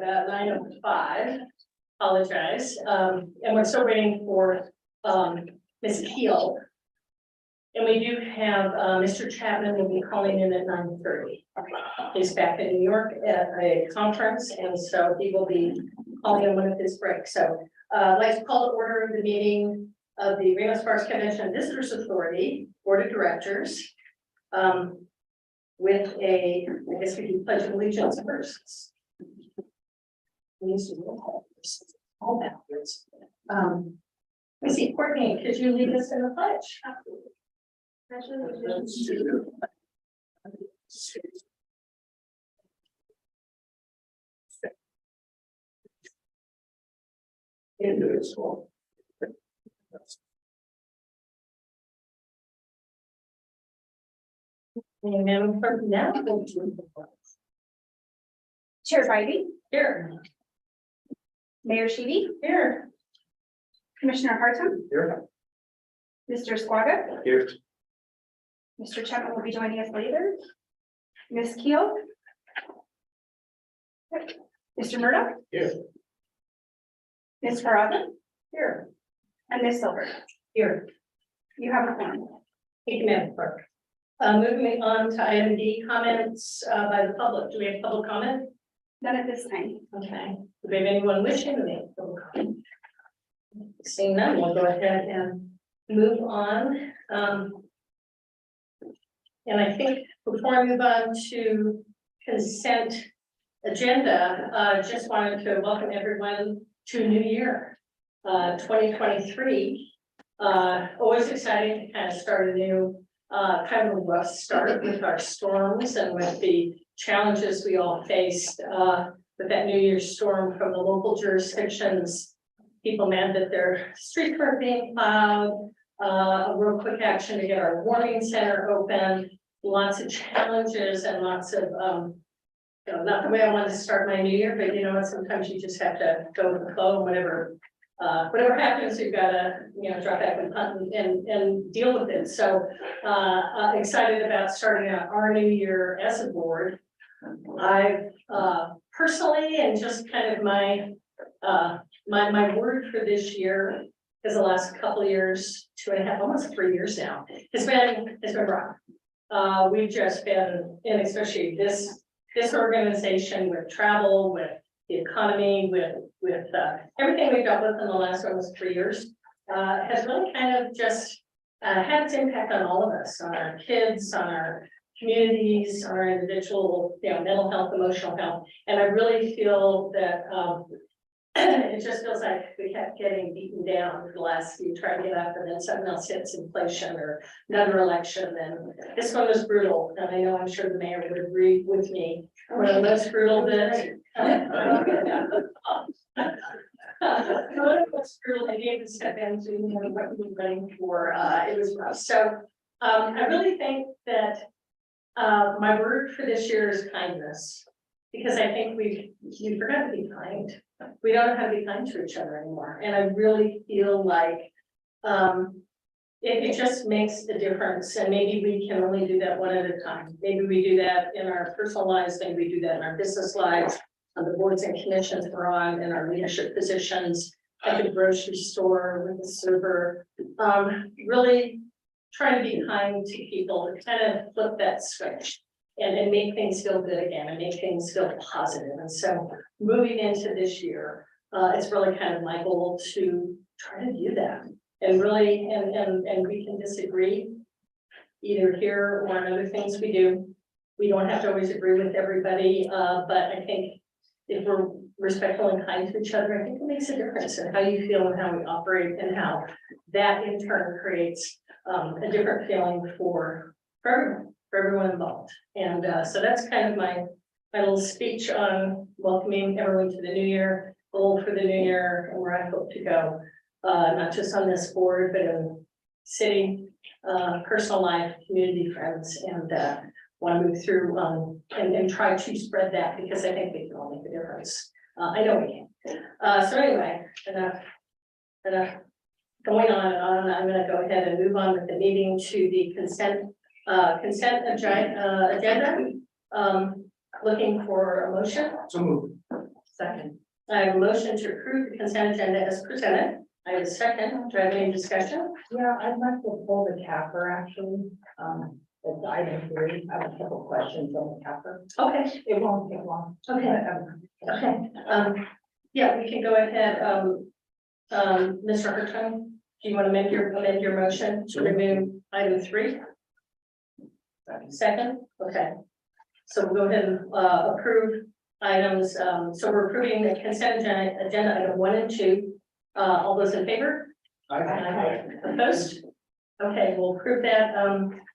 at 9:05. Apologize. And we're still waiting for Ms. Keel. And we do have Mr. Chapman will be calling in at 9:30. He's back in New York at a conference, and so he will be calling in one of his breaks. So I'd like to call to order the meeting of the Reno-Sparks Convention Visitors Authority Board of Directors. With a, I guess we can pledge allegiance first. All backwards. We see Courtney, could you lead us in the pledge? Indivisible. And from now, we'll do the pledge. Chair Bybee, Here. Mayor Sheedy, Here. Commissioner Hartung, Here. Mr. Squaga, Here. Mr. Chapman will be joining us later. Ms. Keel, Mr. Murdoch, Here. Ms. Farazan, Here. and Ms. Silver. Here. You have a form. Thank you, Madam Clerk. Moving on to item D, comments by the public. Do we have public comment? None at this time. Okay. Do we have anyone wishing to make public comment? Seeing none, we'll go ahead and move on. And I think before I move on to consent agenda, just wanted to welcome everyone to a new year, 2023. Always exciting to kind of start a new, kind of a rough start with our storms and with the challenges we all faced with that New Year's storm from the local jurisdictions. People mad that their streets weren't being plowed, a real quick action to get our warming center open, lots of challenges and lots of, you know, not the way I wanted to start my new year, but you know what, sometimes you just have to go with the flow and whatever happens, you've got to, you know, drop back and punt and deal with it. So excited about starting out our new year as a board. I've personally, and just kind of my word for this year is the last couple of years, 2.5, almost 3 years now, has been rough. We've just been, and especially this organization with travel, with the economy, with everything we've dealt with in the last almost 3 years, has really kind of just had its impact on all of us, on our kids, on our communities, on our individual, you know, mental health, emotional health. And I really feel that it just feels like we kept getting beaten down for the last few, trying to get up, and then something else hits, inflation or another election. And this one was brutal. And I know I'm sure the mayor would agree with me. One of the most brutal that one of the most brutal I gave to step into, you know, what we were running for. It was rough. So I really think that my word for this year is kindness, because I think we forgot to be kind. We don't know how to be kind to each other anymore. And I really feel like it just makes a difference. And maybe we can only do that one at a time. Maybe we do that in our personal lives, maybe we do that in our business lives, on the boards and commissions we're on, in our leadership positions, at the grocery store, with the server. Really trying to be kind to people, to kind of flip that switch. And make things feel good again and make things feel positive. And so moving into this year, it's really kind of my goal to try to do that. And really, and we can disagree either here or in other things we do. We don't have to always agree with everybody, but I think if we're respectful and kind to each other, I think it makes a difference in how you feel and how we operate, and how that in turn creates a different feeling for everyone involved. And so that's kind of my little speech on welcoming everyone to the new year, goal for the new year, and where I hope to go, not just on this board, but in city, personal life, community, friends, and want to move through and try to spread that, because I think we can all make a difference. I know we can. So anyway, enough going on and on. I'm going to go ahead and move on with the meeting to the consent agenda. Looking for a motion. So moved. Second. I have a motion to approve the consent agenda as presented. I have a second. Do I have any discussion? Yeah, I'd like to pull the capper actually. It's item 3. I have a couple questions on the capper. Okay, It won't take long. okay, okay. Yeah, we can go ahead. Mr. Hartung, do you want to amend your motion to remove item 3? Second, okay. So we'll go ahead and approve items. So we're approving the consent agenda item 1 and 2. All those in favor? Opposed? Okay, we'll approve that.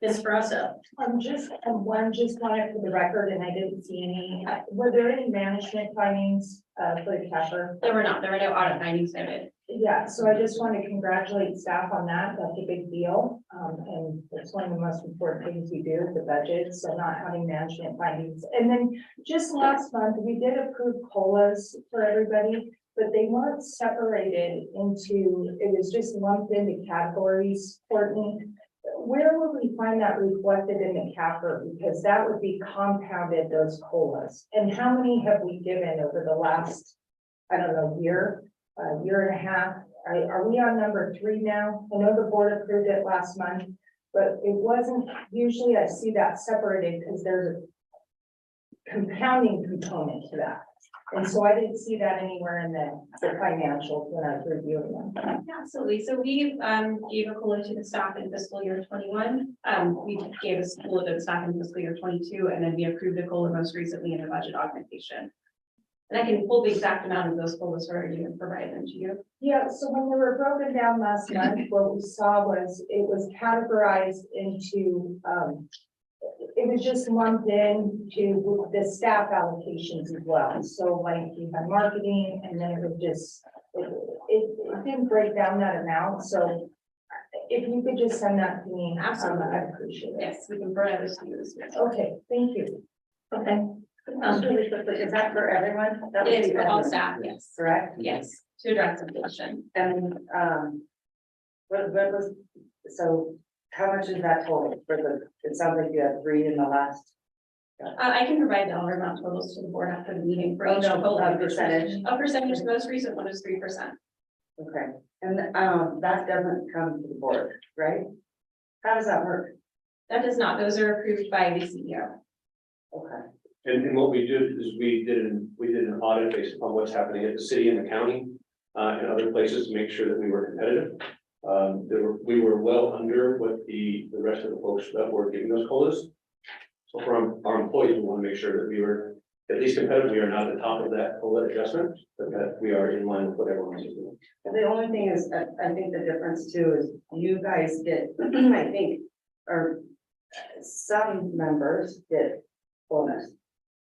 Ms. Brasso. Just wanted for the record, and I didn't see any, were there any management findings, for the capper? There were not, there were no audit findings noted. Yeah, so I just want to congratulate staff on that. That's a big deal. And it's one of the most important things we do, the budget, so not having management findings. And then just last month, we did approve COLAs for everybody, but they weren't separated into, it was just lumped into categories, Courtney. Where would we find that reflected in the capper? Because that would be compounded, those COLAs. And how many have we given over the last, I don't know, year and a half? Are we on number 3 now? I know the board approved it last month, but it wasn't, usually I see that separated because there's a compounding component to that. And so I didn't see that anywhere in the financials when I was reviewing them. Absolutely. So we gave a COLA to the staff in fiscal year 21. We gave a COLA to the staff in fiscal year 22, and then we approved the COLA most recently in the budget augmentation. And I can pull the exact amount of those COLAs for you and provide them to you. Yeah, so when they were broken down last month, what we saw was it was categorized into, it was just lumped in to the staff allocations as well. So like you had marketing, and then it was just, it didn't break down that amount. So if you could just send that to me, Absolutely. I'd appreciate it. Yes, we can provide this to you this week. Okay, thank you. Okay. Really quickly, is that for everyone? That would It is be for all everyone, staff, yes. correct? Yes, to address inflation. And, what was, so how much is that total for the, it sounds like you have 3 in the last. I can provide the dollar amount totals to the board after the meeting for Oh, each no, COLA. percentage. A percentage, the most recent one is 3%. Okay, and, that doesn't come to the board, right? How does that work? That does not, those are approved by the CEO. Okay, And what we did is we did an audit based upon what's happening at the city and the county, and other places to make sure that we were competitive. We were well under what the rest of the folks that were giving us COLAs. So for our employees, we want to make sure that we were at least competitive. We are not at the top of that COLA adjustment, but that we are in line with what everyone else is doing. and the only thing is, I think the difference too is you guys get, I think, or some members get bonus.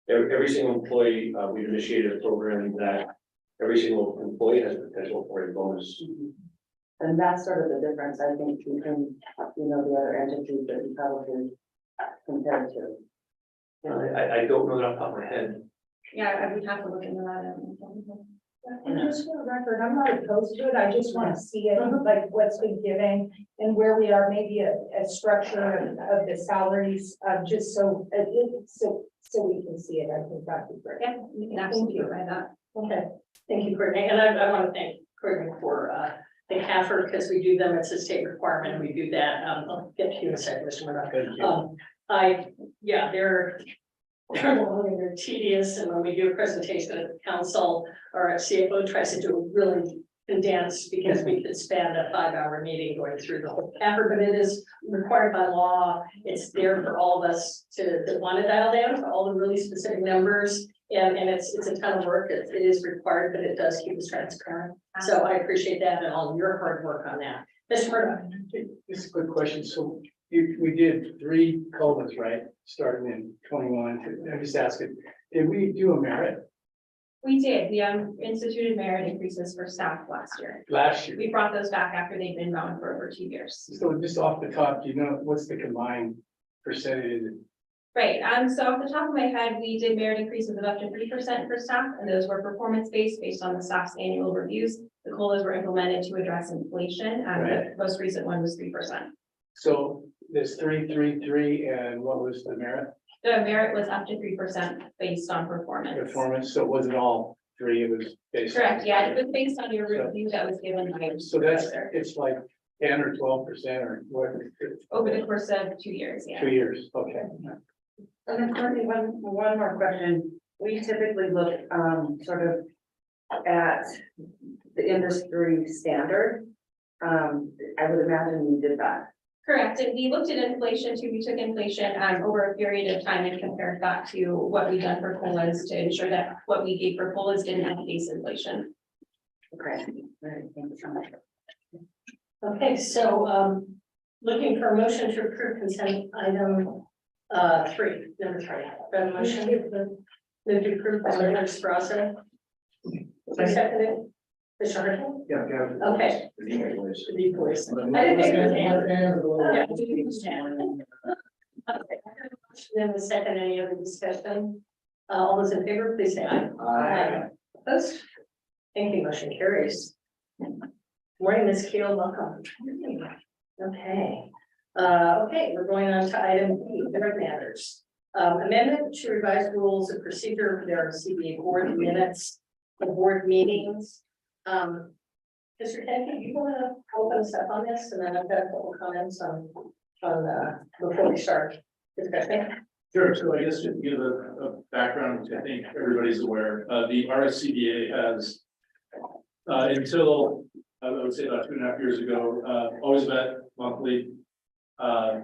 Every single employee, we've initiated a program that every single employee has potential for a bonus. And that's sort of the difference, I think, between, the other entities that you probably compared to. I don't know that off the top of my head. Yeah, I would have to look into that. And just for the record, I'm not opposed to it. I just want to see it, like what's been given and where we are, maybe a structure of the salaries, just so we can see it. I think that'd be great. Yeah, we can absolutely provide that. Okay, thank you, Courtney. And I want to thank Courtney for the CAFR, because we do them. It's a state requirement. We do that. I'll get to you in a second, Mr. Murdoch. Thank you. They're long and they're tedious, and when we do a presentation at the council, or our CFO tries to do it really condensed, because we could spend a 5-hour meeting going through the whole effort, but it is required by law. It's there for all of us that want to dial down to all the really specific numbers, and it's a ton of work. It is required, but it does keep us transparent. So I appreciate that and all your hard work on that. Mr. Murdoch. This is a good question. So we did 3 COLAs, right? Starting in 21. I'm just asking, did we do a merit We did, we instituted merit increases for staff last year. last year? We brought those back after they've been gone for over 2 years. So just off the top, do you know what's the combined percentage? Right, so off the top of my head, we did merit increases of up to 3% for staff, and those were performance-based based on the staff's annual reviews. The COLAs were implemented to address inflation, and Right. the most recent one was 3%. So there's 3, 3, 3, and what was the merit The merit was up to 3% based on performance. performance? So it wasn't all three, it was based. Correct, yeah, it was based on your review that was given by. your So that's, supervisor it's like 10 or 12% or what, over the course of 2 years, yeah. 2 years, okay. And then Courtney, one more question. We typically look, sort of at the industry standard. I would imagine you did that. Correct, and we looked at inflation too, we took inflation over a period of time and compared that to what we've done for COLAs to ensure that what we gave for COLAs didn't outpace inflation. Okay, all right, thank you so much. Okay, so, looking for a motion to approve consent item, number three. Got a motion? Move to approve by Mr. Sparrow. Seconded. Mr. Hartman? Yeah, Okay. The deep voice. I didn't think it was Yeah, we didn't understand. Okay. Then the second, any other discussion? All those in favor, please say aye. Aye. Opposed? Thank you, motion carries. Morning, Ms. Keel, welcome. Okay. Okay, we're going on to item B, board matters. Amendment to revise rules of procedure for the RSCVA board minutes, the board meetings. Mr. Kennedy, do you want to open us up on this, and then I've got a couple comments on before we start discussing. Sure, so I guess just to give a background, which I think everybody's aware, the RSCVA has until I would say about 2.5 years ago, always met monthly,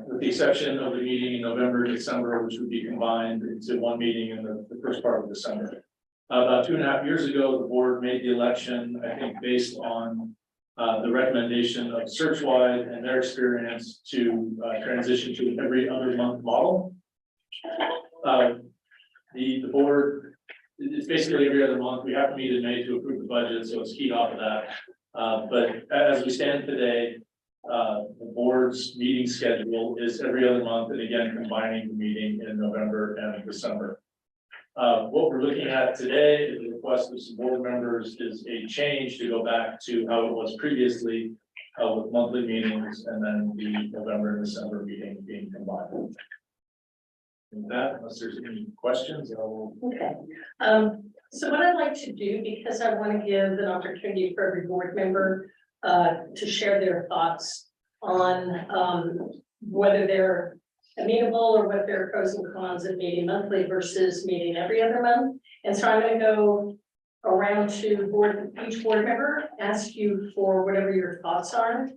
with the exception of the meeting in November, December, which would be combined into one meeting in the first part of December. About 2.5 years ago, the board made the election, I think, based on the recommendation of Searchwide and their experience to transition to an every other month model. The board, it's basically every other month. We have to meet in May to approve the budget, so it's keyed off of that. But as we stand today, the board's meeting schedule is every other month, and again, combining the meeting in November and December. What we're looking at today is a request of some board members is a change to go back to how it was previously with monthly meetings and then the November and December meeting being combined. With that, unless there's any questions, I will. Okay. So what I'd like to do, because I want to give an opportunity for every board member to share their thoughts on whether they're amenable or what their pros and cons of meeting monthly versus meeting every other month. And so I'm going to go around to each board member, ask you for whatever your thoughts are.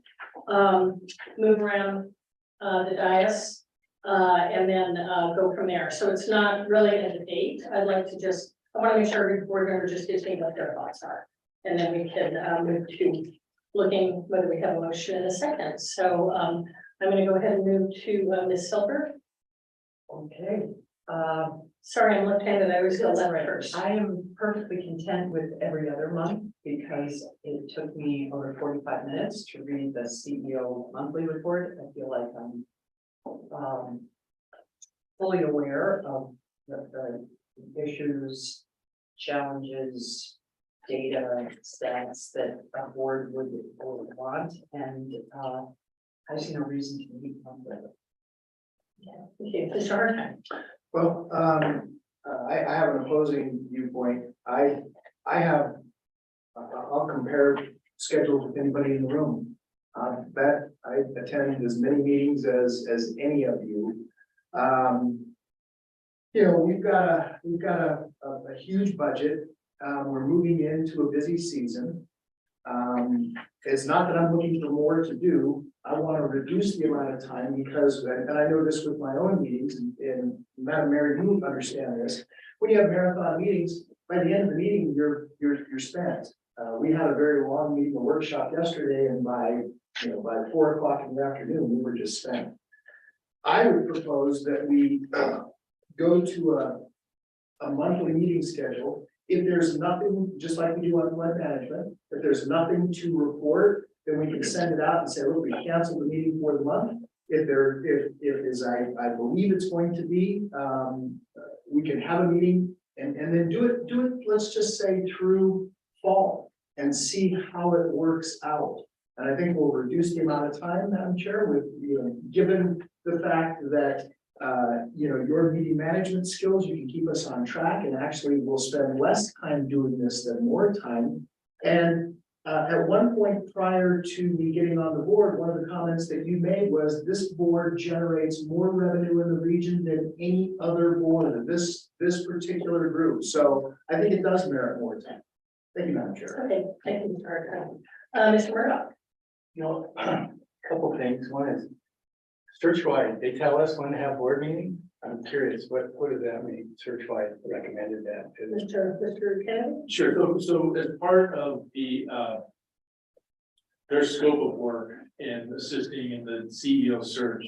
Move around the dais and then go from there. So it's not really a debate. I'd like to I want to make sure every board member just gives me what their thoughts are. And then we can move to looking whether we have a motion in a second. So I'm going to go ahead and move to Ms. Silver. Okay, Sorry, I'm left-handed. I always go left first. I am perfectly content with every other month because it took me over 45 minutes to read the CEO monthly report. I feel like I'm fully aware of the issues, challenges, data, stats that a board would want, and I see no reason to meet monthly. Okay, Mr. Hartman. Well, I have an opposing viewpoint. I'll compare schedules with anybody in the room. That I attend as many meetings as any of you. You know, we've got a huge budget. We're moving into a busy season. It's not that I'm looking for more to do. I want to reduce the amount of time because, and I know this with my own meetings, and Madam Mayor, you understand this. When you have marathon meetings, by the end of the meeting, you're spent. We had a very long meeting, a workshop yesterday, and by 4 o'clock in the afternoon, we were just spent. I would propose that we go to a monthly meeting schedule. If there's nothing, just like we do on flood management, if there's nothing to report, then we can send it out and say, look, we canceled the meeting for the month. If as I believe it's going to be, we can have a meeting and then do it, let's just say through fall and see how it works out. And I think we'll reduce the amount of time, Madam Chair, with, given the fact that your meeting management skills, you can keep us on track, and actually we'll spend less time doing this than more time. And at one point prior to me getting on the board, one of the comments that you made was this board generates more revenue in the region than any other board, this particular group. So I think it does merit more time. Thank you, Madam Chair. Okay, thank you, Mr. Murdock. Mr. Murdock? Couple things. One is search-wide. They tell us when to have board meeting. I'm curious, what does that mean? Search-wide recommended that. Mr. Kennedy? Sure, so as part of the, their scope of work in assisting in the CEO search,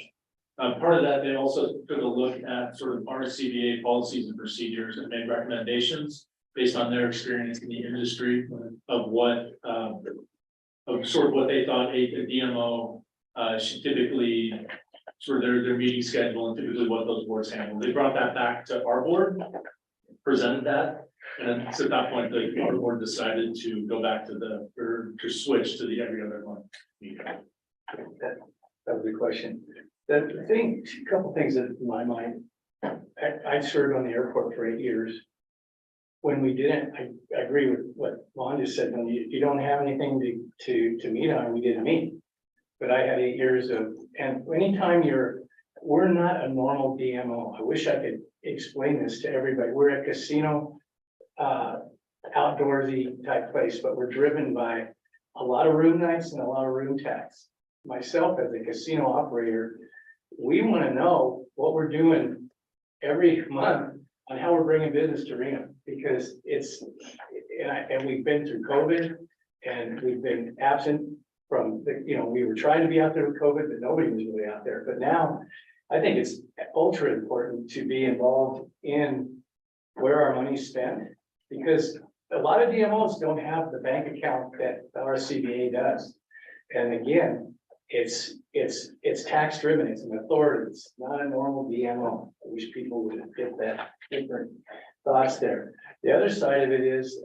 part of that, they also took a look at sort of RSCVA policies and procedures and made recommendations based on their experience in the industry of what, of sort of what they thought a DMO should typically, sort of their meeting schedule and typically what those boards handle. They brought that back to our board, presented that, and then at that point, our board decided to go back to or to switch to the every other month meeting. That was the question. The thing, a couple things that in my mind, I served on the airport for 8 years. When we didn't, I agree with what Vaughn just said, when you don't have anything to meet on, we didn't meet. But I had 8 years of, and anytime we're not a normal DMO. I wish I could explain this to everybody. We're a casino, outdoorsy type place, but we're driven by a lot of room nights and a lot of room tax. Myself as a casino operator, we want to know what we're doing every month on how we're bringing business to Reno, because and we've been through COVID and we've been absent from we were trying to be out there with COVID, but nobody was really out there. But now I think it's ultra important to be involved in where our money's spent, because a lot of DMOs don't have the bank account that the RSCVA does. And again, it's tax driven, it's an authority, it's not a normal DMO. I wish people would get that different thoughts there. The other side of it is,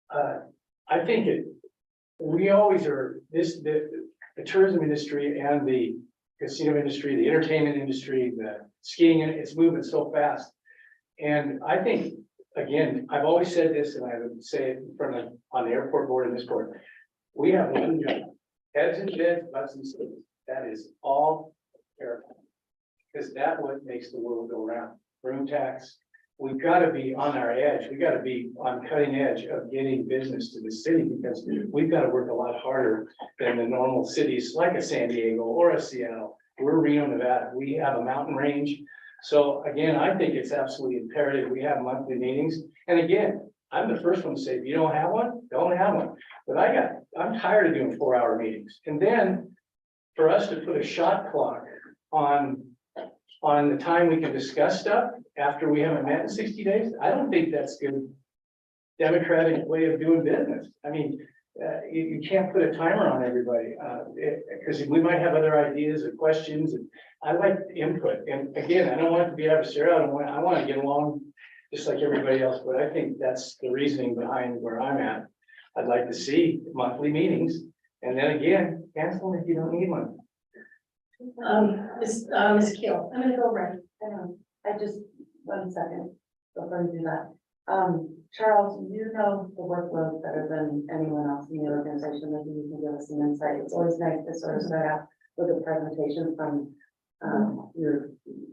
I think we always are, the tourism industry and the casino industry, the entertainment industry, the skiing, it's moving so fast. And I think, again, I've always said this, and I would say it on the airport board and this board, we have one job, heads and beds, butts and seats. That is all airport, because that's what makes the world go round. Room tax. We've got to be on our edge. We've got to be on cutting edge of getting business to the city, because we've got to work a lot harder than the normal cities like a San Diego or a Seattle. We're Reno, Nevada. We have a mountain range. So again, I think it's absolutely imperative we have monthly meetings. And again, I'm the first one to say, if you don't have one, don't have one. But I'm tired of doing 4-hour meetings. And then for us to put a shot clock on the time we can discuss stuff after we haven't met in 60 days, I don't think that's good democratic way of doing business. I mean, you can't put a timer on everybody, because we might have other ideas or questions, and I like input. And again, I don't want it to be adversarial. I want to get along just like everybody else, but I think that's the reasoning behind where I'm at. I'd like to see monthly meetings, and then again, cancel them if you don't need one. Ms. Keel? I'm gonna go right. I just, 1 second, before you do that. Charles, you know the workload better than anyone else in the organization. Maybe you can give us some insight. It's always nice to sort of start out with a presentation from your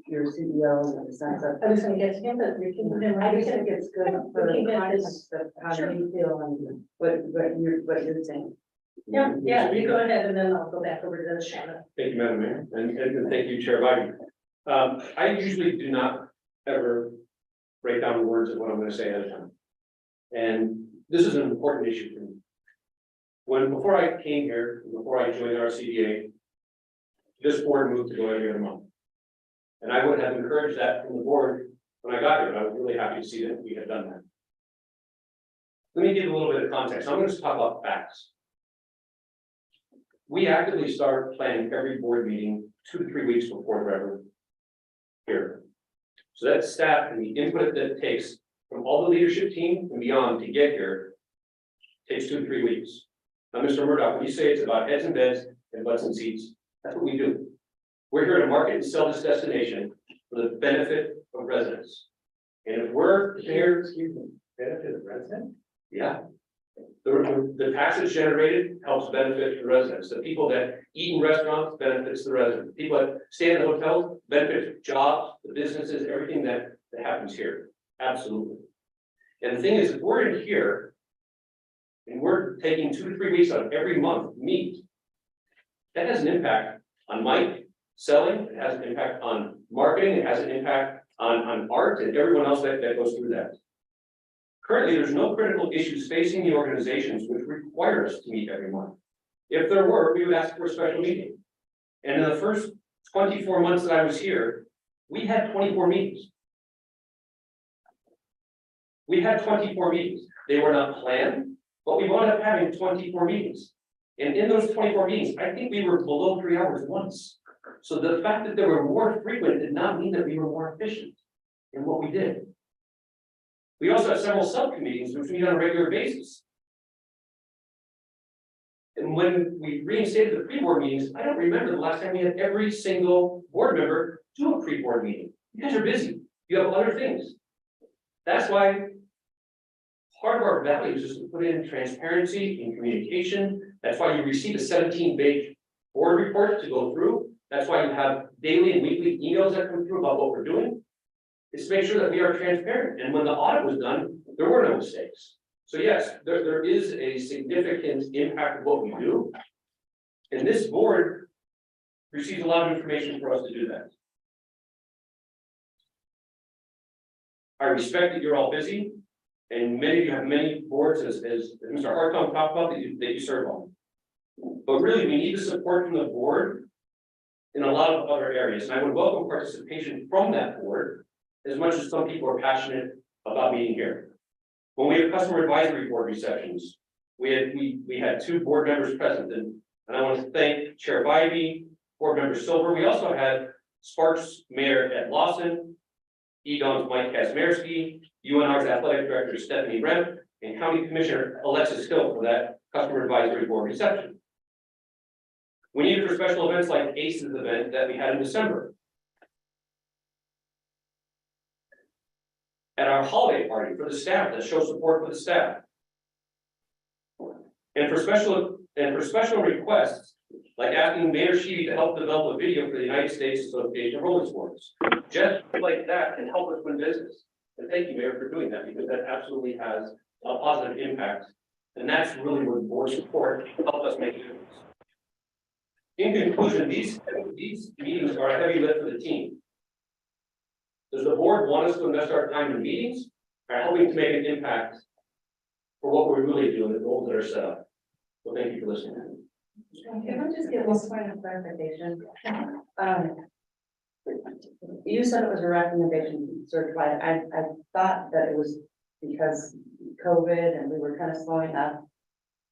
CEO in the sense of. I was gonna get to him, but we can. I just think it's good for We can the get context of how Sure. you feel and what you're saying. Yeah, you go ahead and then I'll go back over to Shannon. Thank you, Madam Mayor, and thank you, Chair Biden. I usually do not ever break down the words of what I'm going to say at a time. And this is an important issue for me. Before I came here, before I joined RSCVA, this board moved to go every other month. And I would have encouraged that from the board when I got here, and I was really happy to see that we had done that. Let me give a little bit of context. I'm going to talk about facts. We actively start planning every board meeting 2 to 3 weeks before we're ever here. So that staff and the input that it takes from all the leadership team and beyond to get here takes 2 to 3 weeks. Now, Mr. Murdock, when you say it's about heads and beds and butts and seats, that's what we do. We're here to market and sell this destination for the benefit of residents. And if we're here, Excuse me, benefit of resident? yeah. The tax that's generated helps benefit the residents. The people that eat in restaurants benefits the residents. People that stay in the hotels benefits jobs, the businesses, everything that happens here. Absolutely. And the thing is, if we're in here and we're taking 2 to 3 weeks out of every month to meet, that has an impact on Mike selling, it has an impact on marketing, it has an impact on art and everyone else that goes through that. Currently, there's no critical issues facing the organizations which require us to meet every month. If there were, we would ask for a special meeting. And in the first 24 months that I was here, we had 24 meetings. We had 24 meetings. They were not planned, but we wound up having 24 meetings. And in those 24 meetings, I think we were below 3 hours once. So the fact that they were more frequent did not mean that we were more efficient in what we did. We also have several subcommittees which meet on a regular basis. And when we reinstated the pre-board meetings, I don't remember the last time we had every single board member do a pre-board meeting. You guys are busy. You have other things. That's why part of our values is to put in transparency and communication. That's why you receive a 17-page board report to go through. That's why you have daily and weekly emails that come through about what we're doing. Is to make sure that we are transparent. And when the audit was done, there were no mistakes. So yes, there is a significant impact of what we do. And this board receives a lot of information for us to do that. I respect that you're all busy, and many of you have many boards, as Mr. Hartcom talked about, that you serve on. But really, we need the support from the board in a lot of other areas. And I would welcome participation from that board, as much as some people are passionate about meeting here. When we have customer advisory board receptions, we had 2 board members present, and I want to thank Chair Bybee, Board Member Silver. We also had Sparks Mayor Ed Lawson, EDON's Mike Kazmierski, UNR's Athletic Director Stephanie Remp, and County Commissioner Alexis Hill for that customer advisory board reception. We need it for special events like ACE's event that we had in December. At our holiday party for the staff that shows support for the staff. And for special requests, like asking Mayor Sheedy to help develop a video for the United States Association of Roller Sports. Just like that can help us win business. And thank you, Mayor, for doing that, because that absolutely has a positive impact. And that's really what board support helps us make a difference. In conclusion, these meetings are a heavy lift for the team. Does the board want us to invest our time in meetings, or helping to make an impact for what we're really doing, the goals that are set up? So thank you for listening. Can I just get one point of clarification? You said it was a recommendation certified. I thought that it was because COVID and we were kind of slowing up.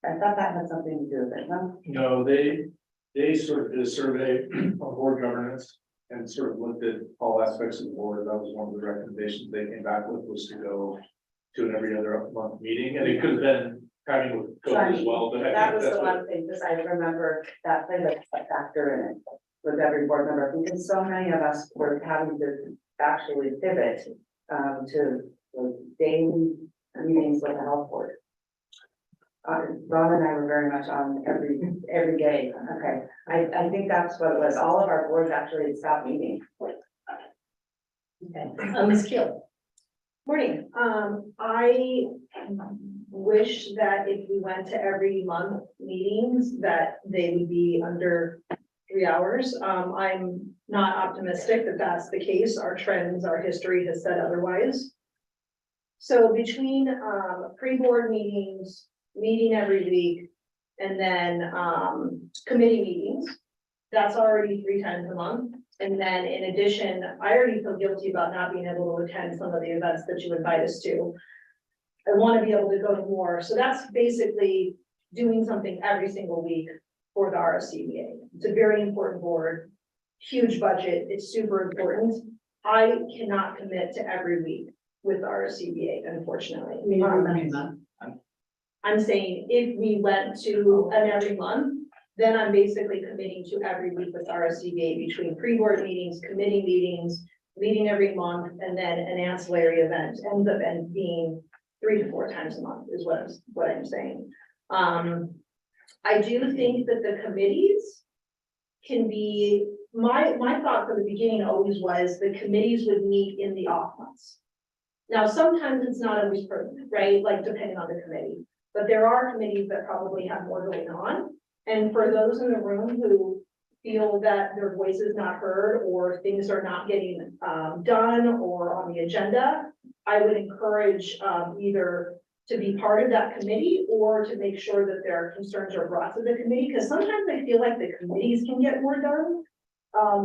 I thought that had something to do with it, huh? No, they sort of did a survey on board governance and sort of looked at all aspects of the board. That was one of the recommendations they came back with, was to go to an every other month meeting, and it could have been timing with COVID as well, but I That think was that's the what. one thing, because I remember that played a factor in it with every board member, because so many of us were having to actually pivot to daily meetings with the health board. Ron and I were very much on every day. Okay, I think that's what it was. All of our boards actually stopped meeting. Okay, Ms. Keel. Morning. I wish that if we went to every month meetings, that they would be under 3 hours. I'm not optimistic that that's the case. Our trends, our history has said otherwise. So between pre-board meetings, meeting every week, and then committee meetings, that's already 3 times a month. And then in addition, I already feel guilty about not being able to attend some of the events that you invite us to. I want to be able to go to more. So that's basically doing something every single week for the RSCVA. It's a very important board, huge budget. It's super important. I cannot commit to every week with the RSCVA, unfortunately. I'm saying if we went to an every month, then I'm basically committing to every week with RSCVA between pre-board meetings, committee meetings, meeting every month, and then an ancillary event ends up being 3 to 4 times a month is what I'm saying. I do think that the committees can be, my thought from the beginning always was the committees would meet in the off months. Now, sometimes it's not always permanent, right? Like depending on the committee, but there are committees that probably have more going on. And for those in the room who feel that their voice is not heard or things are not getting done or on the agenda, I would encourage either to be part of that committee or to make sure that their concerns are brought to the committee, because sometimes I feel like the committees can get more done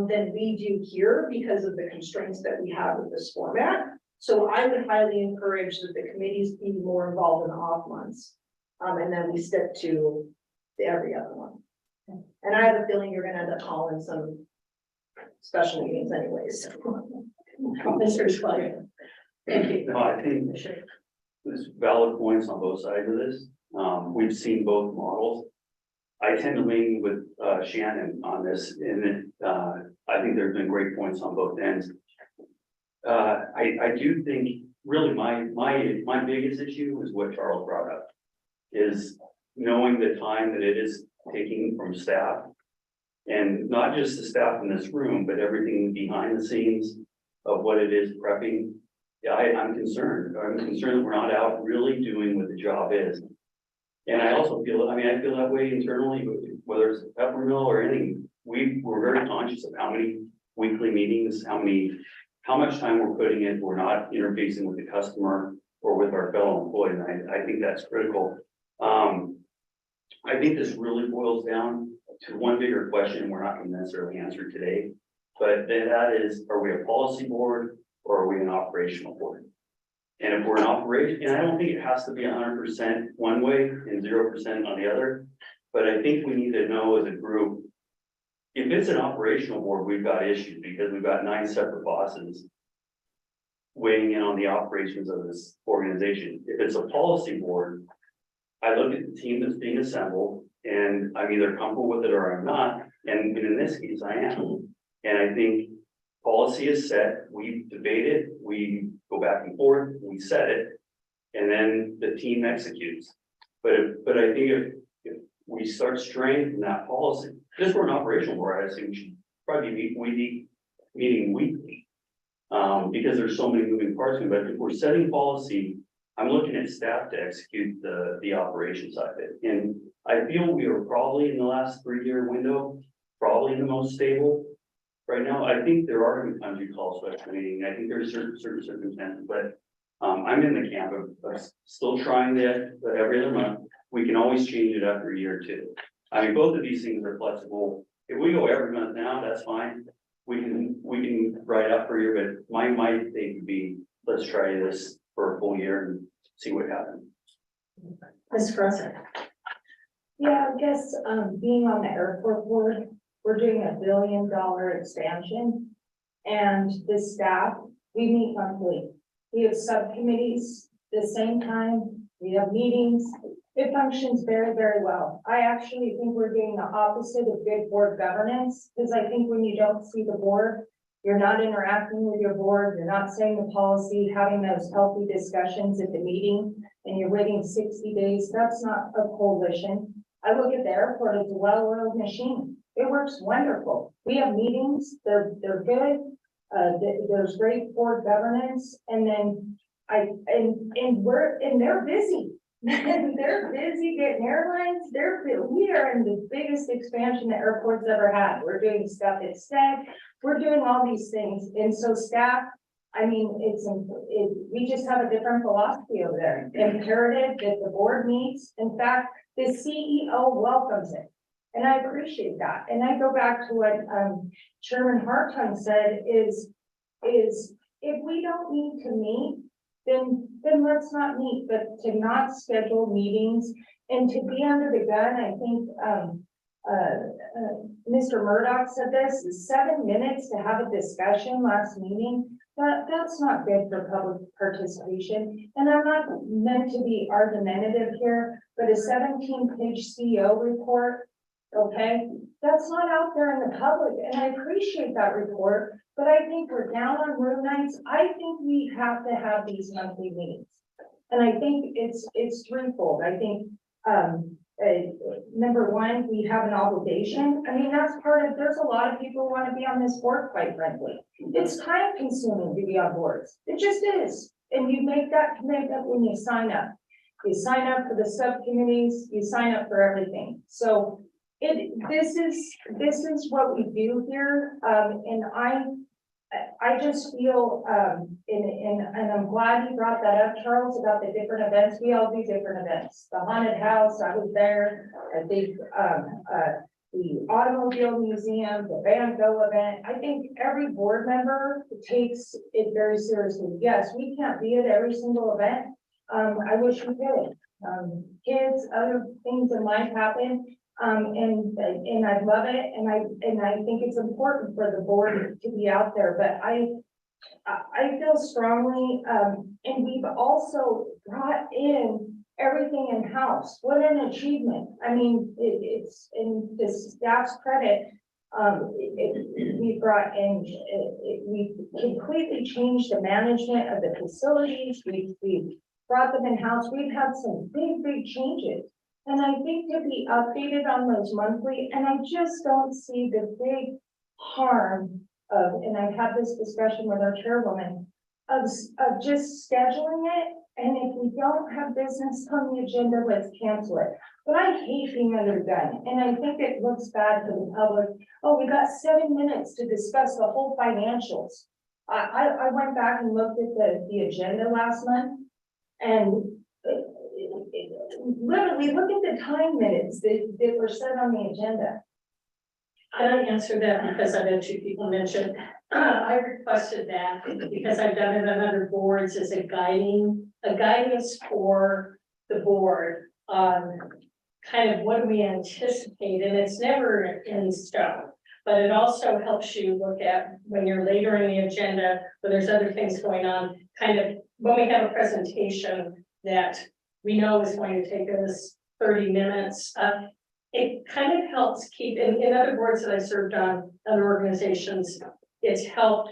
than we do here because of the constraints that we have with this format. So I would highly encourage that the committees be more involved in the off months. And then we stick to the every other one. And I have a feeling you're gonna end up calling some special meetings anyways. Mr. Schleier. Thank you. No, I think there's valid points on both sides of this. We've seen both models. I tend to lean with Shannon on this, and I think there's been great points on both ends. I do think really my biggest issue is what Charles brought up, is knowing the time that it is taking from staff. And not just the staff in this room, but everything behind the scenes of what it is prepping. Yeah, I'm concerned. I'm concerned that we're not out really doing what the job is. And I also feel, I feel that way internally, whether it's Peppermill or anything. We're very conscious of how many weekly meetings, how much time we're putting in. We're not interfacing with the customer or with our fellow employees. And I think that's critical. I think this really boils down to one bigger question we're not going to necessarily answer today, but that is, are we a policy board or are we an operational board? And if we're an operation, and I don't think it has to be 100% one way and 0% on the other, but I think we need to know as a group, if it's an operational board, we've got issues because we've got 9 separate bosses weighing in on the operations of this organization. If it's a policy board, I look at the team that's being assembled and I'm either comfortable with it or I'm not. And in this case, I am. And I think policy is set, we debate it, we go back and forth, we set it, and then the team executes. But I think if we start straying from that policy, just for an operational board, I assume we should probably be meeting weekly. Because there's so many moving parts, but if we're setting policy, I'm looking at staff to execute the operations side of it. And I feel we are probably in the last 3-year window, probably the most stable. Right now, I think there are going to be times you call special meeting. I think there's certain circumstances, but I'm in the camp of still trying that, but every other month. We can always change it after a year or two. Both of these things are flexible. If we go every month now, that's fine. We can write up for a year, but my thing would be, let's try this for a full year and see what happens. Ms. Fresser. Yeah, I guess, being on the airport board, we're doing $1 billion expansion. And the staff, we meet monthly. We have subcommittees the same time. We have meetings. It functions very, very well. I actually think we're doing the opposite of good board governance, because I think when you don't see the board, you're not interacting with your board, you're not saying the policy, having those healthy discussions at the meeting, and you're waiting 60 days, that's not a coalition. I look at the airport as a well-oiled machine. It works wonderful. We have meetings, they're good. There's great board governance, and then they're busy. They're busy getting airlines. We are in the biggest expansion the airport's ever had. We're doing stuff at STED. We're doing all these things. And so staff, we just have a different philosophy over there. Imperative that the board meets. In fact, the CEO welcomes it. And I appreciate that. And I go back to what Chairman Hartung said is if we don't need to meet, then let's not meet, but to not schedule meetings and to be under the gun. I think Mr. Murdoch said this, is 7 minutes to have a discussion last meeting. That's not good for public participation. And I'm not meant to be argumentative here, but a 17-page CEO report, okay? That's not out there in the public, and I appreciate that report, but I think we're down on room nights. I think we have to have these monthly meetings. And I think it's threefold. I think, number one, we have an obligation. I mean, that's part of, there's a lot of people who want to be on this board, quite frankly. It's time consuming to be on boards. It just is. And you make that commitment when you sign up. You sign up for the subcommittees, you sign up for everything. So this is what we do here. And I just feel, and I'm glad you brought that up, Charles, about the different events. We all do different events. The haunted house, I was there. I think, the automobile museum, the Van Gogh event. I think every board member takes it very seriously. Yes, we can't be at every single event. I wish we could. Kids, other things in life happen. And I love it, and I think it's important for the board to be out there, but I feel strongly, and we've also brought in everything in-house. What an achievement. I mean, it's in the staff's credit. We brought in, we completely changed the management of the facilities. We brought them in-house. We've had some big changes. And I think to be updated on those monthly, and I just don't see the big harm of, and I've had this discussion with our chairwoman, of just scheduling it. And if we don't have business on the agenda, let's cancel it. But I hate being under the gun, and I think it looks bad for the public. Oh, we got 7 minutes to discuss the whole financials. I went back and looked at the agenda last month, and literally look at the time minutes that were set on the agenda. I don't answer that because I've had two people mention, I requested that because I've done it on other boards as a guidance for the board on kind of what we anticipate, and it's never in stone. But it also helps you look at when you're later in the agenda, when there's other things going on, kind of when we have a presentation that we know is going to take us 30 minutes. It kind of helps keep, in other boards that I served on, other organizations, it's helped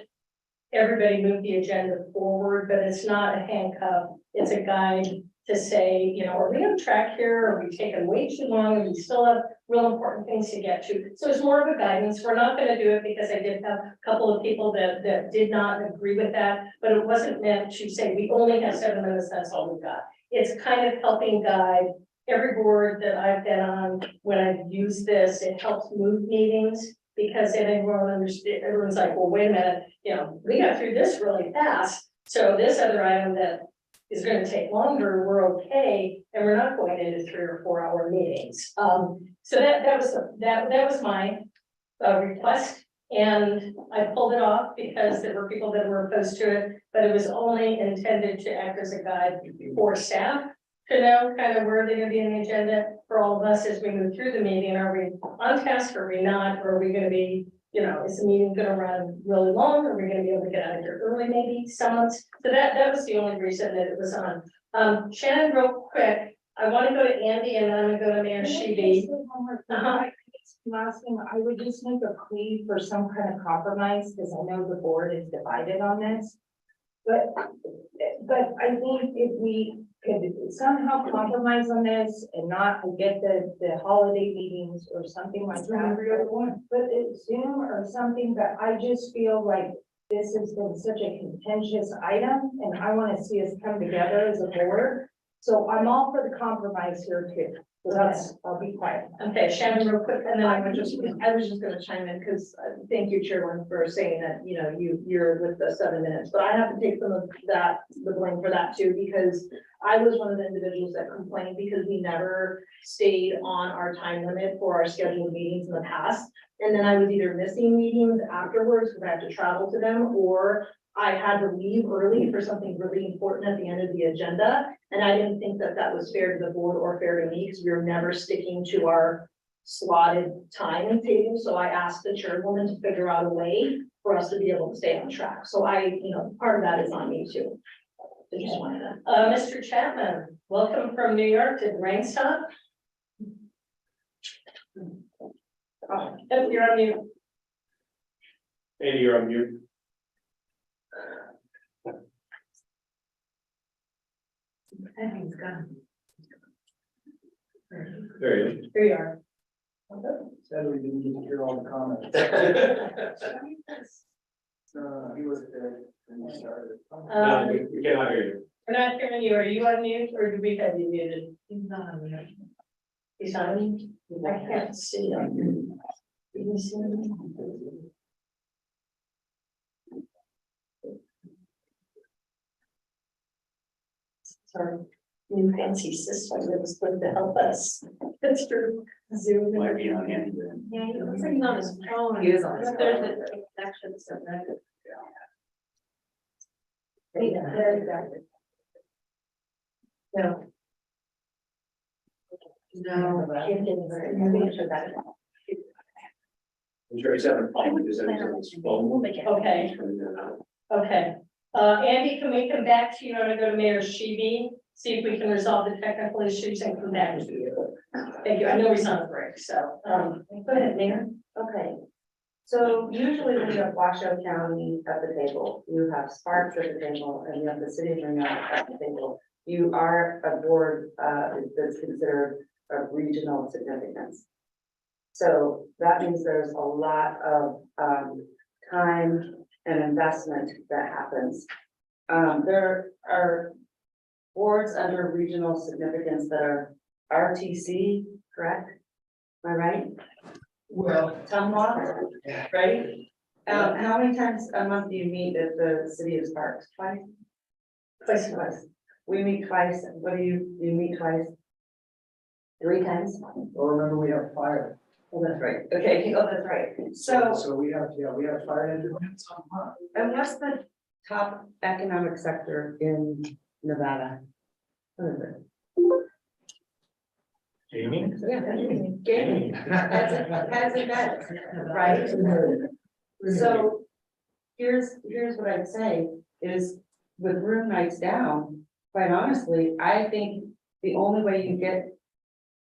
everybody move the agenda forward, but it's not a handcuff. It's a guide to say, you know, are we on track here? Are we taking way too long? And we still have real important things to get to. So it's more of a guidance. We're not going to do it because I did have a couple of people that did not agree with that, but it wasn't meant to say we only have 7 minutes, that's all we've got. It's kind of helping guide every board that I've been on. When I've used this, it helps move meetings because then everyone understands, everyone's like, well, wait a minute, you know, we got through this really fast. So this other item that is going to take longer, we're okay, and we're not going into 3 or 4 hour meetings. So that was my request, and I pulled it off because there were people that were opposed to it, but it was only intended to act as a guide for staff to know kind of where they're going to be in the agenda for all of us as we move through the meeting. Are we on task? Are we not? Or are we going to be, you know, is the meeting going to run really long? Are we going to be able to get out of here early, maybe some months? So that was the only reason that it was on. Shannon, real quick, I want to go to Andy and then I'm going to go to Mayor Sheeby. Last thing, I would just make a plea for some kind of compromise, because I know the board is divided on this. But I think if we could somehow compromise on this and not get the holiday meetings or something like that. But it's Zoom or something, that I just feel like this has been such a contentious item, and I want to see us come together as a board. So I'm all for the compromise here too. So I'll be quiet. Okay, Shannon, real quick, and then I was just gonna chime in, because thank you, Chairman, for saying that, you know, you're with the 7 minutes, but I have to take some of that, the blame for that too, because I was one of the individuals that complained because we never stayed on our time limit for our scheduled meetings in the past. And then I was either missing meetings afterwards because I had to travel to them, or I had to leave early for something really important at the end of the agenda. And I didn't think that that was fair to the board or fair to me, because we were never sticking to our slotted time table. So I asked the chairwoman to figure out a way for us to be able to stay on track. So part of that is on me too. I just wanted to. Mr. Chapman, welcome from New York. Did the rain stop? If you're on mute. Andy, you're on mute. And he's gone. There you Here you are. Sadly, we didn't get to hear all the comments. go. He wasn't there when we started. No, we cannot hear you. We're not hearing you. Are you on mute or do we have you muted? He's not on there. He's on mute. I can't see him. You can see him? Sorry, new fancy system that was going to help us. That's true. Zoom. Might be on Andy then. Yeah, he looks like he's on his phone. He is on his There's phone. a connection, so that. Yeah, exactly. No. No. I'm sure he's having a problem with his phone. Okay, okay. Andy, can we come back to you? I'm gonna go to Mayor Sheeby, see if we can resolve the technical issues and come back to you. Thank you. I know he's on a break, so, go ahead, Mayor. Okay, so usually when you have Washoe County at the table, you have Sparks at the table, and you have the city of Reno at the table. You are a board that's considered of regional significance. So that means there's a lot of time and investment that happens. There are boards under regional significance that are RTC, correct? Am I right? Well, Tumwa, right? How many times a month do you meet at the city of Sparks? Twice? Twice. We meet twice. What do you meet twice? 3 times? well, remember we have fire. Oh, that's right. Okay, oh, that's right. So, So we have fire and ambulance on month. and what's the top economic sector in Nevada? What is it? Jamie? Yeah, gaming. Has a bet, right? So here's what I'd say is with room nights down, quite honestly, I think the only way you get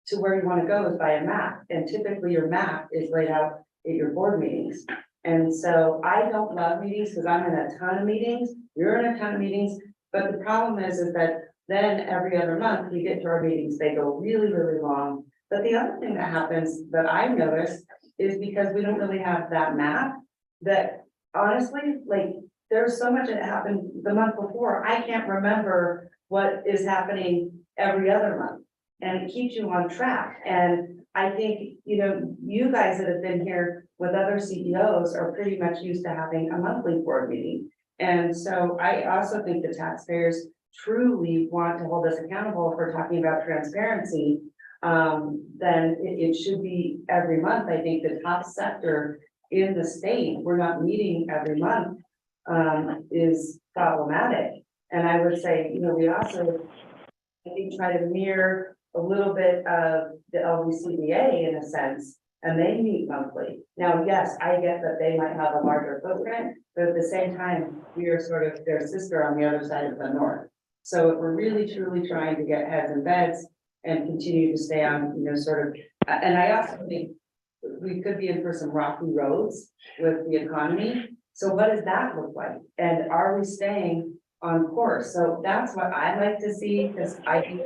to where you want to go is by a map. And typically your map is laid out at your board meetings. And so I don't love meetings because I'm in a ton of meetings, you're in a ton of meetings. But the problem is that then every other month we get to our meetings, they go really, really long. But the other thing that happens that I noticed is because we don't really have that map, that honestly, like, there's so much that happened the month before, I can't remember what is happening every other month. And it keeps you on track. And I think, you know, you guys that have been here with other CEOs are pretty much used to having a monthly board meeting. And so I also think the taxpayers truly want to hold us accountable if we're talking about transparency. Then it should be every month. I think the top sector in the state, we're not meeting every month, is problematic. And I would say, you know, we also, I think, try to mirror a little bit of the RSCVA in a sense, and they meet monthly. Now, yes, I get that they might have a larger footprint, but at the same time, we are sort of their sister on the other side of the north. So if we're really truly trying to get heads and beds and continue to stay on, you know, sort of, and I also think we could be in for some rocky roads with the economy. So what does that look like? And are we staying on course? So that's what I like to see, because I think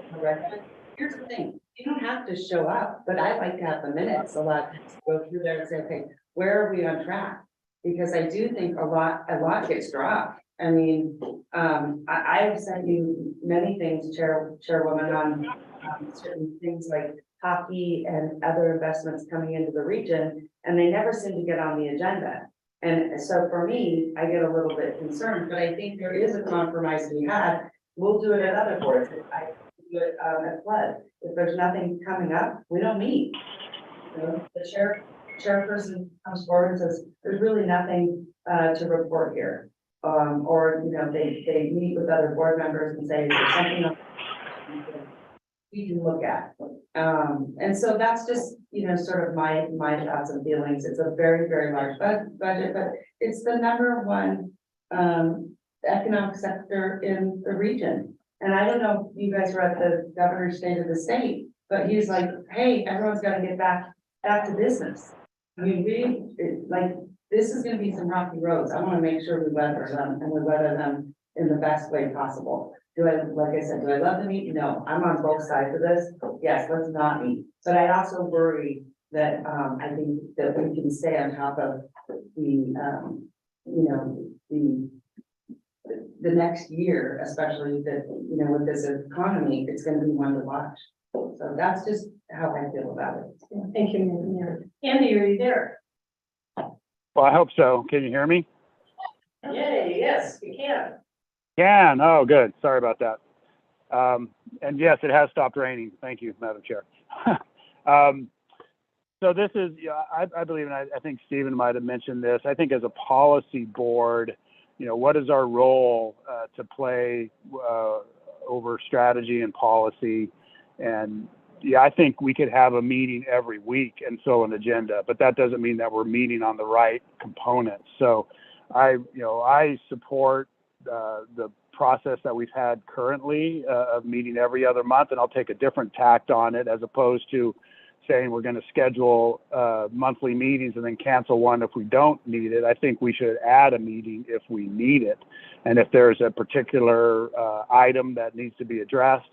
here's the thing, you don't have to show up, but I like to have the minutes a lot, go through there and say, okay, where are we on track? Because I do think a lot gets dropped. I mean, I have sent you many things, Chairwoman, on certain things like hockey and other investments coming into the region, and they never seem to get on the agenda. And so for me, I get a little bit concerned, but I think there is a compromise to be had. We'll do it at other boards. I do it at flood. If there's nothing coming up, we don't meet. You know, the chairperson comes forward and says, there's really nothing to report here. Or, you know, they meet with other board members and say, is there something else we can look at? And so that's just, you know, sort of my thoughts and feelings. It's a very, very large budget, but it's the #1 economic sector in the region. And I don't know if you guys were at the governor's state of the state, but he's like, hey, everyone's got to get back to business. I mean, like, this is gonna be some rocky roads. I wanna make sure we weather them and we weather them in the best way possible. Like I said, do I love to meet? No, I'm on both sides of this. Yes, let's not meet. But I also worry that, I think that we can stay on top of the, the next year, especially that, with this economy, it's gonna be one to watch. So that's just how I feel about it. Thank you, Mayor. Andy, are you there? Well, I hope so. Can you hear me? Yay, yes, we can. Can. Oh, good. Sorry about that. And yes, it has stopped raining. Thank you, Madam Chair. So this is, I believe, and I think Stephen might have mentioned this. I think as a policy board, what is our role to play over strategy and policy? And yeah, I think we could have a meeting every week and so an agenda, but that doesn't mean that we're meeting on the right components. So I support the process that we've had currently of meeting every other month, and I'll take a different tact on it as opposed to saying we're going to schedule monthly meetings and then cancel one if we don't need it. I think we should add a meeting if we need it. And if there's a particular item that needs to be addressed,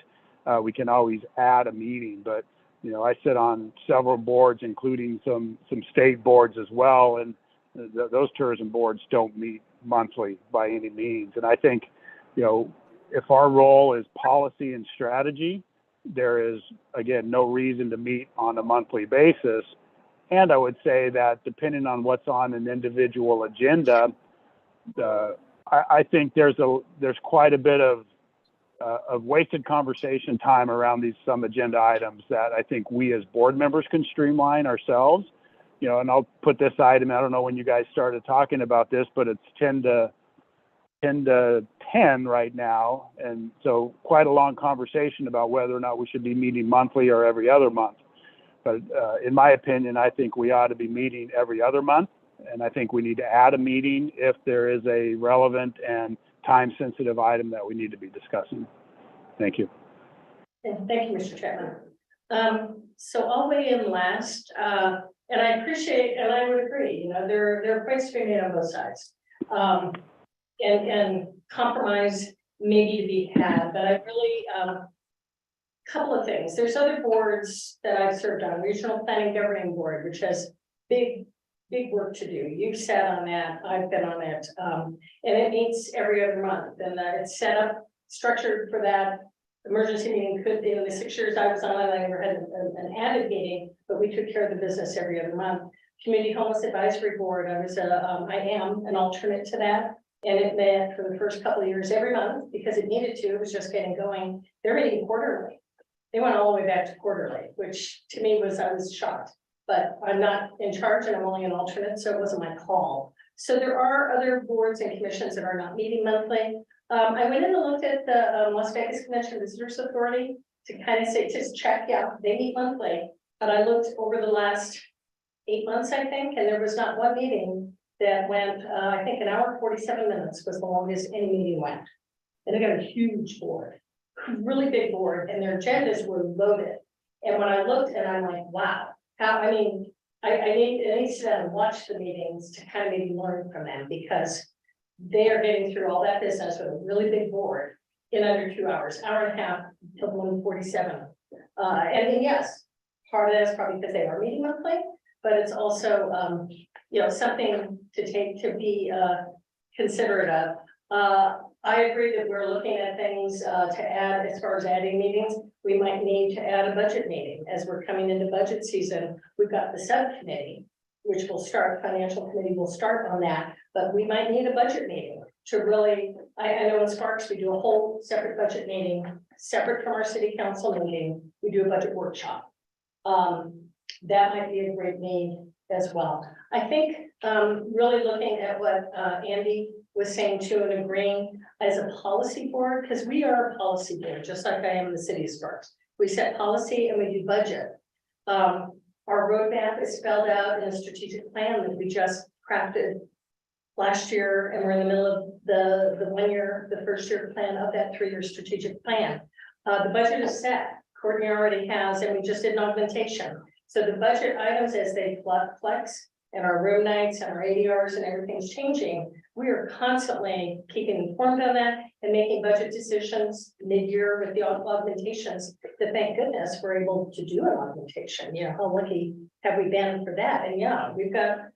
we can always add a meeting. But, I sit on several boards, including some state boards as well. And those tourism boards don't meet monthly by any means. And I think, if our role is policy and strategy, there is, again, no reason to meet on a monthly basis. And I would say that depending on what's on an individual agenda, I think there's quite a bit of wasted conversation time around some agenda items that I think we as board members can streamline ourselves. And I'll put this item, I don't know when you guys started talking about this, but it's 10 to 10 right now. And so quite a long conversation about whether or not we should be meeting monthly or every other month. But in my opinion, I think we ought to be meeting every other month. And I think we need to add a meeting if there is a relevant and time-sensitive item that we need to be discussing. Thank you. And thank you, Mr. Chapman. So I'll weigh in last, and I appreciate, and I would agree, there are points to be made on both sides. And compromise maybe to be had, but I really, couple of things. There's other boards that I've served on, Regional Planning Governing Board, which has big work to do. You've sat on that, I've been on it, and it meets every other month, and it's set up, structured for that. Emergency meeting could be in the 6 years I was on it, I never had an added meeting, but we took care of the business every other month. Community Homeless Advisory Board, I am an alternate to that. And it met for the first couple of years every month because it needed to, it was just getting going. They're meeting quarterly. They went all the way back to quarterly, which to me I was shocked, but I'm not in charge and I'm only an alternate, so it wasn't my call. So there are other boards and commissions that are not meeting monthly. I went in and looked at the Las Vegas Convention Visitors Authority to kind of say, just check, yeah, they meet monthly. But I looked over the last 8 months, I think, and there was not one meeting that went, I think 1 hour 47 minutes was the longest any meeting went. And they got a huge board, really big board, and their agendas were loaded. And when I looked and I'm like, wow, I need to sit down and watch the meetings to kind of maybe learn from them because they are getting through all that business with a really big board in under 2 hours, hour and a half till 1:47. And then yes, part of that is probably because they are meeting monthly, but it's also, something to be considerate of. I agree that we're looking at things to add as far as adding meetings. We might need to add a budget meeting as we're coming into budget season. We've got the subcommittee, which will start, financial committee will start on that, but we might need a budget meeting to really, I know in Sparks, we do a whole separate budget meeting, separate from our city council meeting. We do a budget workshop. That might be a great need as well. I think really looking at what Andy was saying too and agreeing as a policy board, because we are a policy board, just like I am in the city of Sparks. We set policy and we do budget. Our roadmap is spelled out in a strategic plan that we just crafted last year, and we're in the middle of the first year plan of that 3-year strategic plan. The budget is set. Courtney already has, and we just did an augmentation. So the budget items as they flex and our room nights and our ADRs and everything's changing, we are constantly keeping informed on that and making budget decisions mid-year with the augmentations. That thank goodness we're able to do an augmentation, you know, how lucky have we been for that? And yeah, we don't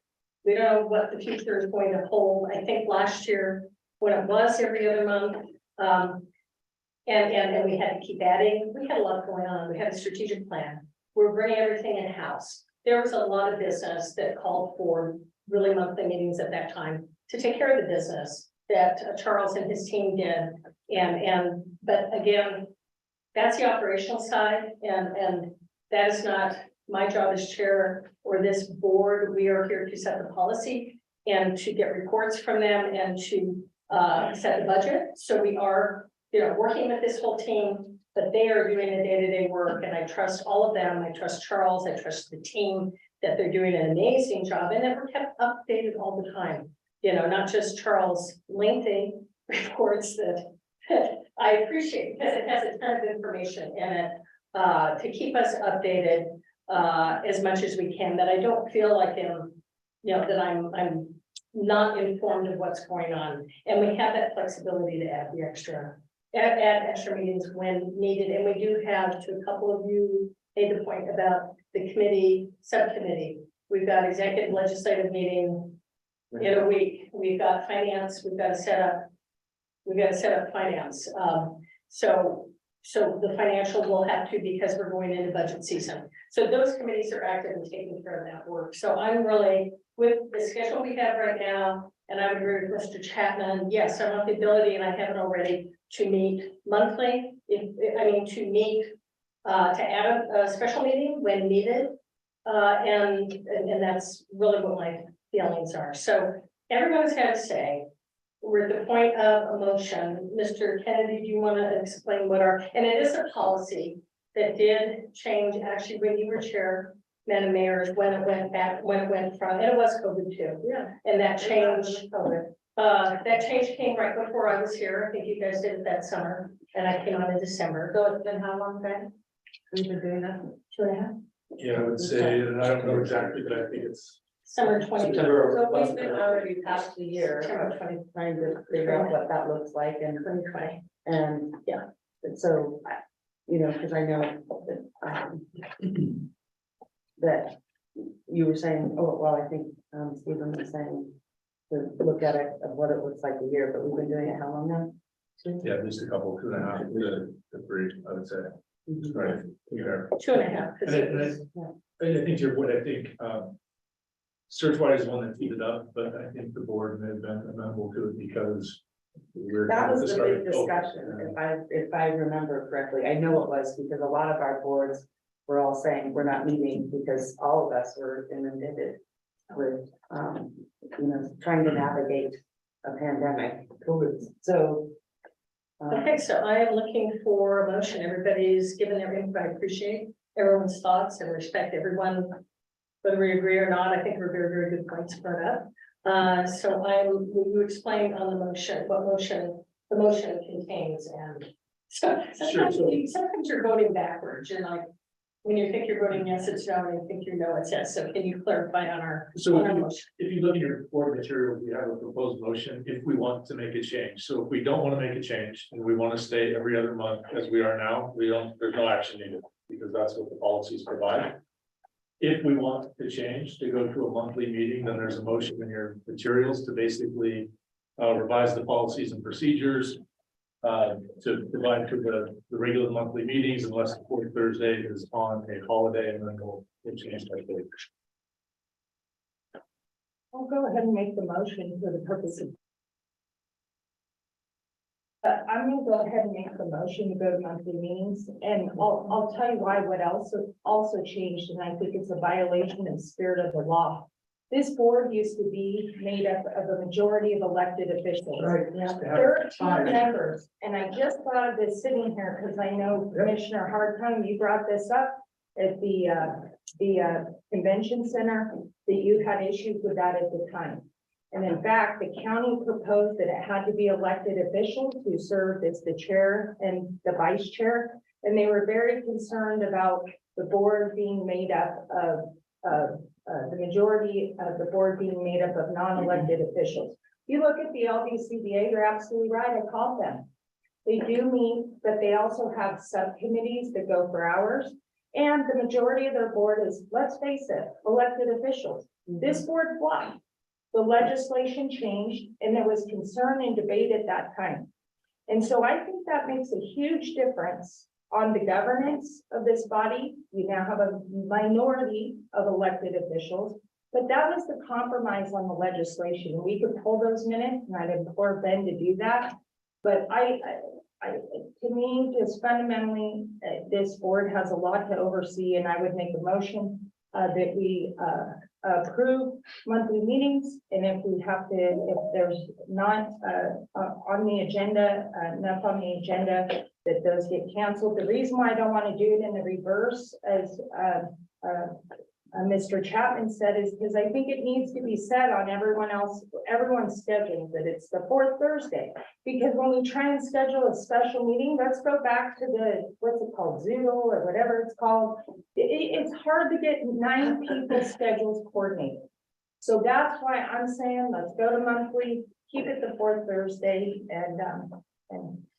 know what the future is going to hold. I think last year, when it was every other month, and we had to keep adding, we had a lot going on. We had a strategic plan. We're bringing everything in-house. There was a lot of business that called for really monthly meetings at that time to take care of the business that Charles and his team did. But again, that's the operational side, and that is not my job as chair or this board. We are here to set the policy and to get reports from them and to set the budget. So we are, you know, working with this whole team, but they are doing the day-to-day work, and I trust all of them. I trust Charles, I trust the team, that they're doing an amazing job, and that we're kept updated all the time. You know, not just Charles' lengthy reports that I appreciate, because it has a ton of information in it, to keep us updated as much as we can, that I don't feel like that I'm not informed of what's going on. And we have that flexibility to add extra meetings when needed. And we do have, to a couple of you made the point about the committee, subcommittee. We've got executive legislative meeting in a week. We've got finance, we've got to set up finance. So the financial will have to, because we're going into budget season. So those committees are active and taking care of that work. So I'm really, with the schedule we have right now, and I would agree with Mr. Chapman, yes, I want the ability, and I have it already, to meet monthly, to add a special meeting when needed. And that's really what my feelings are. So everyone's had a say. We're at the point of a motion. Mr. Kennedy, do you want to explain and it is a policy that did change actually when you were chair, Madam Mayor, when it went from, and it was COVID too. Yeah. And that change, that change came right before I was here. I think you guys did it that summer, and I came on in December. So it's been how long then? We've been doing that 2.5. Yeah, I would say, and I don't know exactly, but I think it's Summer 20. So we've been already past the year, September 20. trying to figure out what that looks like, and 2020. yeah, and so, you know, because I know that, that you were saying, oh, well, I think, Stephen was saying to look at it of what it looks like a year, but we've been doing it how long now? yeah, at least a couple, 2.5 to 3, I would say. Right. Yeah. 2.5. And I think to your point, I think Searchwise is one that teed it up, but I think the board may have been amenable to it because That was the big discussion, if I remember correctly. I know it was because a lot of our boards were all saying we're not meeting because all of us were inundated with, you know, trying to navigate a pandemic. So. Okay, so I am looking for a motion. Everybody's given their input. I appreciate everyone's thoughts and respect everyone, whether we agree or not. I think we're very, very good points brought up. So will you explain on the motion, what the motion contains? And so sometimes you're voting backwards. You're like, when you think you're voting yes, it's no, and you think you know it's yes. So can you clarify on our motion? If you look at your board material, we have a proposed motion if we want to make a change. So if we don't want to make a change and we want to stay every other month as we are now, there's no action needed because that's what the policies provide. If we want to change to go to a monthly meeting, then there's a motion in your materials to basically revise the policies and procedures to provide for the regular monthly meetings unless the fourth Thursday is on a holiday, and then we'll change that date. I'll go ahead and make the motion for the purpose of. I'm gonna go ahead and make the motion to go to monthly meetings, and I'll tell you why. What else also changed, and I think it's a violation of spirit of the law. This board used to be made up of a majority of elected officials. Right. 13 members, and I just thought of this sitting here because I know Commissioner Hartung, you brought this up at the convention center, that you had issues with that at the time. And in fact, the county proposed that it had to be elected officials who served as the chair and the vice chair. And they were very concerned about the board being made up of, the majority of the board being made up of non-elected officials. You look at the RSCVA, you're absolutely right, I called them. They do meet, but they also have subcommittees that go for hours. And the majority of their board is, let's face it, elected officials. This board flopped. The legislation changed and there was concern and debate at that time. And so I think that makes a huge difference on the governance of this body. You now have a minority of elected officials, but that was the compromise on the legislation. We could pull those minutes and I'd implore Ben to do that. But to me, just fundamentally, this board has a lot to oversee, and I would make a motion that we approve monthly meetings, and if we have to, if there's not on the agenda, enough on the agenda, that those get canceled. The reason why I don't want to do it in the reverse, as Mr. Chapman said, is because I think it needs to be set on everyone's schedule, that it's the fourth Thursday. Because when we try and schedule a special meeting, let's go back to the, what's it called, Zoom or whatever it's called. It's hard to get 9 people's schedules coordinated. So that's why I'm saying, let's go to monthly, keep it the fourth Thursday, and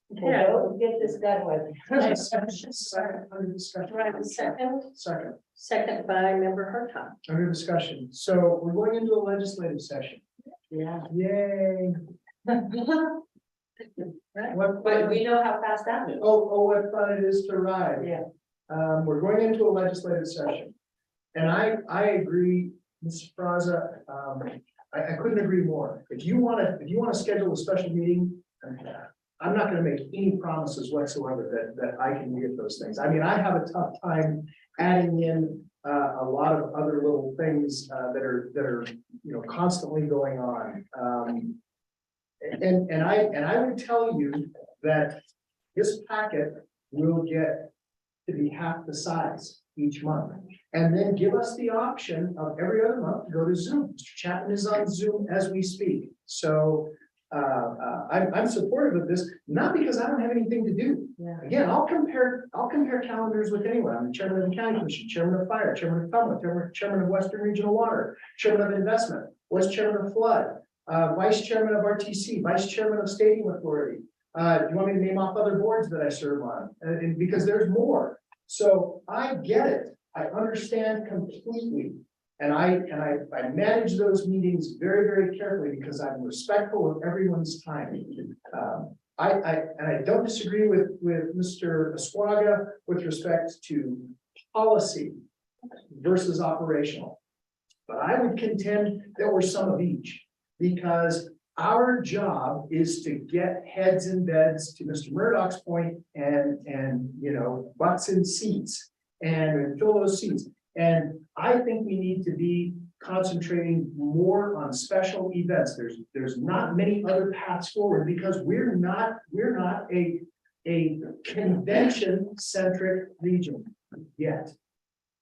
we'll get this done with. Under discussion. Right, second, Second, second by member Harton. under discussion. So we're going into a legislative session. Yeah. Yay. What But fun- we know how fast that moves. Oh, what fun it is to ride. Yeah. We're going into a legislative session. And I agree, Ms. Fraza, I couldn't agree more. If you wanna schedule a special meeting, I'm not gonna make any promises whatsoever that I can get those things. I mean, I have a tough time adding in a lot of other little things that are constantly going on. And I would tell you that this packet will get to be half the size each month. And then give us the option of every other month to go to Zoom. Mr. Chapman is on Zoom as we speak. So I'm supportive of this, not because I don't have anything to do. Yeah. Again, I'll compare calendars with anyone. I'm the chairman of the county commission, chairman of fire, chairman of public, chairman of Western Regional Water, chairman of investment, was chairman of flood, vice chairman of RTC, vice chairman of stadium authority. Do you want me to name off other boards that I serve on? And because there's more. So I get it. I understand completely. And I manage those meetings very, very carefully because I'm respectful of everyone's time. I don't disagree with Mr. Esquaga with respect to policy versus operational. But I would contend there were some of each, because our job is to get heads in beds, to Mr. Murdoch's point, and butts in seats and fill those seats. And I think we need to be concentrating more on special events. There's not many other paths forward because we're not a convention centric region yet.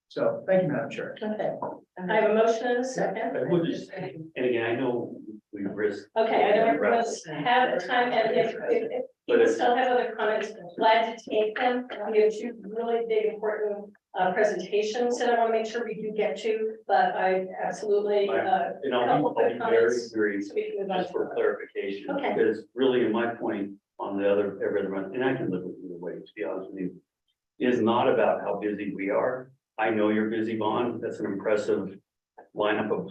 So thank you, Madam Chair. Okay, I have a motion and a second. I would just, and again, I know we risk. Okay, I know everyone's had the time, and if people still have other comments, glad to take them. We have 2 really big, important presentations that I want to make sure we do get to, but I absolutely. And I'll couple be quick very, comments very, so we can move on. just for clarification, Okay. because really in my point on the every other month, and I can live with either way, to be honest with you, is not about how busy we are. I know you're busy, Vaughn. That's an impressive lineup of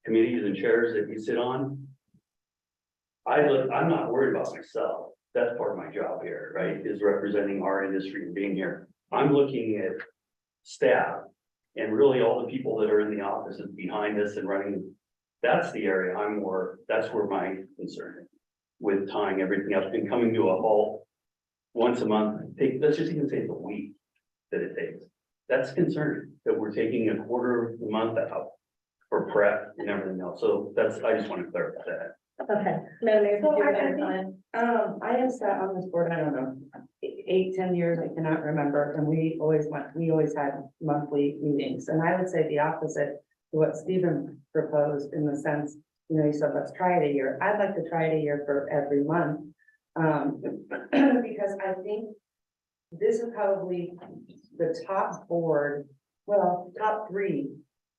committees and chairs that you sit on. I'm not worried about myself. That's part of my job here, right? Is representing our industry and being here. I'm looking at staff and really all the people that are in the offices behind us and running. That's the area that's where my concern is with tying everything up and coming to a halt once a month. Let's just even say it's a week that it takes. That's concerning that we're taking a quarter of the month out for prep and everything else. So I just want to clarify that. Okay, Madam Mayor, if you So do I have a think- comment. I have sat on this board, I don't know, 8, 10 years, I cannot remember, and we always had monthly meetings, and I would say the opposite to what Stephen proposed in the sense, you said, let's try it a year. I'd like to try it a year for every month. Because I think this is probably the top board, well, top three,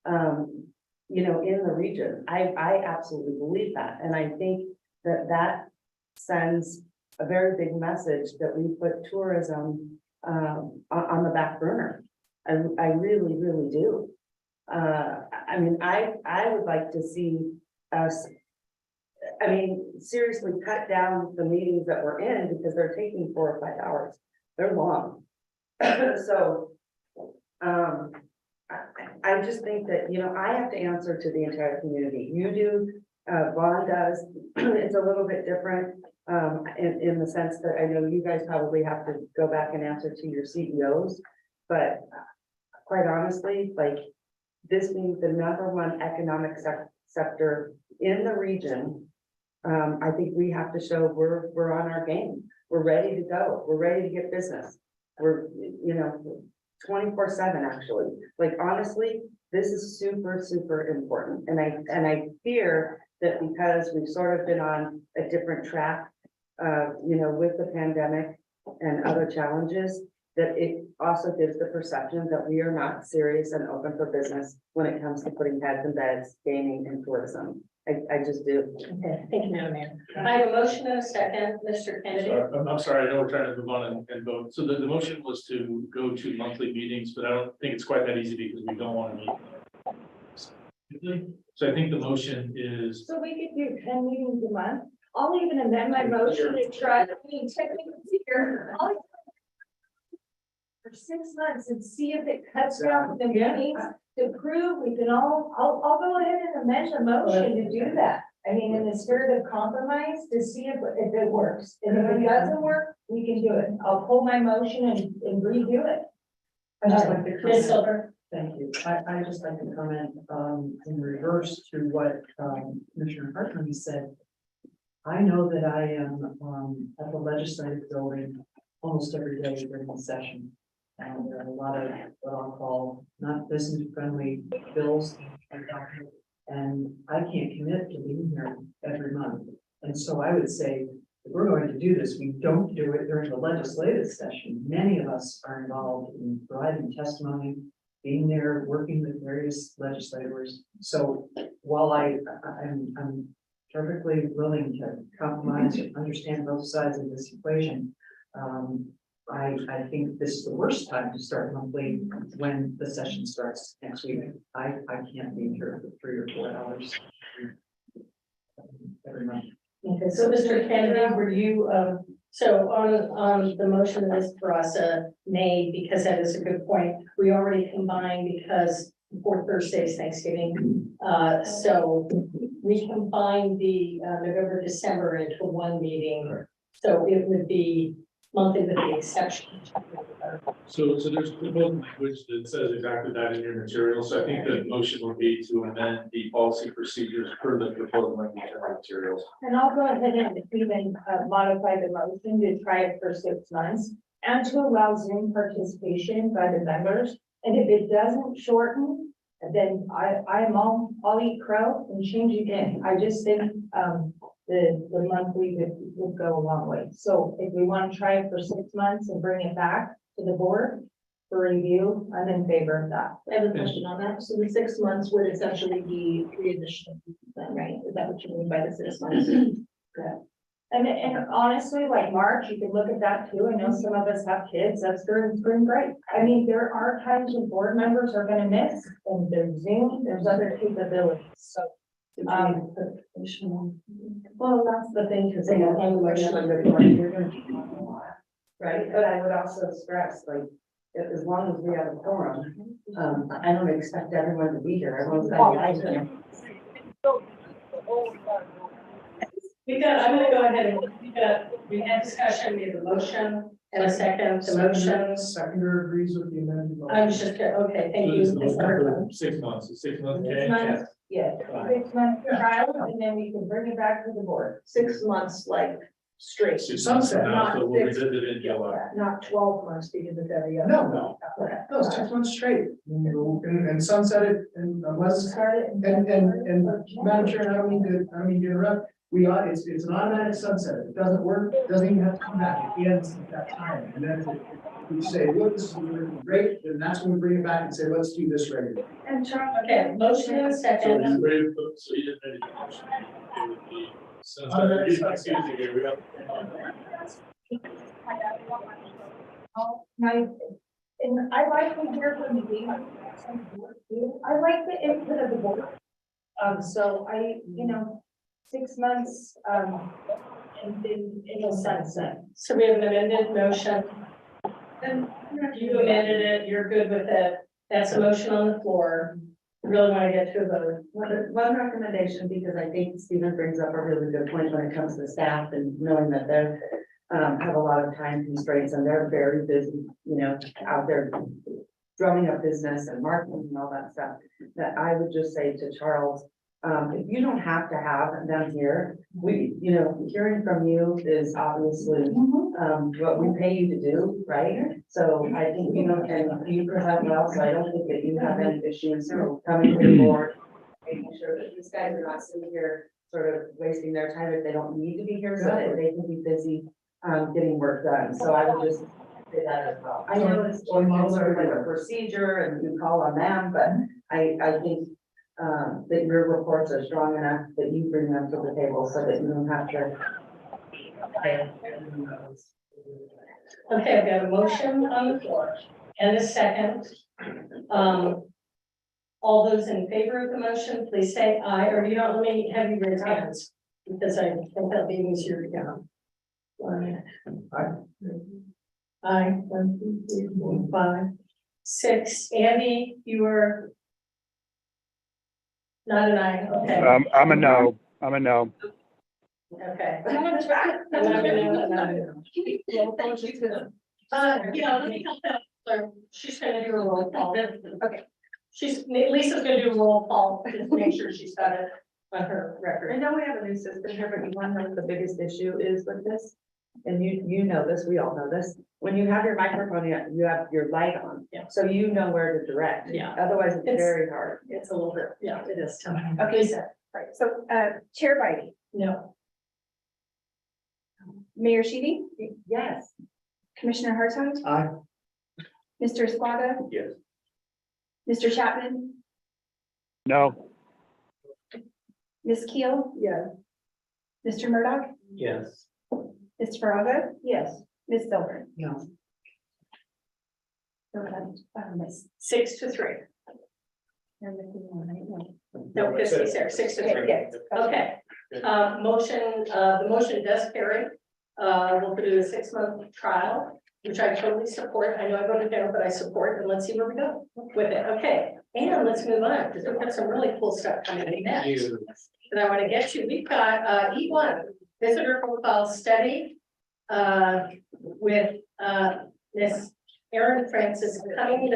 you know, in the region. I absolutely believe that. And I think that that sends a very big message that we put tourism on the back burner. I really, really do. I mean, I would like to see us, I mean, seriously cut down the meetings that we're in because they're taking 4 or 5 hours. They're long. So, I just think that, you know, I have to answer to the entire community. You do, Vaughn does. It's a little bit different, in the sense that I know you guys probably have to go back and answer to your CEOs. But quite honestly, like, this being the #1 economic sector in the region, I think we have to show we're on our game. We're ready to go. We're ready to get business. We're, you know, 24/7 actually. Like, honestly, this is super, super important. And I fear that because we've sort of been on a different track, you know, with the pandemic and other challenges, that it also gives the perception that we are not serious and open for business when it comes to putting heads in beds, gaming and tourism. I just do. Okay, thank you, Madam Mayor. I have a motion and a second, Mr. Kennedy. I'm sorry, I know we're trying to move on and vote. So the motion was to go to monthly meetings, but I don't think it's quite that easy because we don't want to meet. So I think the motion is, So we could do 10 meetings a month. I'll even amend my motion to try to be technically here. For 6 months and see if it cuts down the meetings to prove we can I'll go ahead and amend the motion to do that. I mean, in the spirit of compromise, to see if it works. And if it doesn't work, we can do it. I'll pull my motion and redo it. I just like to Ms. comment, Silver. thank you. I just like to comment, in reverse to what, Commissioner Hartman said. I know that I am, at the legislative building almost every day during the session. And there are a lot of what I'll call not business friendly bills. And I can't commit to being here every month. And so I would say, if we're going to do this, we don't do it during the legislative session. Many of us are involved in providing testimony, being there, working with various legislators. So while I'm perfectly willing to compromise and understand both sides of this equation, I think this is the worst time to start monthly when the session starts next week. I can't be here for 3 or 4 hours every month. Okay, so Mr. Kennedy, were you, so on the motion that Ms. Barasa made, because that is a good point, we already combined because 4 Thursdays Thanksgiving. So we combined the November, December into one meeting. So it would be monthly with the exception. so there's both language that says exactly that in your material. So I think the motion would be to amend the policy procedures per the proposed language in our materials. And I'll go ahead and even modify the motion to try it for 6 months and to allow Zoom participation by the members. And if it doesn't shorten, then I'll eat crow and change again. I just think the monthly would go a long way. So if we want to try it for 6 months and bring it back to the board for review, I'm in favor of that. I have a question on that. So the 6 months would essentially be 3 additional, then, right? Is that what you mean by the 6 months? And honestly, like March, you could look at that too. I know some of us have kids, that's been great. I mean, there are times when board members are gonna miss, and there's Zoom, there's other capabilities, so. Well, that's the thing, because they have one question under the you're going to be talking a lot. Right, but I would also stress, like, as long as we have a forum, I don't expect everyone to be here. Everyone's gonna be here. I'm gonna go ahead and, we had discussion, we have a motion and a second, the motion. Seconder agrees with the amendment. I was just, okay, thank you. So Ms. it's for Barasa. 6 months, so 6 months. 6 okay? months, yeah, 6 month trial, and then we can bring it back to the board. 6 months, like, straight. 6 months from now, so we'll Not revisit it in July. Not 12 months because it's every other. No, no, 6 months straight. And sunset it and unless, Start it. and Madam Chair, I don't mean to interrupt. it's an automatic sunset. If it doesn't work, it doesn't even have to come back. It ends at that time. And then if we say, look, this is working great, then that's when we bring it back and say, let's do this regularly. And Charlie. Okay, motion and So you second. ready to put, so you didn't ready to motion. It would be sunset. Excuse me, here we go. And I like to hear from you. I like the input of the board. So I, 6 months, and then in the sunset. So we have an amended motion. And you amended it, you're good with it. That's a motion on the floor. Really want to get to a vote. One recommendation, because I think Stephen brings up a really good point when it comes to staff and knowing that they're have a lot of time constraints and they're very busy, out there drumming up business and marketing and all that stuff. That I would just say to Charles, if you don't have to have them here, hearing from you is obviously what we pay you to do, right? So I think, and you present well, so I don't think that you have any issues coming to the board, making sure that these guys are not sitting here sort of wasting their time if they don't need to be here, so that they can be busy getting work done. So I would just say that as well. I know it's sort of like a procedure and you call on them, but I think that your reports are strong enough that you bring them to the table so that you don't have to. Okay, I've got a motion on the floor and a second. All those in favor of the motion, please say aye, or you don't, let me have you raise hands, because I think that'll be easier to count. Aye, 1, 2, 3, 4, 5, 6. Andy, you were not an aye, okay. I'm a no. I'm a no. Okay. I'm not gonna. Let me help out. So she's gonna do a roll call. Okay. Lisa's gonna do a roll call, just make sure she's got it on her I record. know we have a new system here, but you want to know what the biggest issue is with this? And you know this, we all know this. When you have your microphone, you have your light on. Yeah. So you know where to direct. Yeah. Otherwise, it's It's- very hard. It's a little bit, yeah, it is tough. Okay. Lisa, Right, so, Chair Bidey, no. Mayor Sheedy, Yes. Commissioner Hartung, Aye. Mr. Esplada, Yes. Mr. Chapman, No. Ms. Keel, Yes. Mr. Murdoch, Yes. Ms. Farago, Yes. Ms. Silver. No. So that's, 6-3. you're missing one, right? No, because he's there, 6-3. Yes. Okay, the motion does carry. We'll do a 6-month trial, which I totally support. I know I voted no, but I support, and let's see where we go with it. Okay, and let's move on, because we've got some really cool stuff coming in next. That I want to get to. We've got E1, visitor profile study with Miss Erin Francis coming.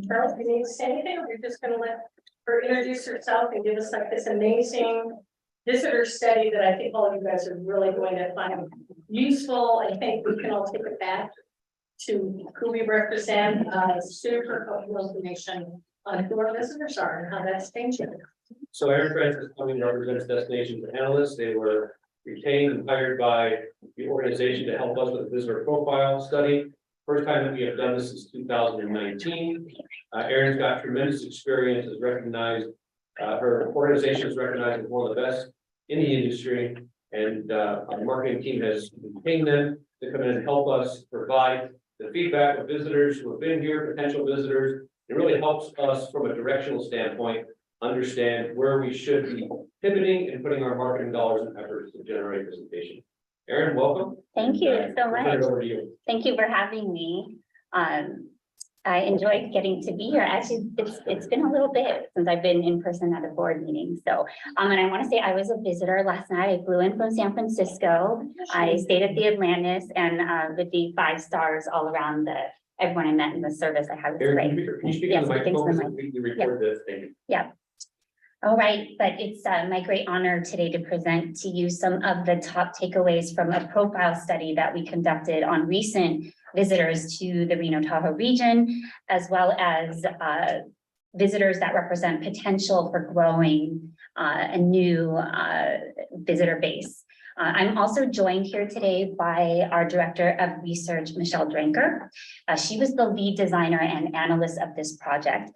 Charles, can you say anything, or you're just gonna let her introduce herself and give us like this amazing visitor study that I think all of you guys are really going to find useful. I think we can all take it back to who we represent, super helpful information on who our visitors are and how that's changing. So Aaron Francis coming represents Destination Analysts. They were retained and hired by the organization to help us with the visitor profile study. First time that we have done this since 2019. Erin's got tremendous experience, is recognized. Her organization is recognized as one of the best in the industry. And our marketing team has retained them to come in and help us provide the feedback of visitors who have been here, potential visitors. It really helps us from a directional standpoint understand where we should be pivoting and putting our marketing dollars and efforts to generate visitation. Erin, welcome. Thank you so I'll much. turn it over to you. Thank you for having me. I enjoyed getting to be here. Actually, it's been a little bit since I've been in person at a board meeting. So, and I want to say I was a visitor last night. I flew in from San Francisco. I stayed at the Atlantis and with the 5 stars all around everyone I met in the service I had was Erin, great. can you speak Yes, in the thanks microphone? so So much. we record this thing. All right, but it's my great honor today to present to you some of the top takeaways from a profile study that we conducted on recent visitors to the Reno-Tahoe region, as well as visitors that represent potential for growing a new visitor base. I'm also joined here today by our Director of Research, Michelle Dranker. She was the lead designer and analyst of this project,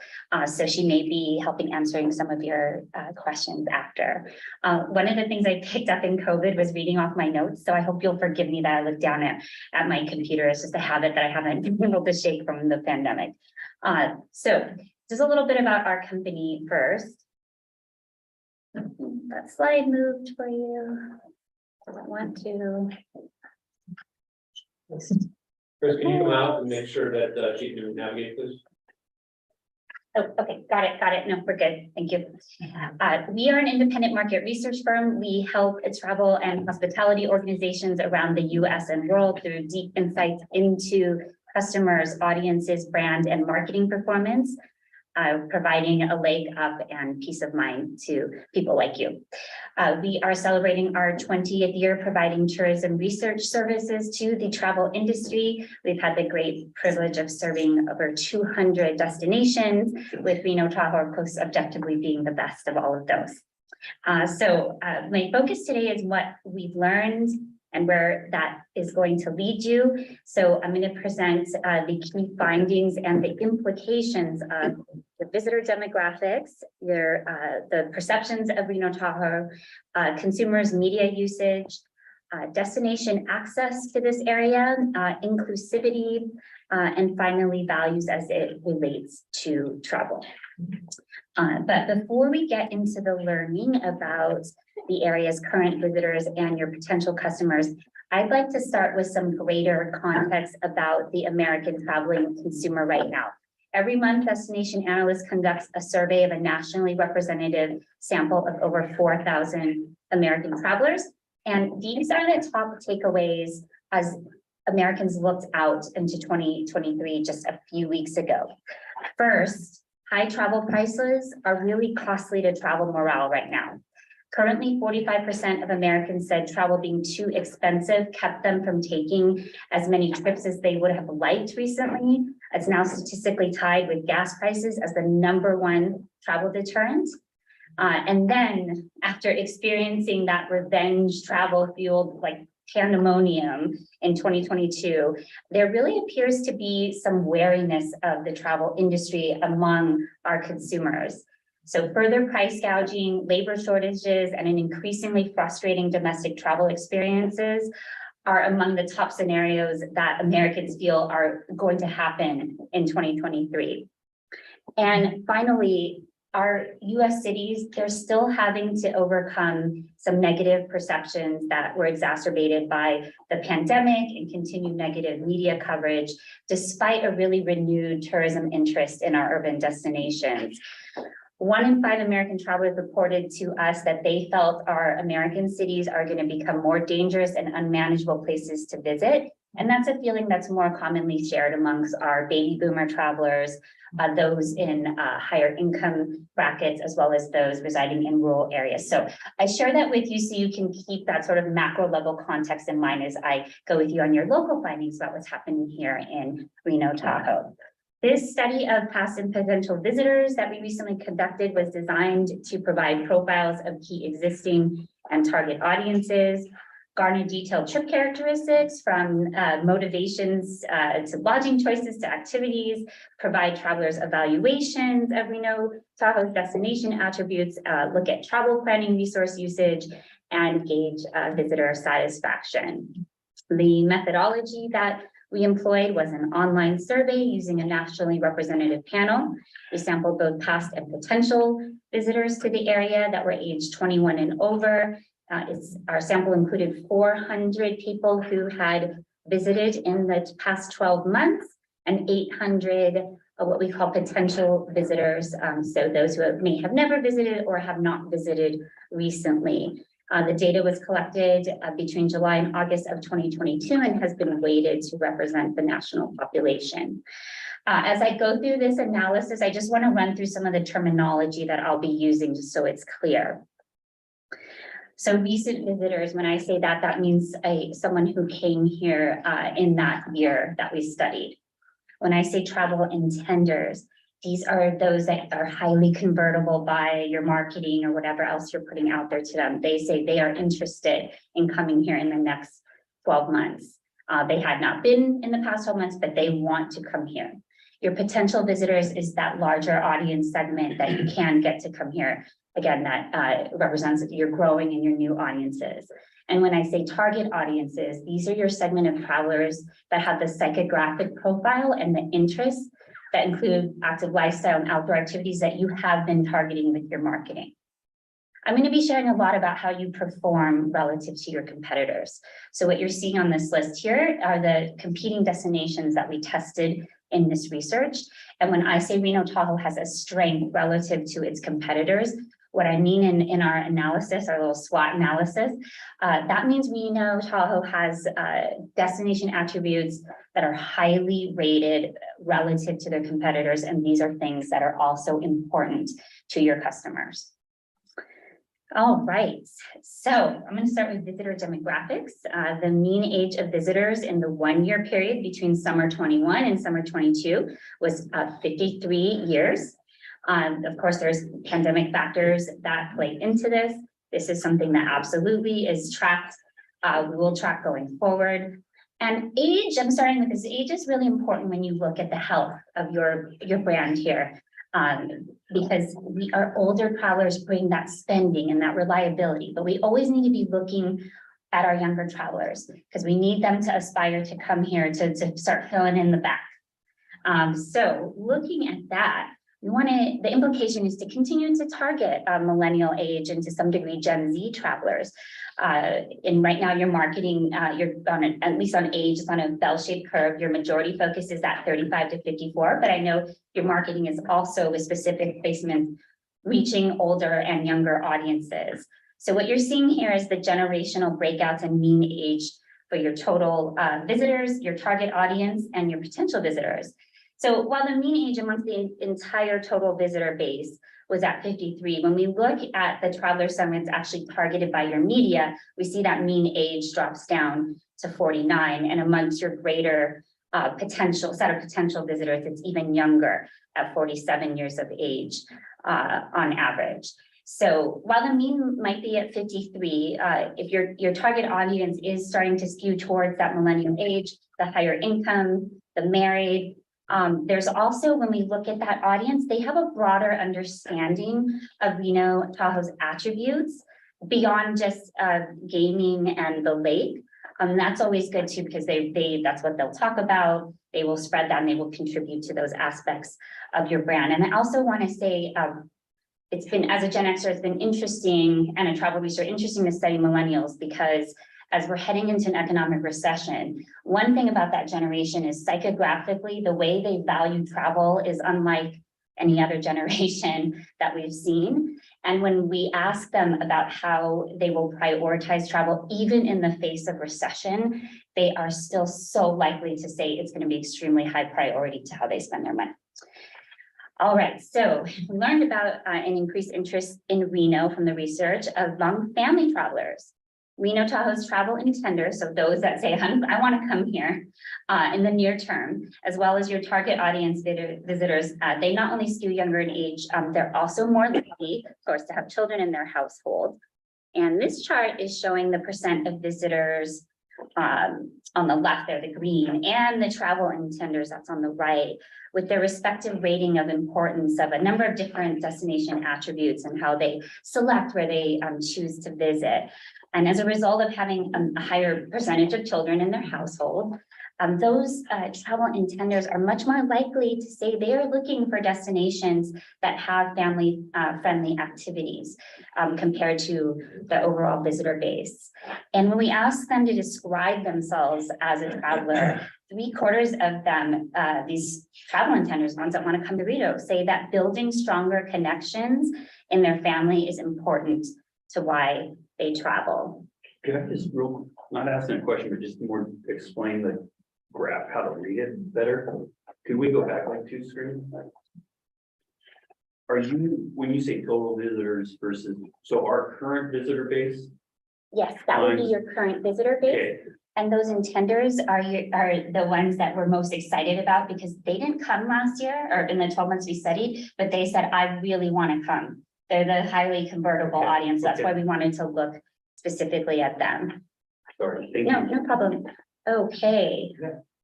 so she may be helping answering some of your questions after. One of the things I picked up in COVID was reading off my notes, so I hope you'll forgive me that I look down at my computer. It's just a habit that I haven't been able to shake from the pandemic. So just a little bit about our company first. That slide moved for you. I want to. Chris, can you come out and make sure that she can navigate this? Oh, okay, got it. No, we're good. Thank you. We are an independent market research firm. We help travel and hospitality organizations around the US and world through deep insights into customers, audiences, brand, and marketing performance, providing a leg up and peace of mind to people like you. We are celebrating our 20th year providing tourism research services to the travel industry. We've had the great privilege of serving over 200 destinations, with Reno-Tahoe Coast objectively being the best of all of those. So my focus today is what we've learned and where that is going to lead you. So I'm going to present the key findings and the implications of the visitor demographics, the perceptions of Reno-Tahoe, consumers' media usage, destination access to this area, inclusivity, and finally values as it relates to travel. But before we get into the learning about the area's current visitors and your potential customers, I'd like to start with some greater context about the American traveling consumer right now. Every month, Destination Analyst conducts a survey of a nationally representative sample of over 4,000 American travelers. And these are the top takeaways as Americans looked out into 2023 just a few weeks ago. First, high travel prices are really costly to travel morale right now. Currently, 45% of Americans said travel being too expensive kept them from taking as many trips as they would have liked recently. It's now statistically tied with gas prices as the #1 travel deterrent. And then after experiencing that revenge travel fueled like pandemonium in 2022, there really appears to be some wariness of the travel industry among our consumers. So further price gouging, labor shortages, and an increasingly frustrating domestic travel experiences are among the top scenarios that Americans feel are going to happen in 2023. And finally, our US cities, they're still having to overcome some negative perceptions that were exacerbated by the pandemic and continued negative media coverage, despite a really renewed tourism interest in our urban destinations. 1 in 5 American travelers reported to us that they felt our American cities are going to become more dangerous and unmanageable places to visit. And that's a feeling that's more commonly shared amongst our baby boomer travelers, those in higher income brackets, as well as those residing in rural areas. So I share that with you so you can keep that sort of macro level context in mind as I go with you on your local findings about what's happening here in Reno-Tahoe. This study of past and potential visitors that we recently conducted was designed to provide profiles of key existing and target audiences, garner detailed trip characteristics from motivations to lodging choices to activities, provide travelers evaluations of Reno-Tahoe's destination attributes, look at travel planning resource usage, and gauge visitor satisfaction. The methodology that we employed was an online survey using a nationally representative panel. We sampled both past and potential visitors to the area that were aged 21 and over. Our sample included 400 people who had visited in the past 12 months and 800 what we call potential visitors. So those who may have never visited or have not visited recently. The data was collected between July and August of 2022 and has been weighted to represent the national population. As I go through this analysis, I just want to run through some of the terminology that I'll be using just so it's clear. So recent visitors, when I say that, that means someone who came here in that year that we studied. When I say travel intenders, These are those that are highly convertible by your marketing or whatever else you're putting out there to them. They say they are interested in coming here in the next 12 months. They had not been in the past 12 months, but they want to come here. Your potential visitors is that larger audience segment that you can get to come here. Again, that represents that you're growing in your new audiences. And when I say target audiences, these are your segment of travelers that have the psychographic profile and the interests that include active lifestyle and outdoor activities that you have been targeting with your marketing. I'm going to be sharing a lot about how you perform relative to your competitors. So what you're seeing on this list here are the competing destinations that we tested in this research. And when I say Reno Tahoe has a strength relative to its competitors, what I mean in our analysis, our little SWOT analysis, that means Reno Tahoe has destination attributes that are highly rated relative to their competitors. And these are things that are also important to your customers. All right, so I'm going to start with visitor demographics. The mean age of visitors in the 1 year period between summer 21 and summer 22 was 53 years. Of course, there's pandemic factors that play into this. This is something that absolutely is tracked. We will track going forward. And age, I'm starting with this, age is really important when you look at the health of your brand here. Because our older travelers bring that spending and that reliability, but we always need to be looking at our younger travelers because we need them to aspire to come here to start filling in the back. So looking at that, the implication is to continue to target millennial age and to some degree Gen Z travelers. And right now you're marketing, you're on at least on age, it's on a bell-shaped curve. Your majority focus is at 35 to 54, but I know your marketing is also with specific placements reaching older and younger audiences. So what you're seeing here is the generational breakouts and mean age for your total visitors, your target audience, and your potential visitors. So while the mean age amongst the entire total visitor base was at 53, when we look at the traveler segments actually targeted by your media, we see that mean age drops down to 49, and amongst your greater set of potential visitors, it's even younger at 47 years of age on average. So while the mean might be at 53, if your target audience is starting to skew towards that millennial age, the higher income, the married, there's also, when we look at that audience, they have a broader understanding of Reno Tahoe's attributes beyond just gaming and the lake. That's always good too, because that's what they'll talk about. They will spread that and they will contribute to those aspects of your brand. And I also want to say, it's been, as a Gen Xer, it's been interesting, and a travel researcher, interesting to study millennials, because as we're heading into an economic recession, one thing about that generation is psychographically, the way they value travel is unlike any other generation that we've seen. And when we ask them about how they will prioritize travel, even in the face of recession, they are still so likely to say it's going to be extremely high priority to how they spend their money. All right, so we learned about an increased interest in Reno from the research among family travelers. Reno Tahoe's travel intenders, so those that say, I want to come here in the near term, as well as your target audience visitors, they not only skew younger in age, they're also more likely, of course, to have children in their household. And this chart is showing the percent of visitors on the left there, the green, and the travel intenders, that's on the right, with their respective rating of importance of a number of different destination attributes and how they select where they choose to visit. And as a result of having a higher percentage of children in their household, those travel intenders are much more likely to say they are looking for destinations that have family friendly activities compared to the overall visitor base. And when we ask them to describe themselves as a traveler, 3/4 of them, these travel intenders, ones that want to come to Reno, say that building stronger connections in their family is important to why they travel. Could I just not asking a question, but just more explain the graph, how to read it better? Could we go back like 2 screens? Are you, when you say total visitors versus, so our current visitor base? Yes, that would be your current visitor base. Okay, And those intenders are the ones that we're most excited about because they didn't come last year or in the 12 months we studied, but they said, I really want to come. They're the highly convertible Okay, audience. That's okay. why we wanted to look specifically at them. Sorry, thank No, you. no problem. Okay,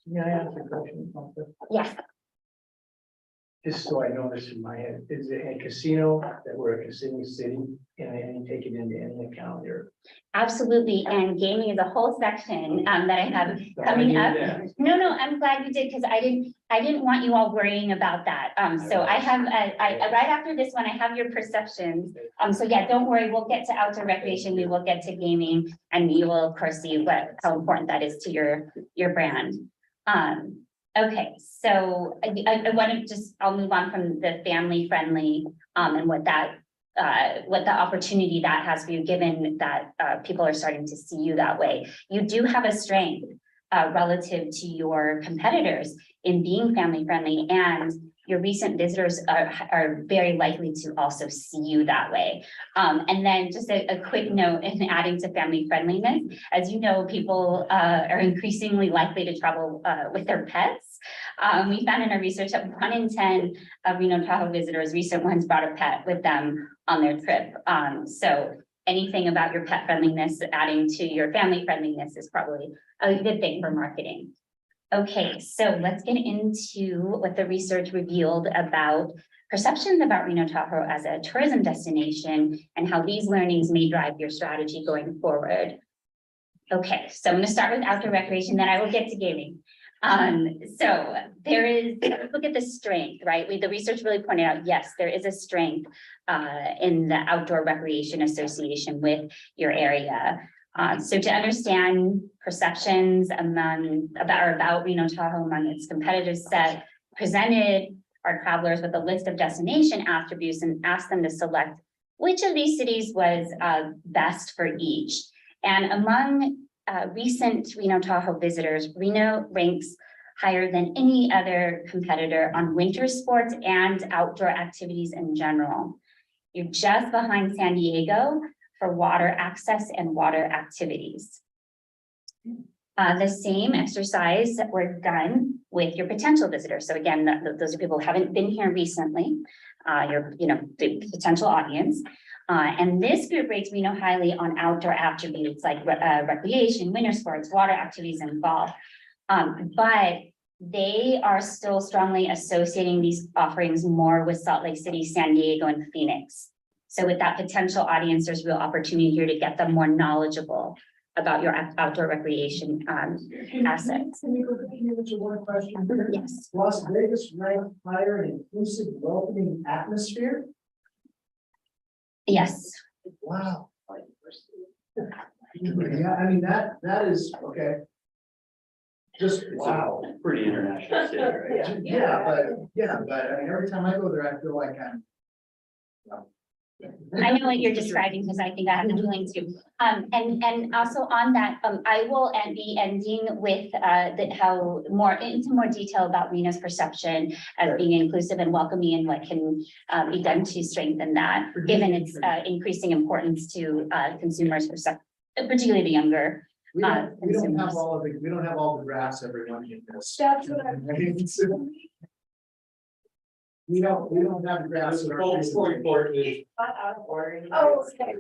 May I ask a question? yes, Just so I know this in my head, is it a casino that we're a casino city and then take it into any account here? absolutely. And gaming is a whole section that I have coming up. No, I'm glad you did because I didn't want you all worrying about that. So I have, right after this one, I have your perceptions. So yeah, don't worry, we'll get to outdoor recreation, we will get to gaming, and you will of course see how important that is to your brand. Okay, so I want to I'll move on from the family friendly, and what the opportunity that has for you, given that people are starting to see you that way. You do have a strength relative to your competitors in being family friendly, and your recent visitors are very likely to also see you that way. And then just a quick note in adding to family friendliness, as you know, people are increasingly likely to travel with their pets. We found in our research that 1 in 10 Reno Tahoe visitors, recent ones, brought a pet with them on their trip. So anything about your pet friendliness adding to your family friendliness is probably a good thing for marketing. Okay, so let's get into what the research revealed about perceptions about Reno Tahoe as a tourism destination and how these learnings may drive your strategy going forward. Okay, so I'm going to start with outdoor recreation, then I will get to gaming. So look at the strength, right? The research really pointed out, yes, there is a strength in the Outdoor Recreation Association with your area. So to understand perceptions about Reno Tahoe among its competitive set, presented our travelers with a list of destination attributes and asked them to select which of these cities was best for each. And among recent Reno Tahoe visitors, Reno ranks higher than any other competitor on winter sports and outdoor activities in general. You're just behind San Diego for water access and water activities. The same exercise that were done with your potential visitors. So again, those are people who haven't been here recently, the potential audience. And this group rates Reno highly on outdoor attributes like recreation, winter sports, water activities, and golf. But they are still strongly associating these offerings more with Salt Lake City, San Diego, and Phoenix. So with that potential audience, there's real opportunity here to get them more knowledgeable about your outdoor recreation assets. Can you continue to one question? Yes. Las Vegas ranked higher in inclusive, welcoming atmosphere? Yes. Wow. Yeah, I mean, that is, okay. Just, wow. Pretty international city, right? Yeah, but I mean, every time I go there, I feel like I'm. I know what you're describing because I think I have the feeling too. And also on that, I will be ending with how into more detail about Reno's perception as being inclusive and welcoming and what can be done to strengthen that, given its increasing importance to consumers, particularly the younger. We don't have all the graphs, everyone in this. That's what I'm. We don't have graphs. in our presentation. Oh, okay.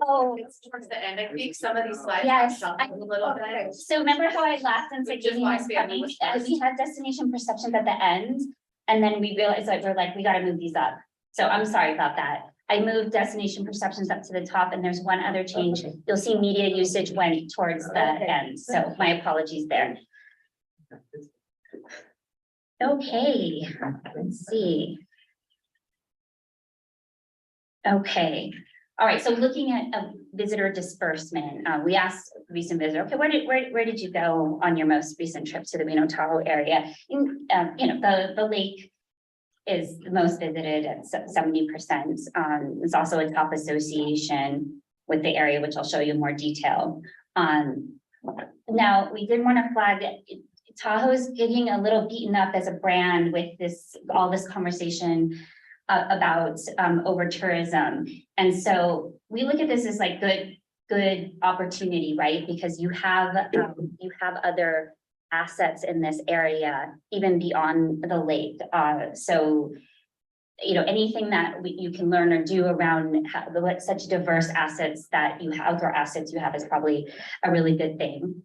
Oh, It's towards the end. I think some of these slides. Yes, are shuffled a little bit. so remember how I laughed and said Which is gaming why was family coming? was first. We had destination perceptions at the end, and then we realized that we're like, we gotta move these up. So I'm sorry about that. I moved destination perceptions up to the top, and there's one other change. You'll see media usage went towards the end, so my apologies there. Okay, let's see. Okay, all right, so looking at a visitor disbursement, we asked recent visitor, okay, where did you go on your most recent trip to the Reno Tahoe area? The lake is the most visited at 70%. It's also a top association with the area, which I'll show you more detail. Now, we did want to flag that Tahoe's getting a little beaten up as a brand with all this conversation about over tourism. And so we look at this as like good opportunity, right? Because you have other assets in this area, even beyond the lake. So, you know, anything that you can learn or do around what such diverse assets that you have, outdoor assets you have is probably a really good thing.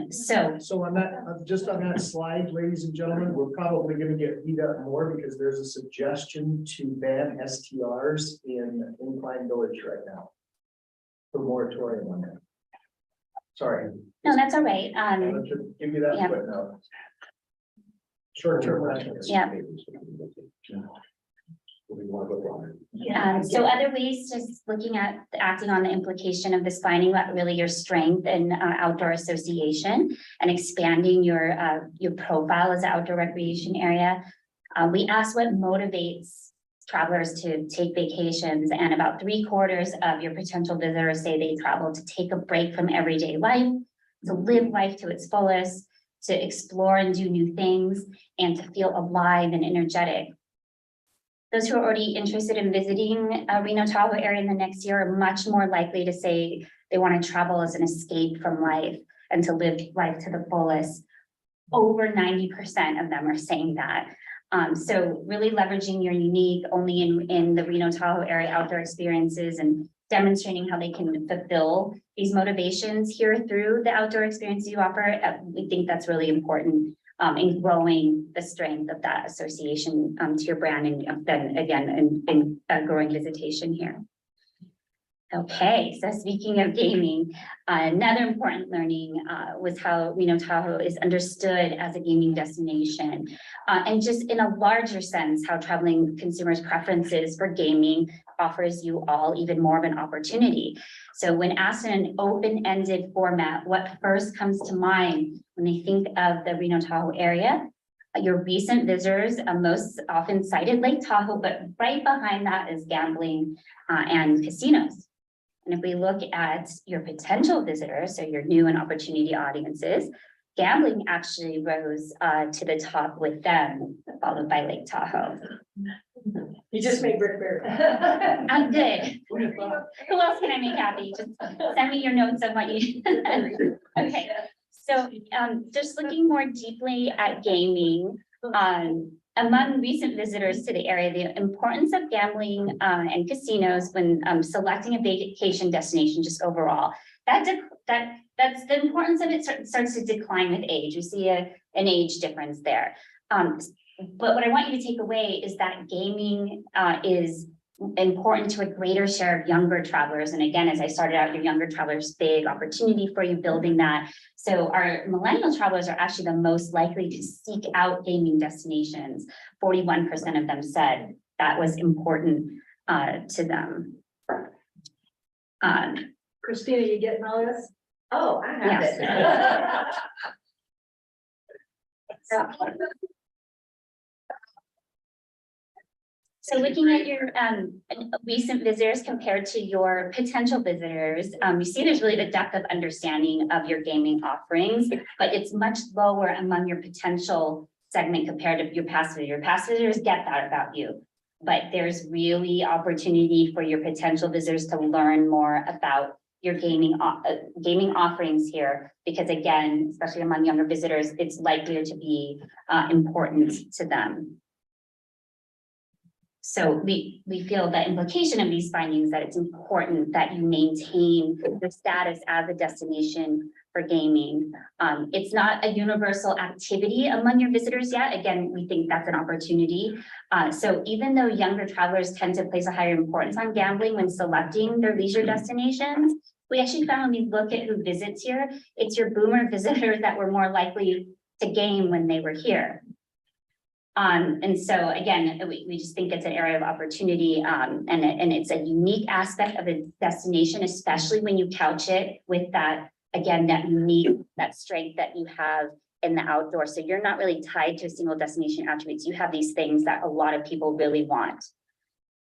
So on that, just on that slide, ladies and gentlemen, we're probably gonna get beat up more because there's a suggestion to ban STRs in Incline Village right now. The moratorium on that. Sorry. No, that's all right. I wanted to give you that yeah. footnote. Short-term rentals. Yeah. So other ways, just looking at acting on the implication of this finding, what really your strength in outdoor association and expanding your profile as an outdoor recreation area. We asked what motivates travelers to take vacations, and about 3/4 of your potential visitors say they travel to take a break from everyday life, to live life to its fullest, to explore and do new things, and to feel alive and energetic. Those who are already interested in visiting Reno-Tahoe area in the next year are much more likely to say they want to travel as an escape from life and to live life to the fullest. Over 90% of them are saying that. So really leveraging your unique only in the Reno-Tahoe area outdoor experiences and demonstrating how they can fulfill these motivations here through the outdoor experience you offer. We think that's really important in growing the strength of that association to your brand, and then again, in growing visitation here. Okay, so speaking of gaming, another important learning was how Reno-Tahoe is understood as a gaming destination. And just in a larger sense, how traveling consumers' preferences for gaming offers you all even more of an opportunity. So when asked in an open-ended format, what first comes to mind when they think of the Reno-Tahoe area? Your recent visitors most often cited Lake Tahoe, but right behind that is gambling and casinos. And if we look at your potential visitors, so your new and opportunity audiences, gambling actually rose to the top with them, followed by Lake Tahoe. You just made Rick Bear. I'm good. Who else can I make happy? Just send me your notes of what you. Okay, so just looking more deeply at gaming, among recent visitors to the area, the importance of gambling and casinos when selecting a vacation destination, just overall, that's the importance of it starts to decline with age. We see an age difference there. But what I want you to take away is that gaming is important to a greater share of younger travelers. And again, as I started out, your younger travelers, big opportunity for you building that. So our millennial travelers are actually the most likely to seek out gaming destinations. 41% of them said that was important to them. Christina, you getting all this? Oh, I have Yes. it. So looking at your recent visitors compared to your potential visitors, you see there's really the depth of understanding of your gaming offerings, but it's much lower among your potential segment compared to your past visitors. Your past visitors get that about you, but there's really opportunity for your potential visitors to learn more about your gaming offerings here, because again, especially among younger visitors, it's likelier to be important to them. So we feel the implication of these findings that it's important that you maintain the status as a destination for gaming. It's not a universal activity among your visitors yet. Again, we think that's an opportunity. So even though younger travelers tend to place a higher importance on gambling when selecting their leisure destinations, we actually found when we look at who visits here, it's your boomer visitors that were more likely to game when they were here. And so again, we just think it's an area of opportunity, and it's a unique aspect of a destination, especially when you couch it with that, again, that unique, that strength that you have in the outdoor. So you're not really tied to a single destination attributes. You have these things that a lot of people really want.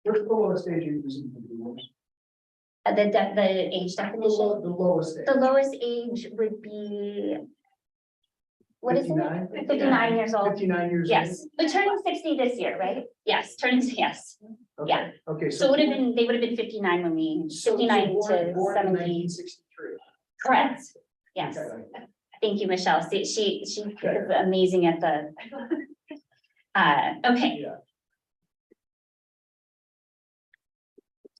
What's the lowest age you're using for the most? The age definition, The lowest age. the lowest age would be what is it? 59? 59 years old. 59 years old? Yes, but turning 60 this year, right? Yes, yes. yeah. Okay, So they would have been 59 when we, so 59 born to in 70. 1963. Correct. Yes. Okay. Thank you, Michelle. She is Okay. amazing at the. Okay. Yeah.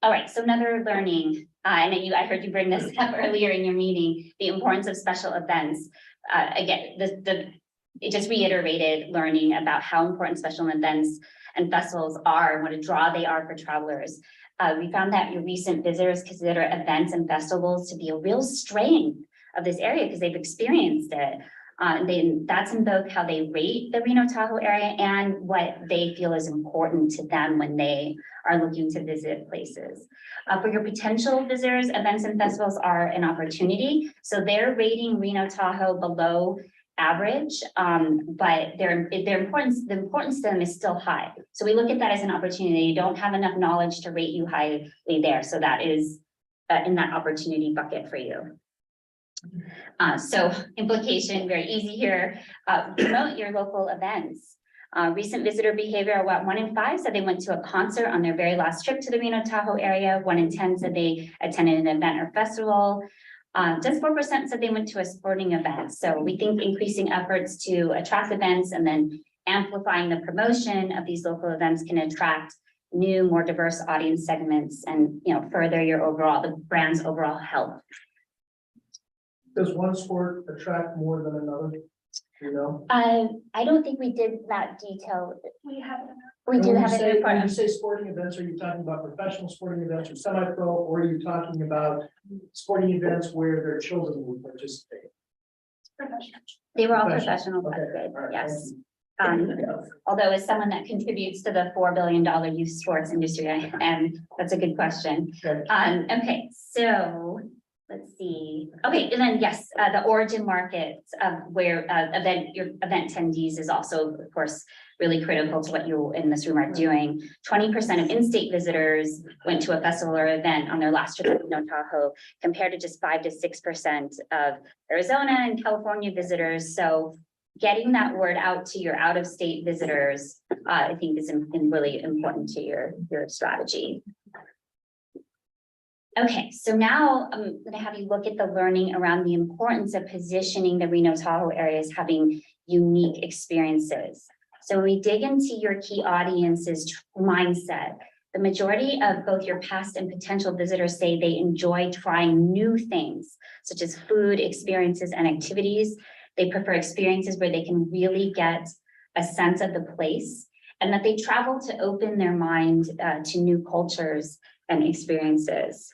All right, so another learning, and I heard you bring this up earlier in your meeting, the importance of special events. Again, it just reiterated learning about how important special events and festivals are and what a draw they are for travelers. We found that your recent visitors consider events and festivals to be a real strength of this area because they've experienced it. That's in both how they rate the Reno-Tahoe area and what they feel is important to them when they are looking to visit places. For your potential visitors, events and festivals are an opportunity. So they're rating Reno-Tahoe below average, but the importance to them is still high. So we look at that as an opportunity. You don't have enough knowledge to rate you highly there. So that is in that opportunity bucket for you. So implication, very easy here, promote your local events. Recent visitor behavior, 1 in 5 said they went to a concert on their very last trip to the Reno-Tahoe area. 1 in 10 said they attended an event or festival. Just 4% said they went to a sporting event. So we think increasing efforts to attract events and then amplifying the promotion of these local events can attract new, more diverse audience segments and, further the brand's overall health. Does one sport attract more than another? You know? I don't think we did that detail. We have. We do have it in When you report. say sporting events, are you talking about professional sporting events or semi-pro, or are you talking about sporting events where their children will participate? They were all Professional. professional, Okay, that's good, all right, yes. thank you. Although as someone that contributes to the $4 billion youth sports industry, that's a good question. Okay. Okay, so let's see. Okay, and then yes, the origin markets where your event attendees is also, of course, really critical to what you in this room are doing. 20% of in-state visitors went to a festival or event on their last trip to Reno-Tahoe, compared to just 5 to 6% of Arizona and California visitors. So getting that word out to your out-of-state visitors, I think is really important to your strategy. Okay, so now I'm going to have you look at the learning around the importance of positioning the Reno-Tahoe area as having unique experiences. So when we dig into your key audience's mindset, the majority of both your past and potential visitors say they enjoy trying new things, such as food, experiences, and activities. They prefer experiences where they can really get a sense of the place, and that they travel to open their mind to new cultures and experiences.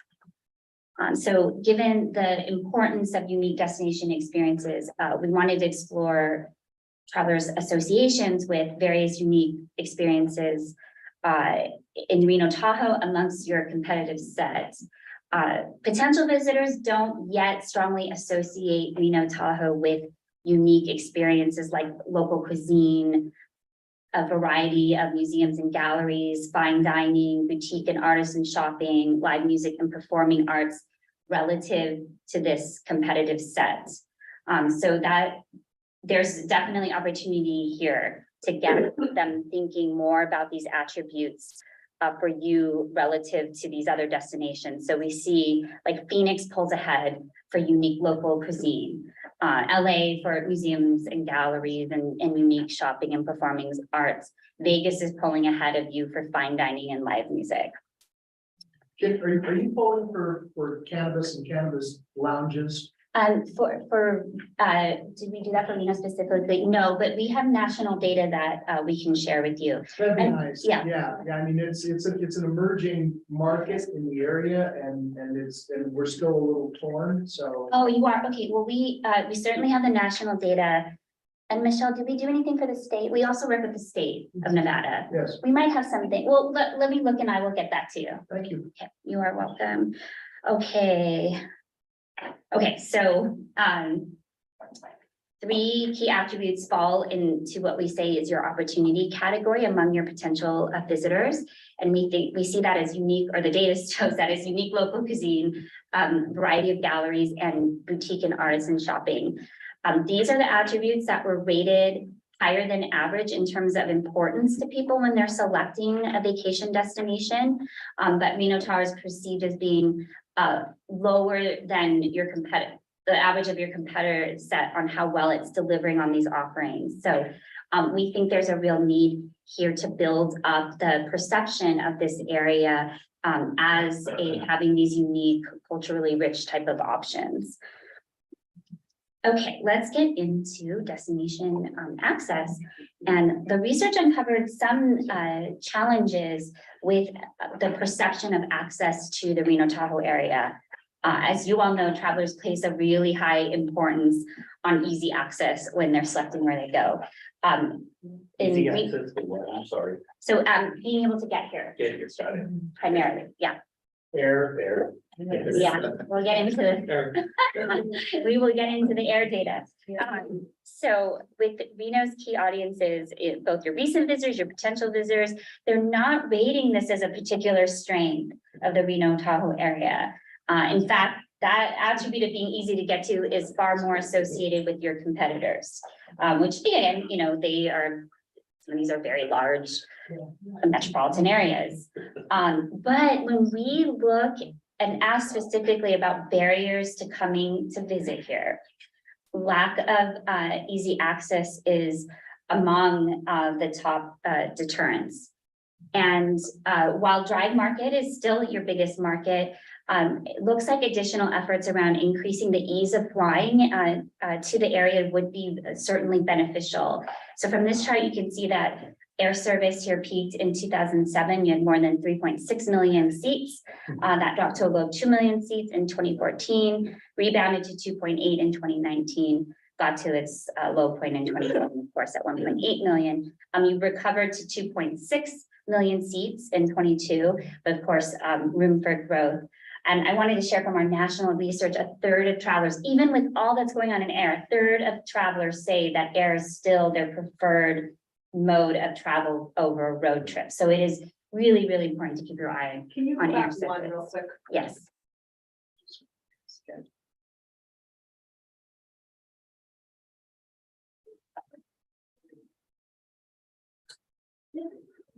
So given the importance of unique destination experiences, we wanted to explore travelers' associations with various unique experiences in Reno-Tahoe amongst your competitive set. Potential visitors don't yet strongly associate Reno-Tahoe with unique experiences like local cuisine, a variety of museums and galleries, fine dining, boutique and artisan shopping, live music and performing arts relative to this competitive set. So that there's definitely opportunity here to get them thinking more about these attributes for you relative to these other destinations. So we see like Phoenix pulls ahead for unique local cuisine, LA for museums and galleries and unique shopping and performing arts. Vegas is pulling ahead of you for fine dining and live music. Are you pulling for cannabis and cannabis lounges? Did we do that for Reno specifically? No, but we have national data that we can share with you. That'd be And- nice. yeah. Yeah. I mean, it's an emerging market in the area, and we're still a little torn. So Oh, you are, okay, well, we certainly have the national data. And Michelle, did we do anything for the state? We also work with the state of Nevada. yes, We might have something, well, let me look and I will get that to you. thank you. Okay, you are welcome. Okay, so 3 key attributes fall into what we say is your opportunity category among your potential visitors. And we see that as unique, or the data shows that as unique local cuisine, variety of galleries and boutique and artisan shopping. These are the attributes that were rated higher than average in terms of importance to people when they're selecting a vacation destination. But Reno-Tahoe is perceived as being lower than your competitor, the average of your competitor set on how well it's delivering on these offerings. So we think there's a real need here to build up the perception of this area as having these unique, culturally rich type of options. Okay, let's get into destination access. And the research uncovered some challenges with the perception of access to the Reno-Tahoe area. As you all know, travelers place a really high importance on easy access when they're selecting where they go. Easy access to what? I'm sorry. So being able to get here Get your started. primarily, yeah. Air. Yeah, we'll get into we will get into the air data. So with Reno's key audiences, both your recent visitors, your potential visitors, they're not rating this as a particular strength of the Reno-Tahoe area. In fact, that attribute of being easy to get to is far more associated with your competitors, which again, you know, some of these are very large metropolitan areas. But when we look and ask specifically about barriers to coming to visit here, lack of easy access is among the top deterrents. And while drive market is still your biggest market, it looks like additional efforts around increasing the ease of flying to the area would be certainly beneficial. So from this chart, you can see that air service here peaked in 2007. You had more than 3.6 million seats. That dropped to a low 2 million seats in 2014, rebounded to 2.8 in 2019, got to its low point in 2020, of course, at 1.8 million. You recovered to 2.6 million seats in 22, but of course, room for growth. And I wanted to share from our national research, a third of travelers, even with all that's going on in air, a third of travelers say that air is still their preferred mode of travel over road trips. So it is really, really important to keep your eye Can you on go air back to one service. real quick? Yes.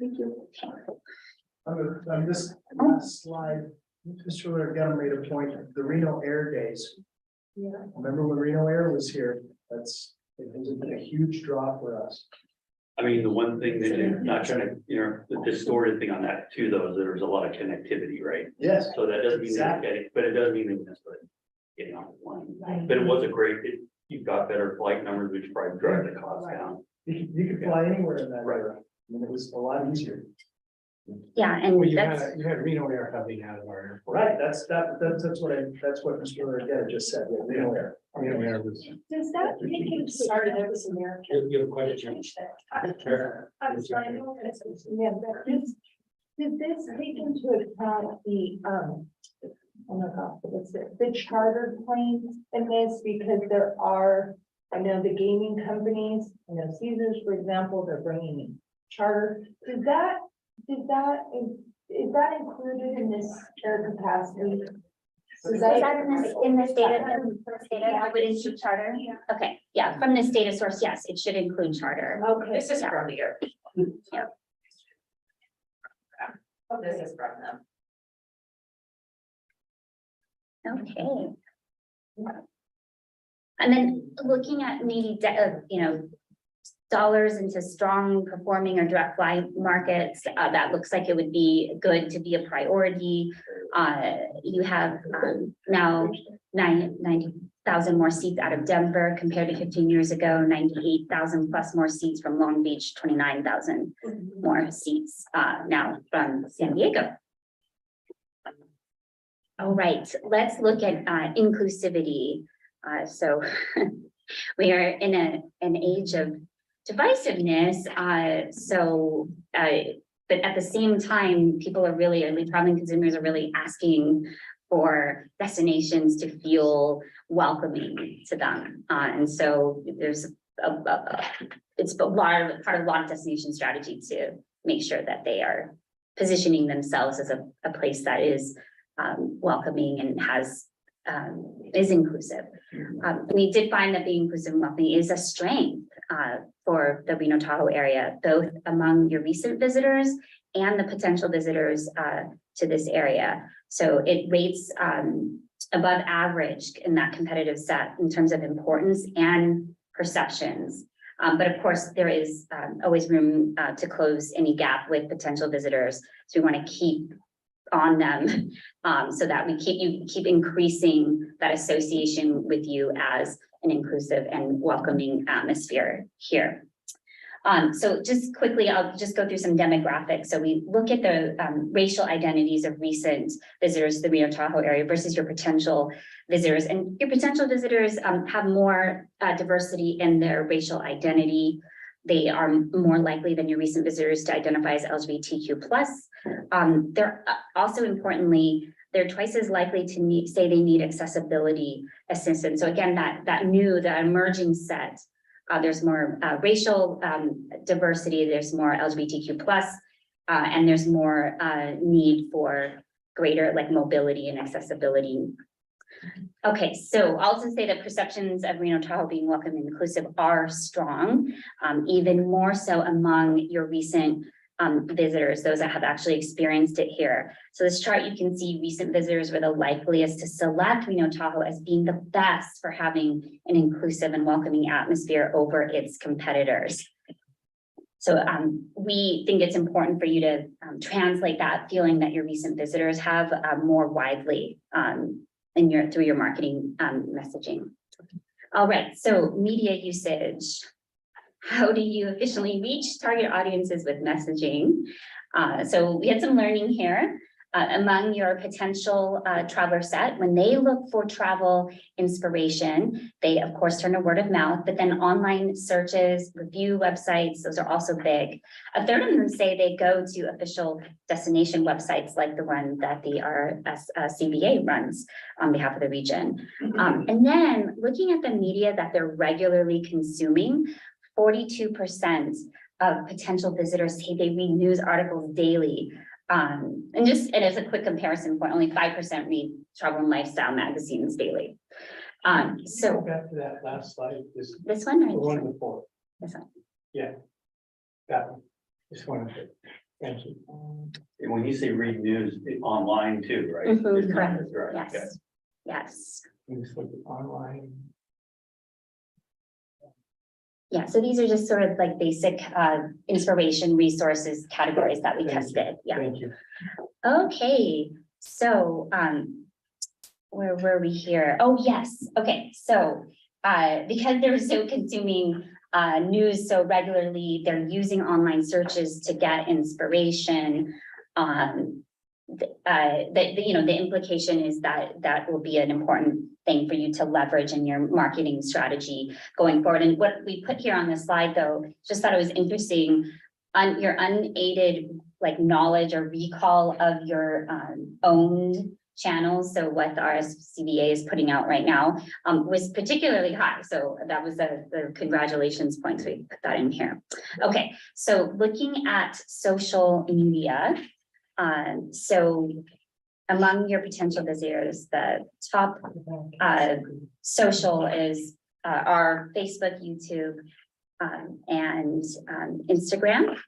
Thank you. On this last slide, Mr. Regano made a point, the Reno Air Days. Yeah. Remember when Reno Air was here? It has been a huge draw for us. I mean, the one thing that you're not trying to, you know, the distorted thing on that too, though, is there's a lot of connectivity, right? Yes. So that doesn't mean that, but it does mean that necessarily getting on the plane. But it was a great, you've got better flight numbers, which probably drive the cost down. You could fly anywhere in that era. I mean, it was a lot easier. Yeah, and Well, you that's, had Reno Air coming out of our airport. Right, that's what Mr. Regano just said, yeah, Reno Air. Reno Air was. Does that take into started it was American? You have a question? Sure. I'm trying to. Yeah, but did this take into account the, oh my God, what's it, the charter planes in this? Because there are, I know the gaming companies, you know, Caesars, for example, they're bringing in charter. Is that included in this air capacity? is that in this data, would include charter? Okay, yeah, from this data source, yes, it should include charter. Okay. This is from the year. Yeah. Oh, this is from them. Okay. And then looking at maybe, you know, dollars into strong performing or direct flight markets, that looks like it would be good to be a priority. You have now 90,000 more seats out of Denver compared to 15 years ago, 98,000 plus more seats from Long Beach, 29,000 more seats now from San Diego. All right, let's look at inclusivity. So we are in an age of divisiveness. But at the same time, people are really, at least traveling consumers are really asking for destinations to feel welcoming to them. And so there's it's part of a lot of destination strategy to make sure that they are positioning themselves as a place that is welcoming and has is inclusive. We did find that being inclusive and welcoming is a strength for the Reno Tahoe area, both among your recent visitors and the potential visitors to this area. So it rates above average in that competitive set in terms of importance and perceptions. But of course, there is always room to close any gap with potential visitors. So we want to keep on them so that we keep increasing that association with you as an inclusive and welcoming atmosphere here. So just quickly, I'll just go through some demographics. So we look at the racial identities of recent visitors to the Reno Tahoe area versus your potential visitors. And your potential visitors have more diversity in their racial identity. They are more likely than your recent visitors to identify as LGBTQ+. They're also importantly, they're twice as likely to say they need accessibility assistance. So again, that emerging set, there's more racial diversity, there's more LGBTQ+, and there's more need for greater like mobility and accessibility. Okay, so I'll also say that perceptions of Reno Tahoe being welcome and inclusive are strong, even more so among your recent visitors, those that have actually experienced it here. So this chart, you can see recent visitors were the likeliest to select Reno Tahoe as being the best for having an inclusive and welcoming atmosphere over its competitors. So we think it's important for you to translate that feeling that your recent visitors have more widely through your marketing messaging. All right, so media usage. How do you efficiently reach target audiences with messaging? So we had some learning here. Among your potential traveler set, when they look for travel inspiration, they of course turn to word of mouth, but then online searches, review websites, those are also big. A third of them say they go to official destination websites like the one that the RSCVA runs on behalf of the region. And then looking at the media that they're regularly consuming, 42% of potential visitors say they read news articles daily. And as a quick comparison point, only 5% read travel and lifestyle magazines daily. So Back to that last slide, this one, the right? one before. This one. Yeah. That one. Just wanted to, thank you. And when you say read news, online too, right? Mhm, It's not correct. just right, okay. Yes. Yes. You just look at online. Yeah, so these are just sort of like basic inspiration resources categories that we Thank you. tested. Yeah. Thank you. Okay, so where were we here? Oh, yes. Okay, so because they're so consuming news so regularly, they're using online searches to get inspiration. The implication is that will be an important thing for you to leverage in your marketing strategy going forward. And what we put here on this slide, though, just thought it was interesting on your unaided like knowledge or recall of your own channels. So what the RSCVA is putting out right now was particularly high. So that was the congratulations points. We put that in here. Okay, so looking at social media. So among your potential visitors, the top social is our Facebook, YouTube, and Instagram.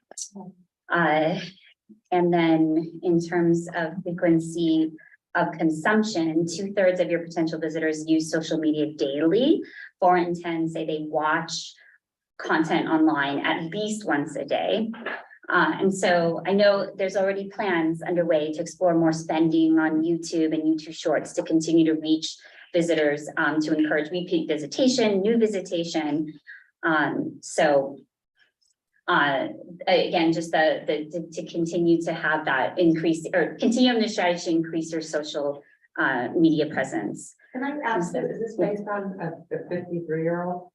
And then in terms of frequency of consumption, 2/3 of your potential visitors use social media daily. 4 in 10 say they watch content online at least once a day. And so I know there's already plans underway to explore more spending on YouTube and YouTube Shorts to continue to reach visitors, to encourage repeat visitation, new visitation. Again, just to continue to have that increase or continue on the strategy to increase your social media presence. Can I ask, is this based on a 53-year-old?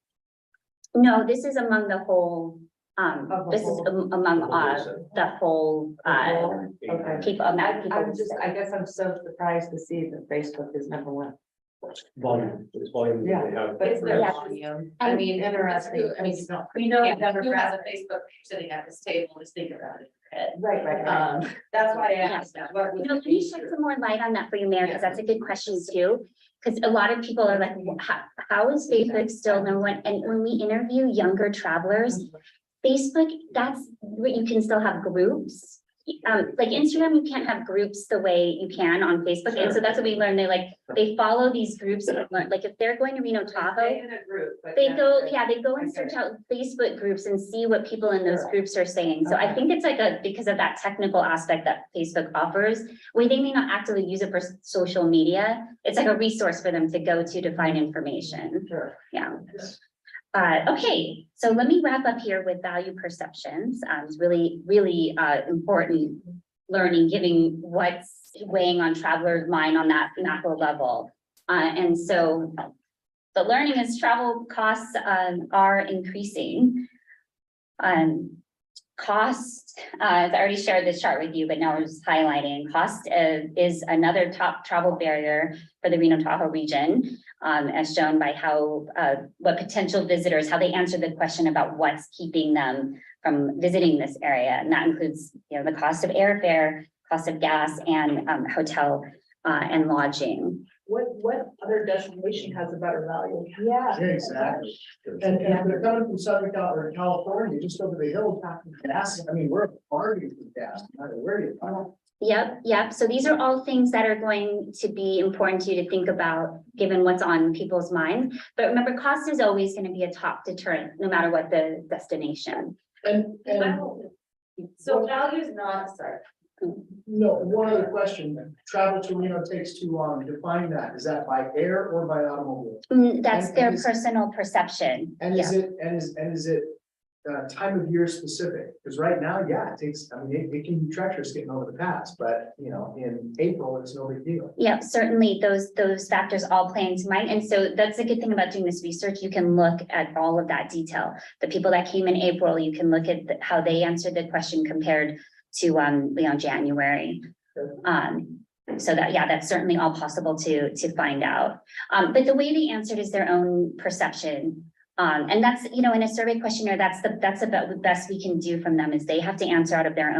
No, this is among the whole. Of the This is whole- among the whole Okay. people. I guess I'm so surprised to see that Facebook is number one. Volume, it's volume. Yeah. They have. But it's their Yeah. volume. I mean, interesting. I mean, We know Yeah, that who has a demographic. Facebook sitting at this table, just think about it. right. That's why I asked that. Let me shed some more light on that for you, Mayor, because that's a good question too. because a lot of people are like, how is Facebook still number one? And when we interview younger travelers, Facebook, that's where you can still have groups. Like Instagram, you can't have groups the way you can on Facebook. And so that's what we learned. They follow these groups. Like if they're going to Reno-Tahoe, In a group, but they not go, group. yeah, they go and search out Facebook groups and see what people in those groups are saying. So I think it's like because of that technical aspect that Facebook offers, when they may not actively use it for social media, it's like a resource for them to go to find information. Sure. Yeah. Okay, so let me wrap up here with value perceptions. It's really important learning, giving what's weighing on travelers' mind on that macro level. And so the learning is travel costs are increasing. Cost, I already shared this chart with you, but now we're just highlighting cost is another top travel barrier for the Reno-Tahoe region, as shown by how what potential visitors, how they answer the question about what's keeping them from visiting this area. And that includes, the cost of airfare, cost of gas, and hotel and lodging. What other destination has a better value? Yeah. Yeah, exactly. And if they're coming from Southern California, just over the hill, gas, I mean, we're partying for gas, no matter where you are. Yep. So these are all things that are going to be important to you to think about, given what's on people's minds. But remember, cost is always going to be a top deterrent, no matter what the destination. And So value is not, sorry. no, one other question, travel to Reno takes too long, define that, is that by air or by automobile? That's And their is- personal perception. And Yeah. is it time of year specific? Because right now, yeah, it takes, I mean, it can be treacherous getting over the pass, but in April, it's no big deal. Yeah, certainly those factors all play into mind. And so that's the good thing about doing this research. You can look at all of that detail. The people that came in April, you can look at how they answered the question compared to January. So that's certainly all possible to find out. But the way they answered is their own perception. And that's, in a survey questionnaire, that's about the best we can do from them is they have to answer out of their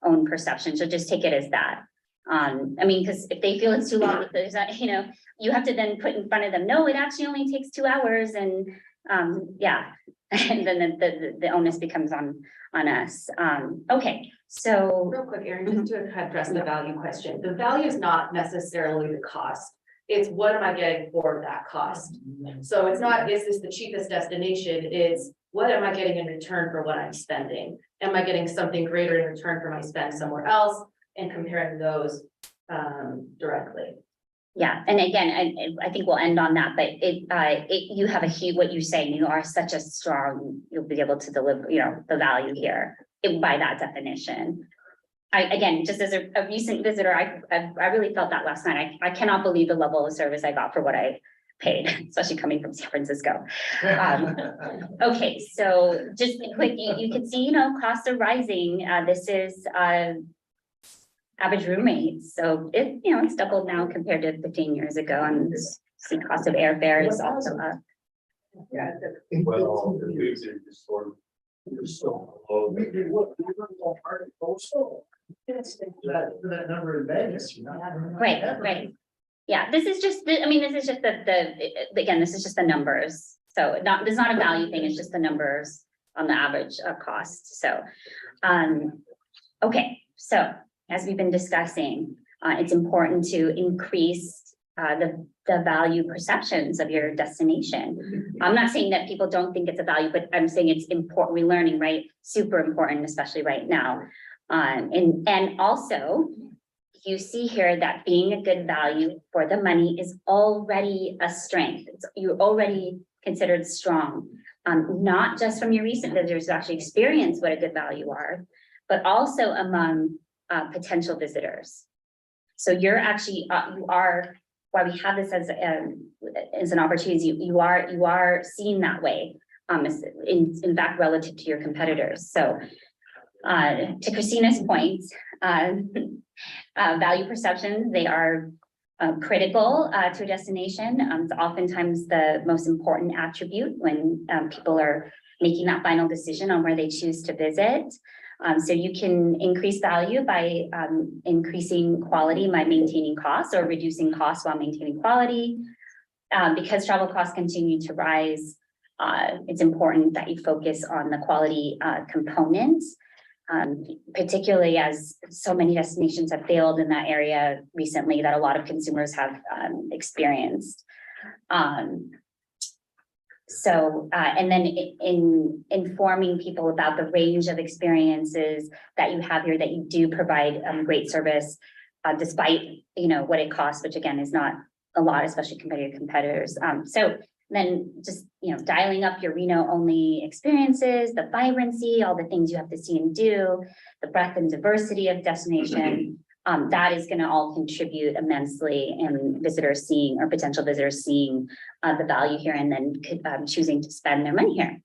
own perception. So just take it as that. Because if they feel it's too long, there's that, you have to then put in front of them, no, it actually only takes 2 hours and and then the onus becomes on us. Okay, so. Real quick, Erin, just to address the value question. The value is not necessarily the cost. It's what am I getting for that cost? So it's not, is this the cheapest destination? It's what am I getting in return for what I'm spending? Am I getting something greater in return for my spend somewhere else? And comparing those directly. Yeah, and again, I think we'll end on that, but you have what you say, you are such a strong, you'll be able to deliver, the value here by that definition. Again, just as a recent visitor, I really felt that last night. I cannot believe the level of service I got for what I paid, especially coming from San Francisco. Okay, so just quick, you can see, costs are rising. This is average room rates. So it's doubled now compared to 15 years ago, and the cost of airfare is also up. Yeah. Well, we've been sort of so low. For that number in Vegas, Right. Yeah, this is just this is just the numbers. So this is not a value thing, it's just the numbers on the average cost. So, okay, so as we've been discussing, it's important to increase the value perceptions of your destination. I'm not saying that people don't think it's a value, but I'm saying it's important. We're learning, right? Super important, especially right now. And also, you see here that being a good value for the money is already a strength. You're already considered strong, not just from your recent visitors who actually experience what a good value are, but also among potential visitors. So you're actually, you are, why we have this as an opportunity, you are seen that way, in fact, relative to your competitors. So to Christina's point, value perceptions, they are critical to a destination. It's oftentimes the most important attribute when people are making that final decision on where they choose to visit. So you can increase value by increasing quality by maintaining costs, or reducing costs while maintaining quality. Because travel costs continue to rise, it's important that you focus on the quality components, particularly as so many destinations have failed in that area recently that a lot of consumers have experienced. And then in informing people about the range of experiences that you have here, that you do provide great service, despite, what it costs, which again is not a lot, especially compared to competitors. So then just, dialing up your Reno only experiences, the vibrancy, all the things you have to see and do, the breadth and diversity of destination, that is gonna all contribute immensely in visitors seeing, or potential visitors seeing, the value here, and then choosing to spend their money here.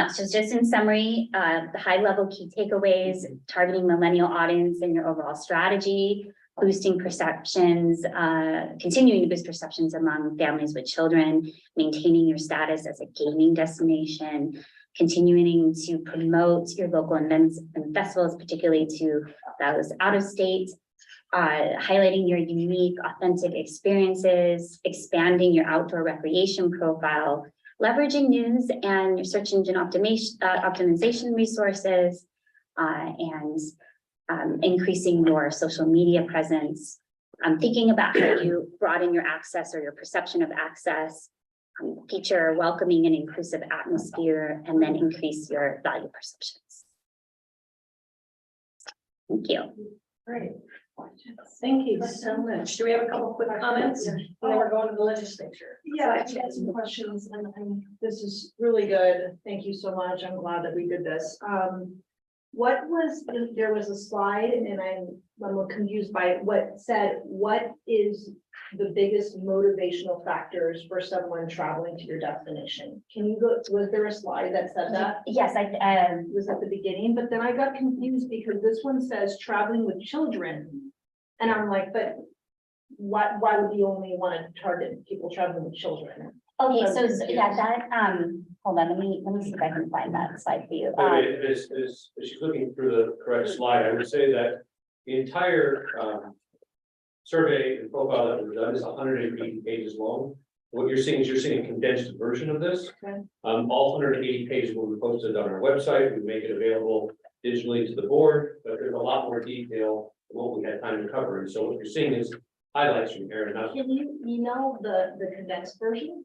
So just in summary, the high level key takeaways: targeting millennial audience in your overall strategy, boosting perceptions, continuing to boost perceptions among families with children, maintaining your status as a gaming destination, continuing to promote your local events and festivals, particularly to those out of state, highlighting your unique, authentic experiences, expanding your outdoor recreation profile, leveraging news and your search engine optimization resources, and increasing your social media presence. Thinking about how you broaden your access or your perception of access, feature a welcoming and inclusive atmosphere, and then increase your value perceptions. Thank you. Great. Thank you so much. Do we have a couple quick comments? And then we're going to the legislature. Yeah, I got some questions, and this is really good. Thank you so much. I'm glad that we did this. What was, there was a slide, and I'm confused by what said, what is the biggest motivational factors for someone traveling to your destination? Can you go, was there a slide that said that? Yes, It was at the beginning, but then I got confused because this one says traveling with children. And I'm like, but why would you only want to target people traveling with children? okay, so yeah, that, hold on, let me see if I can find that slide for you. As she's looking through the correct slide, I would say that the entire survey and profile that was done is 180 pages long. What you're seeing is a condensed version of this. Okay. All 180 pages will be posted on our website. We make it available digitally to the board, but there's a lot more detail than what we had time to cover. And so what you're seeing is highlights from Aaron. Can you email the condensed version?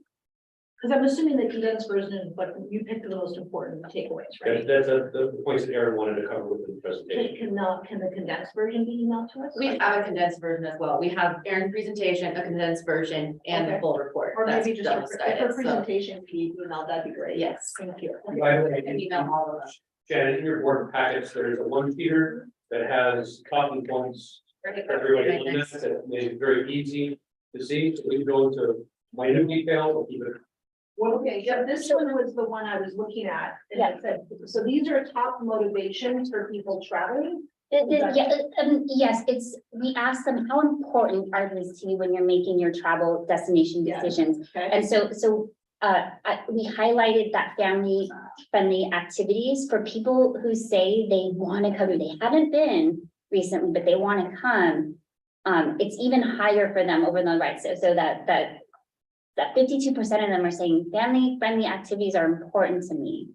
Because I'm assuming the condensed version, but you picked the most important takeaways, right? That's the points that Aaron wanted to cover with the presentation. Can the condensed version be emailed to us? We have a condensed version as well. We have Aaron's presentation, a condensed version, and the full report. Or That's maybe just double-sided, for so- presentation, if you email, that'd be great. Yes. Thank you. By the way, And email all of them. Shannon, in your board packets, there's a one-sheeter that has talking points for everybody on this that made it very easy to see. So we can go into minute detail or keep it. Well, okay, yeah, this one was the one I was looking at, and it said, so these are top motivations for people traveling? Yes, we ask them, how important are these to you when you're making your travel destination decisions? Okay. And so we highlighted that family friendly activities for people who say they want to come, they haven't been recently, but they want to come. It's even higher for them over the right. So that 52% of them are saying family friendly activities are important to me.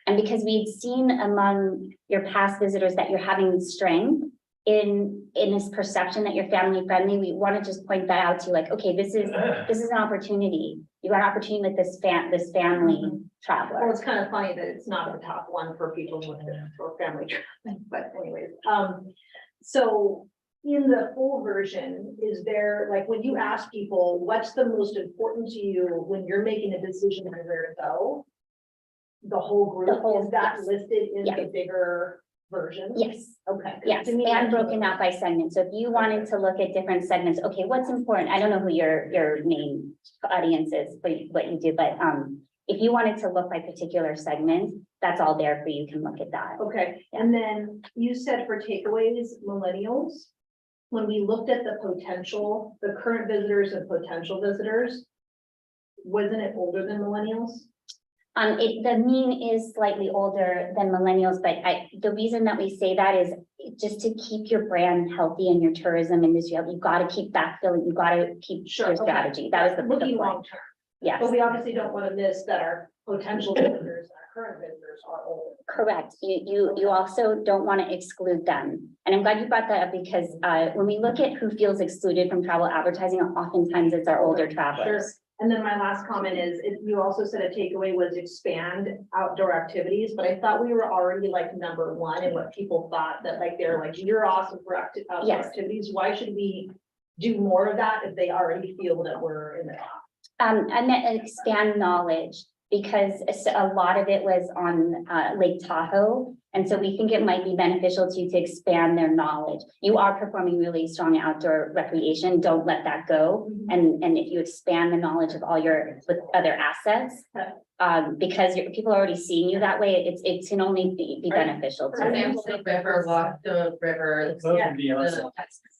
And because we'd seen among your past visitors that you're having strength in this perception that you're family friendly, we want to just point that out to you, like, okay, this is an opportunity. You got an opportunity with this family traveler. Well, it's kind of funny that it's not the top one for people with for family traveling, but anyways, so in the full version, is there, like, when you ask people, what's the most important to you when you're making a decision on where to go? The whole group, is that listed in the bigger version? Yes. Okay. Yes, To me, and that's broken out by segment. So if you wanted to look at different segments, okay, what's important? I don't know who your main audience is, but what you do, but if you wanted to look by particular segments, that's all there for you. You can look at that. Okay, and then you said for takeaways, millennials. When we looked at the potential, the current visitors and potential visitors, wasn't it older than millennials? The mean is slightly older than millennials, but the reason that we say that is just to keep your brand healthy and your tourism industry, you've got to keep backfilling, you've got to keep Sure, your okay. strategy. That was the Looking point. long term, Yes, but we obviously don't want to miss that our potential visitors, our current visitors are older. correct. You also don't want to exclude them. And I'm glad you brought that up because when we look at who feels excluded from travel advertising, oftentimes it's our older travelers. And then my last comment is, you also said a takeaway was expand outdoor activities, but I thought we were already like number one in what people thought that like, they're like, you're awesome for outdoor Yes. activities. Why should we do more of that if they already feel that we're in the top? I meant expand knowledge because a lot of it was on Lake Tahoe. And so we think it might be beneficial to expand their knowledge. You are performing really strong outdoor recreation. Don't let that go. And if you expand the knowledge of all your with other assets, because people are already seeing you that way, it can only be beneficial For to them. example, the river, walk the river. Those would be awesome.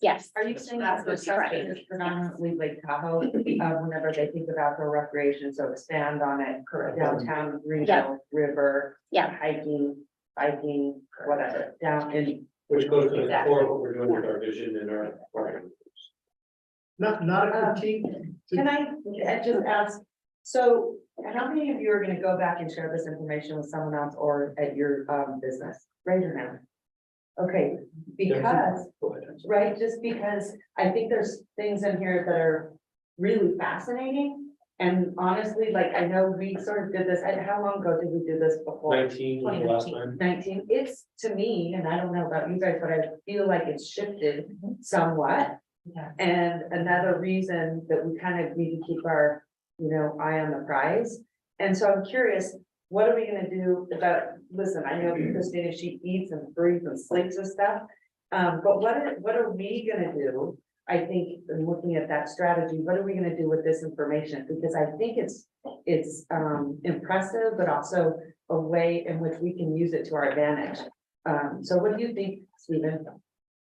Yes. Are you saying That's that's what's the predominantly Lake Tahoe, whenever they think of outdoor recreation, so expand on it, downtown, Reno, river. Yeah. Hiking, biking, whatever, down in. Which goes to the Exactly. core of what we're doing with our vision and our marketing. Not a critique. Can I just ask, so how many of you are gonna go back and share this information with someone else or at your business? Raise your hand. Okay, because, right, just because I think there's things in here that are really fascinating. And honestly, like, I know we sort of did this, how long ago did we do this before? 19 was the last time. 19, it's to me, and I don't know about you guys, but I feel like it's shifted somewhat. Yeah. And another reason that we kind of need to keep our, eye on the prize. And so I'm curious, what are we gonna do about, listen, I know Christina, she eats and breathes and sleeps and stuff. But what are we gonna do? I think in looking at that strategy, what are we gonna do with this information? Because I think it's impressive, but also a way in which we can use it to our advantage. So what do you think, Stephen?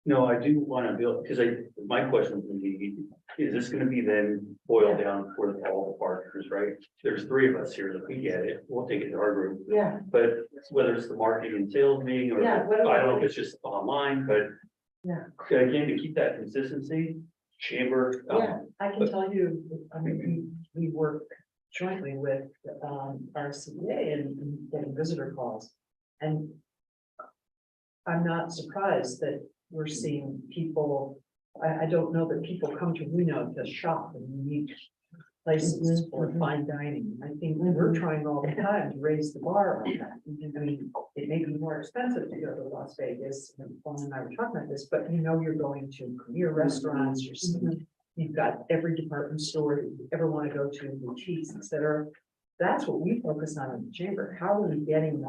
No, I do want to build, because my question would be, is this gonna be then boiled down for all the partners, right? There's 3 of us here that we get it, we'll take it to our group, Yeah, but whether it's the marketing and sales meeting, or Yeah, what do we I don't know do? if it's just online, but. Yeah. Again, to keep that consistency, chamber. yeah, I can tell you, I mean, we work jointly with RSCVA and getting visitor calls. And I'm not surprised that we're seeing people, I don't know that people come to Reno to shop and unique places for fine dining. I think we're trying all the time to raise the bar on that. I mean, it may be more expensive to go to Las Vegas, and Paul and I were talking about this, but you're going to premier restaurants, you've got every department store that you ever want to go to, boutiques, et cetera. That's what we focus on in the chamber. How are we getting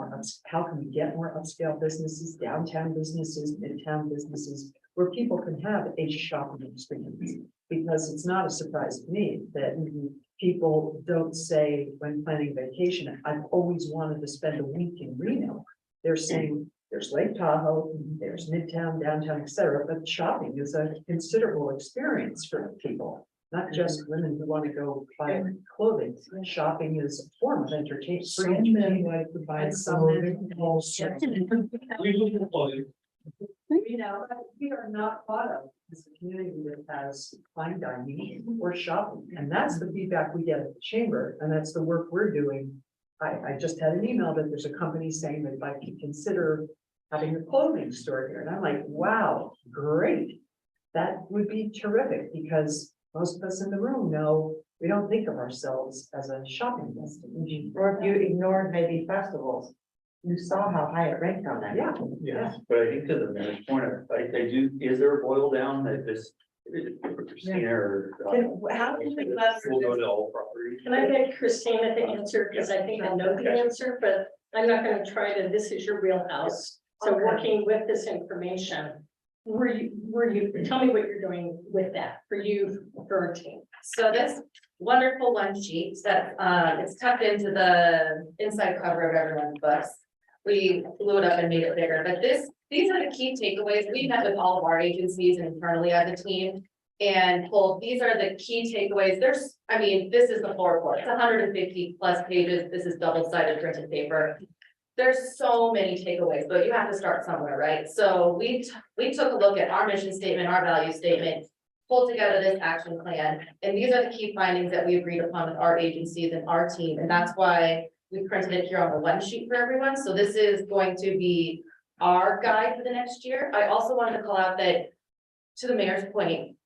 how can we get more upscale businesses, downtown businesses, midtown businesses, where people can have a shopping experience? Because it's not a surprise to me that people don't say when planning vacation, I've always wanted to spend a week in Reno. They're saying there's Lake Tahoe, there's Midtown, downtown, et cetera, but shopping is a considerable experience for people. Not just women who want to go buy clothing. Shopping is a form of entertainment. Some men like to buy clothing also. We are not thought of as a community that has fine dining or shopping, and that's the feedback we get at the chamber, and that's the work we're doing. I just had an email that there's a company saying they'd like to consider having a clothing store here, and I'm like, wow, great. That would be terrific, because most of us in the room know we don't think of ourselves as a shopping destination. Or if you ignored maybe festivals, you saw how high it ranked on that. Yeah. Yes, but I think to the mayor's point, I do, is there a boil down that this, Christina or? How can we We'll go to all properties. Can I get Christina to answer, because I think I know the answer, but I'm not gonna try to, this is your wheelhouse. So Okay. working with this information, were you, tell me what you're doing with that for you, for our team. So this wonderful one sheet that it's tucked into the inside cover of everyone's books. We blew it up and made it bigger, but these are the key takeaways. We met with all of our agencies and internally as a team. and pulled, these are the key takeaways. There's, I mean, this is the full report. It's 150 plus pages. This is double-sided printed paper. There's so many takeaways, but you have to start somewhere, right? So we took a look at our mission statement, our value statement, pulled together this action plan, and these are the key findings that we agreed upon with our agencies and our team, and that's why we printed it here on the one sheet for everyone. So this is going to be our guide for the next year. I also wanted to call out that, to the mayor's point,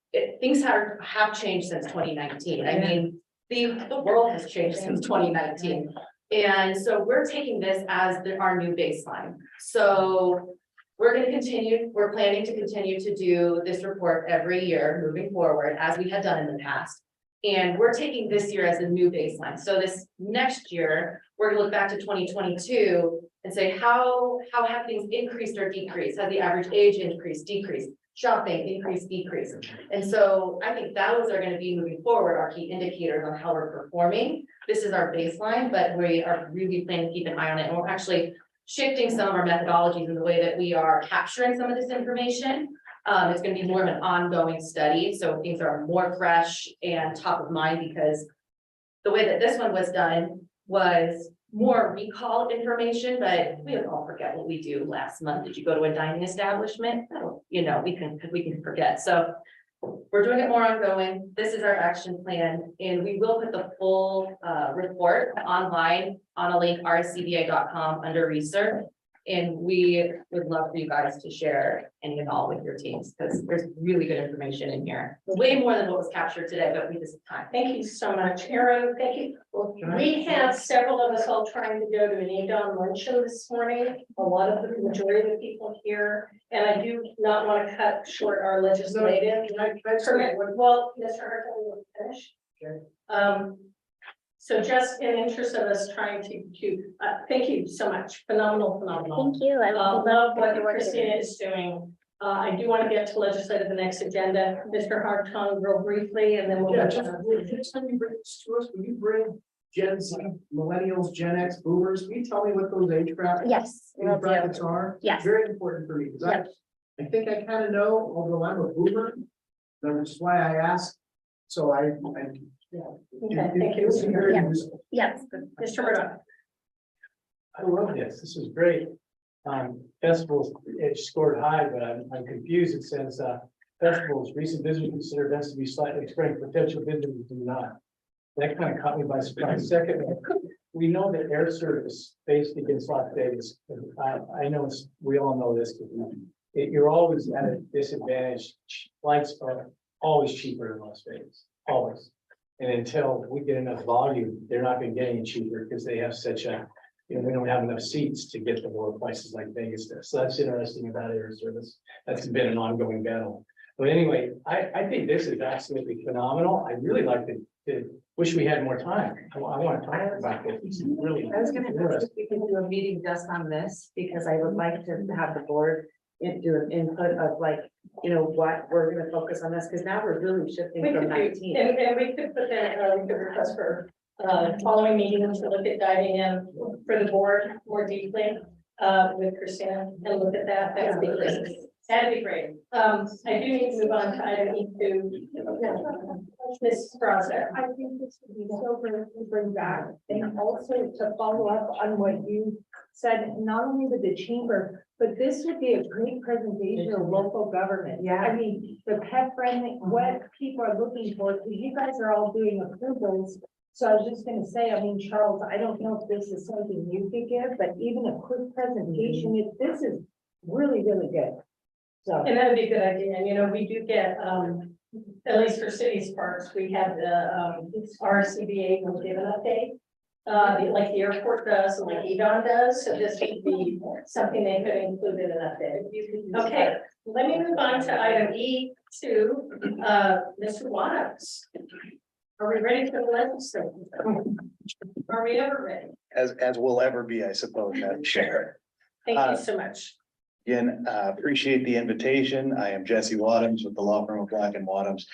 things have changed since 2019. I mean, the world has changed since 2019. And so we're taking this as our new baseline. So we're going to continue, we're planning to continue to do this report every year moving forward, as we had done in the past. And we're taking this year as a new baseline. So this next year, we're going to look back to 2022 and say, how have things increased or decreased? Has the average age increased, decreased? Shopping, increase, decrease. And so I think those are going to be moving forward, our key indicators on how we're performing. This is our baseline, but we are really planning to keep an eye on it. And we're actually shifting some of our methodologies in the way that we are capturing some of this information. It's going to be more of an ongoing study. So things are more fresh and top of mind, because the way that this one was done was more recall information, but we all forget what we do last month. Did you go to a dining establishment? Oh, you know, we can forget. So we're doing it more ongoing. This is our action plan, and we will put the full report online on a link, rscva.com, under research. And we would love for you guys to share any and all with your teams, because there's really good information in here. Way more than what was captured today, but we just have time. Thank you so much, Aaron. Thank you. Well, we have several of us all trying to go to an ADON luncheon this morning. A lot of the majority of the people here, and I do not want to cut short our legislative. Permit. Well, Mr. Hartman will finish. Okay. So just in interest of us trying to thank you so much. Phenomenal. Thank you. I Love what Christina is doing. I do want to get to legislative the next agenda. Mr. Hartung, real briefly, and then we'll. Yeah, next time you bring this to us, will you bring Gen Z, millennials, Gen X, boomers? Will you tell me what those age brackets? Yes. will do. Brackets are? Yes. Very important for me, because I think I kind of know, although I'm a boomer. That's why I asked. So Okay, thank you. Very useful. Yes. Mr. Murdoch. I love this. This is great. Festivals, it scored high, but I'm confused. It says, festivals, recent visitors consider events to be slightly extreme, potential visitors do not. That kind of caught me by surprise. Second, we know that air service based against Las Vegas. I know we all know this. You're always at a disadvantage. Flights are always cheaper in Las Vegas, always. And until we get enough volume, they're not going to get any cheaper, because they have such a, we don't have enough seats to get the lower prices like Vegas does. So that's interesting about air service. That's been an ongoing battle. But anyway, I think this is absolutely phenomenal. I really like to wish we had more time. I want to talk about this. It's really I was gonna ask interesting. if we can do a meeting just on this, because I would like to have the board do an input of like, what we're gonna focus on this, because now we're really shifting We from could 19. and we could put that, we could request for following meetings to look at diving in for the board more deeply with Christina and look at that. That would be great. That'd be great. I do need to move on to item E2. Ms. Strasser. I think this would be so great to bring back, and also to follow up on what you said, not only with the chamber, but this would be a great presentation of local government. Yeah. I mean, the pet friendly, what people are looking for, because you guys are all doing approvals. So I was just gonna say, I mean, Charles, I don't know if this is something you could give, but even a quick presentation, if this is really, really good. So. And that would be a good idea. And, we do get, at least for city parks, we have the, RSCVA will give an update. Like the airport does and like EDON does. So this would be something they could include in an update. Okay, let me move on to item E2, Mr. Watts. Are we ready for the legislature? Are we ever ready? As we'll ever be, I suppose, Madam Chair. Thank you so much. Again, appreciate the invitation. I am Jesse Wadhams with the law firm of Black and Wadhams.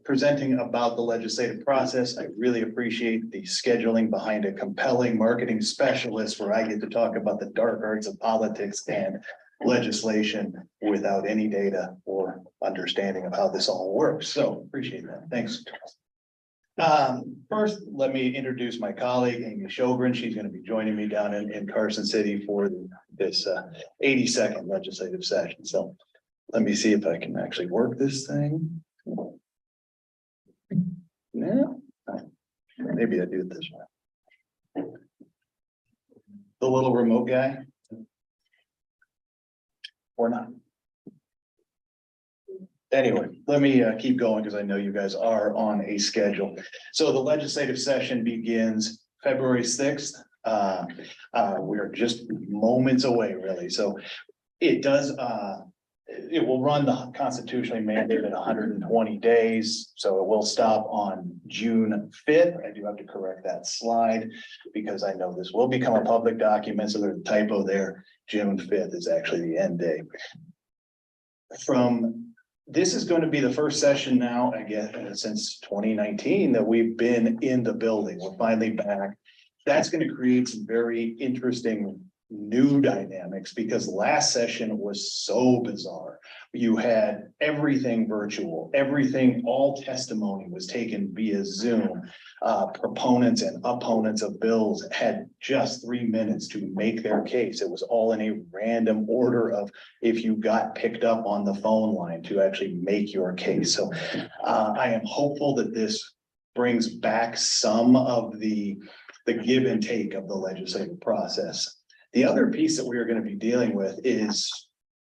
Presenting about the legislative process. I really appreciate the scheduling behind a compelling marketing specialist where I get to talk about the dark arts of politics and legislation without any data or understanding of how this all works. So appreciate that. Thanks. First, let me introduce my colleague, Amy Shogren. She's going to be joining me down in Carson City for this 82nd legislative session. So let me see if I can actually work this thing. No, maybe I do it this way. The little remote guy. Or not. Anyway, let me keep going because I know you guys are on a schedule. So the legislative session begins February 6th. We're just moments away, really. So it does, it will run the constitutionally mandated 120 days. So it will stop on June 5th. I do have to correct that slide because I know this will become a public document. So there's a typo there. June 5th is actually the end day. This is going to be the first session now, I guess, since 2019 that we've been in the building. We're finally back. That's going to create some very interesting new dynamics because last session was so bizarre. You had everything virtual, everything, all testimony was taken via Zoom. Proponents and opponents of bills had just 3 minutes to make their case. It was all in a random order of if you got picked up on the phone line to actually make your case. So I am hopeful that this brings back some of the give and take of the legislative process. The other piece that we are going to be dealing with is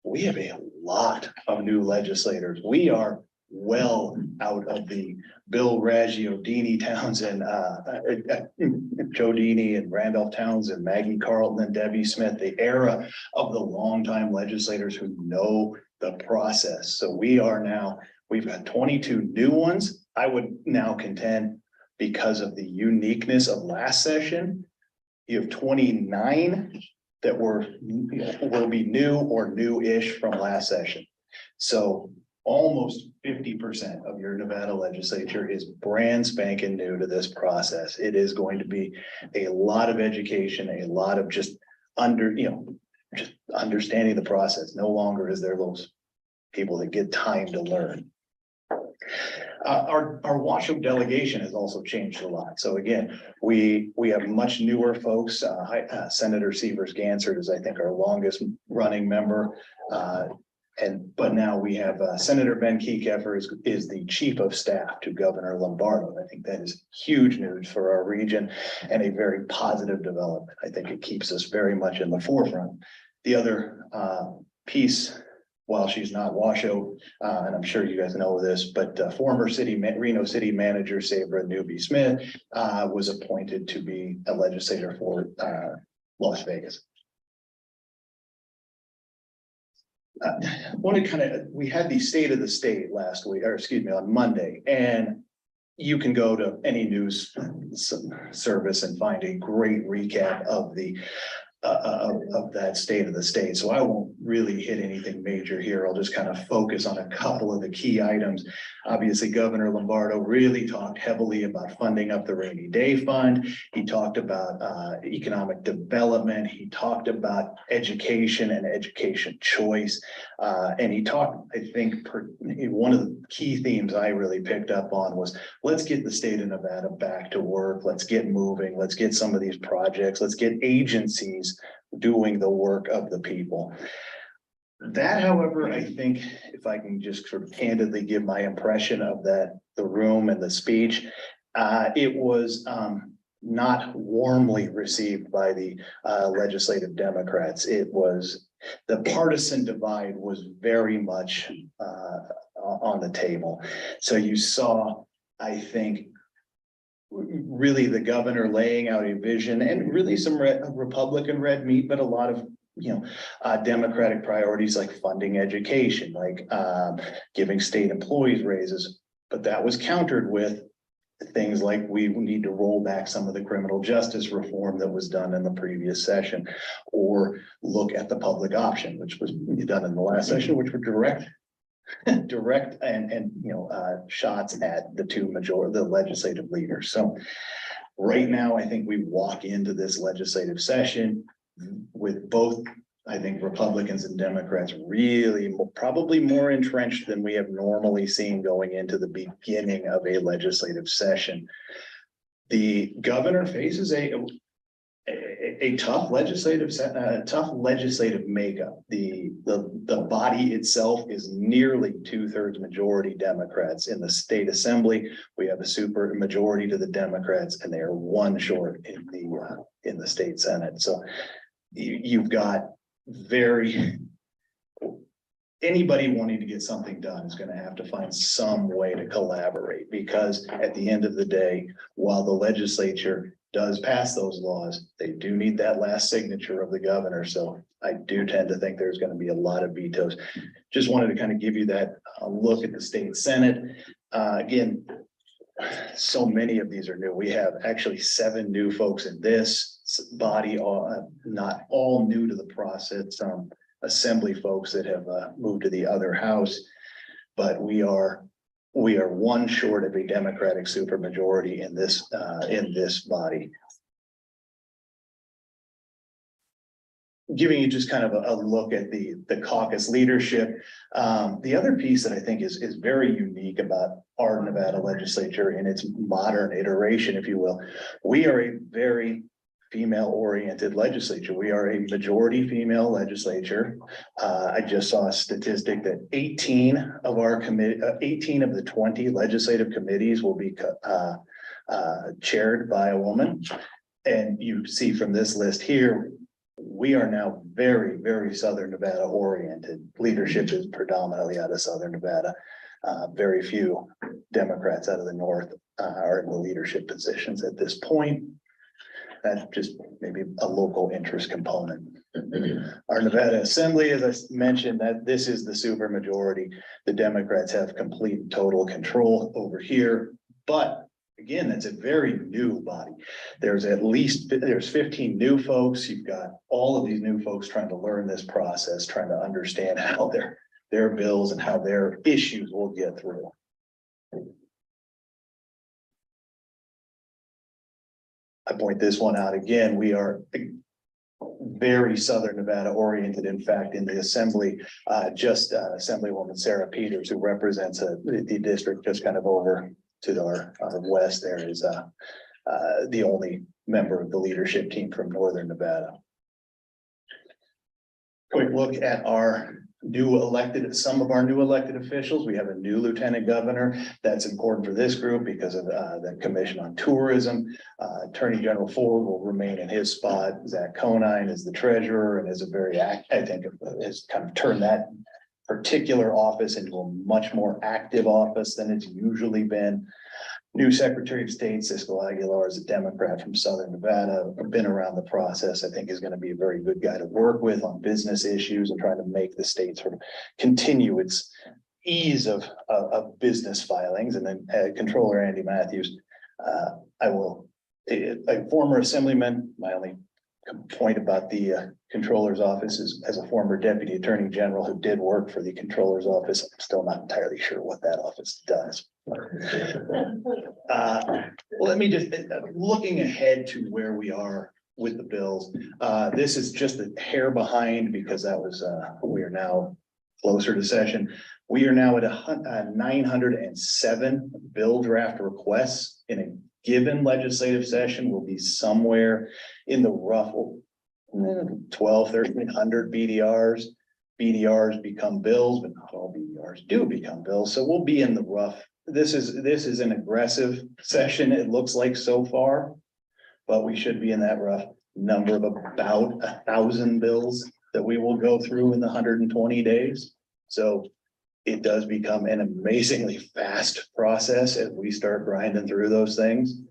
we have a lot of new legislators. We are well out of the Bill Ragiodini Townsend, Joe Dini and Randolph Townsend, Maggie Carlton and Debbie Smith, the era of the longtime legislators who know the process. So we've got 22 new ones. I would now contend because of the uniqueness of last session, you have 29 that will be new or new-ish from last session. So almost 50% of your Nevada legislature is brand spanking new to this process. It is going to be a lot of education, a lot of just understanding the process. No longer is there those people that get time to learn. Our Washoe delegation has also changed a lot. So again, we have much newer folks. Senator Severs Gansert is, I think, our longest running member. But now we have Senator Ben Kekeffer is the chief of staff to Governor Lombardo. I think that is huge news for our region and a very positive development. I think it keeps us very much in the forefront. The other piece, while she's not Washoe, and I'm sure you guys know this, but former Reno City Manager Sabra Newby Smith was appointed to be a legislator for Las Vegas. We had the state of the state last week, or excuse me, on Monday, and you can go to any news service and find a great recap of that state of the state. So I won't really hit anything major here. I'll just kind of focus on a couple of the key items. Obviously, Governor Lombardo really talked heavily about funding up the rainy day fund. He talked about economic development. He talked about education and education choice. And he talked, I think, one of the key themes I really picked up on was, let's get the state of Nevada back to work. Let's get moving. Let's get some of these projects. Let's get agencies doing the work of the people. That, however, I think if I can just sort of candidly give my impression of the room and the speech, it was not warmly received by the legislative Democrats. The partisan divide was very much on the table. So you saw, I think, really the governor laying out a vision and really some Republican red meat, but a lot of Democratic priorities like funding education, like giving state employees raises. But that was countered with things like we need to roll back some of the criminal justice reform that was done in the previous session, or look at the public option, which was done in the last session, which were direct and shots at the legislative leaders. So right now, I think we walk into this legislative session with both I think Republicans and Democrats really probably more entrenched than we have normally seen going into the beginning of a legislative session. The governor faces a tough legislative makeup. The body itself is nearly 2/3 majority Democrats. In the state assembly, we have a super majority to the Democrats, and they are one short in the state senate. So you've got anybody wanting to get something done is going to have to find some way to collaborate, because at the end of the day, while the legislature does pass those laws, they do need that last signature of the governor. So I do tend to think there's going to be a lot of vetoes. Just wanted to kind of give you that look at the state senate. Again, so many of these are new. We have actually 7 new folks in this body, not all new to the process. Some assembly folks that have moved to the other house, but we are one short of a Democratic supermajority in this body. Giving you just kind of a look at the caucus leadership. The other piece that I think is very unique about our Nevada legislature in its modern iteration, if you will, we are a very female-oriented legislature. We are a majority female legislature. I just saw a statistic that 18 of the 20 legislative committees will be chaired by a woman. And you see from this list here, we are now very, very Southern Nevada oriented. Leadership is predominantly out of Southern Nevada. Very few Democrats out of the North are in the leadership positions at this point. That's just maybe a local interest component. Our Nevada Assembly, as I mentioned, that this is the super majority. The Democrats have complete and total control over here, but again, that's a very new body. There's 15 new folks. You've got all of these new folks trying to learn this process, trying to understand how their bills and how their issues will get through. I point this one out again. We are very Southern Nevada oriented. In fact, in the assembly, Assemblywoman Sarah Peters, who represents the district just kind of over to our west, there is the only member of the leadership team from Northern Nevada. Quick look at some of our new elected officials. We have a new lieutenant governor. That's important for this group because of the Commission on Tourism. Attorney General Ford will remain in his spot. Zach Conine is the treasurer and is has kind of turned that particular office into a much more active office than it's usually been. New Secretary of State Cisco Aguilar is a Democrat from Southern Nevada, been around the process. I think is going to be a very good guy to work with on business issues and trying to make the state sort of continue its ease of business filings. And then Controller Andy Matthews, a former assemblyman. My only point about the Controller's office is, as a former Deputy Attorney General who did work for the Controller's office, I'm still not entirely sure what that office does. Let me just, looking ahead to where we are with the bills, this is just a hair behind because that was, we are now closer to session. We are now at 907 bill draft requests in a given legislative session. Will be somewhere in the rough 1,200-1,300 BDRs. BDRs become bills, but not all BDRs do become bills. So we'll be in the rough. This is an aggressive session, it looks like so far, but we should be in that rough number of about 1,000 bills that we will go through in the 120 days. So it does become an amazingly fast process as we start grinding through those things.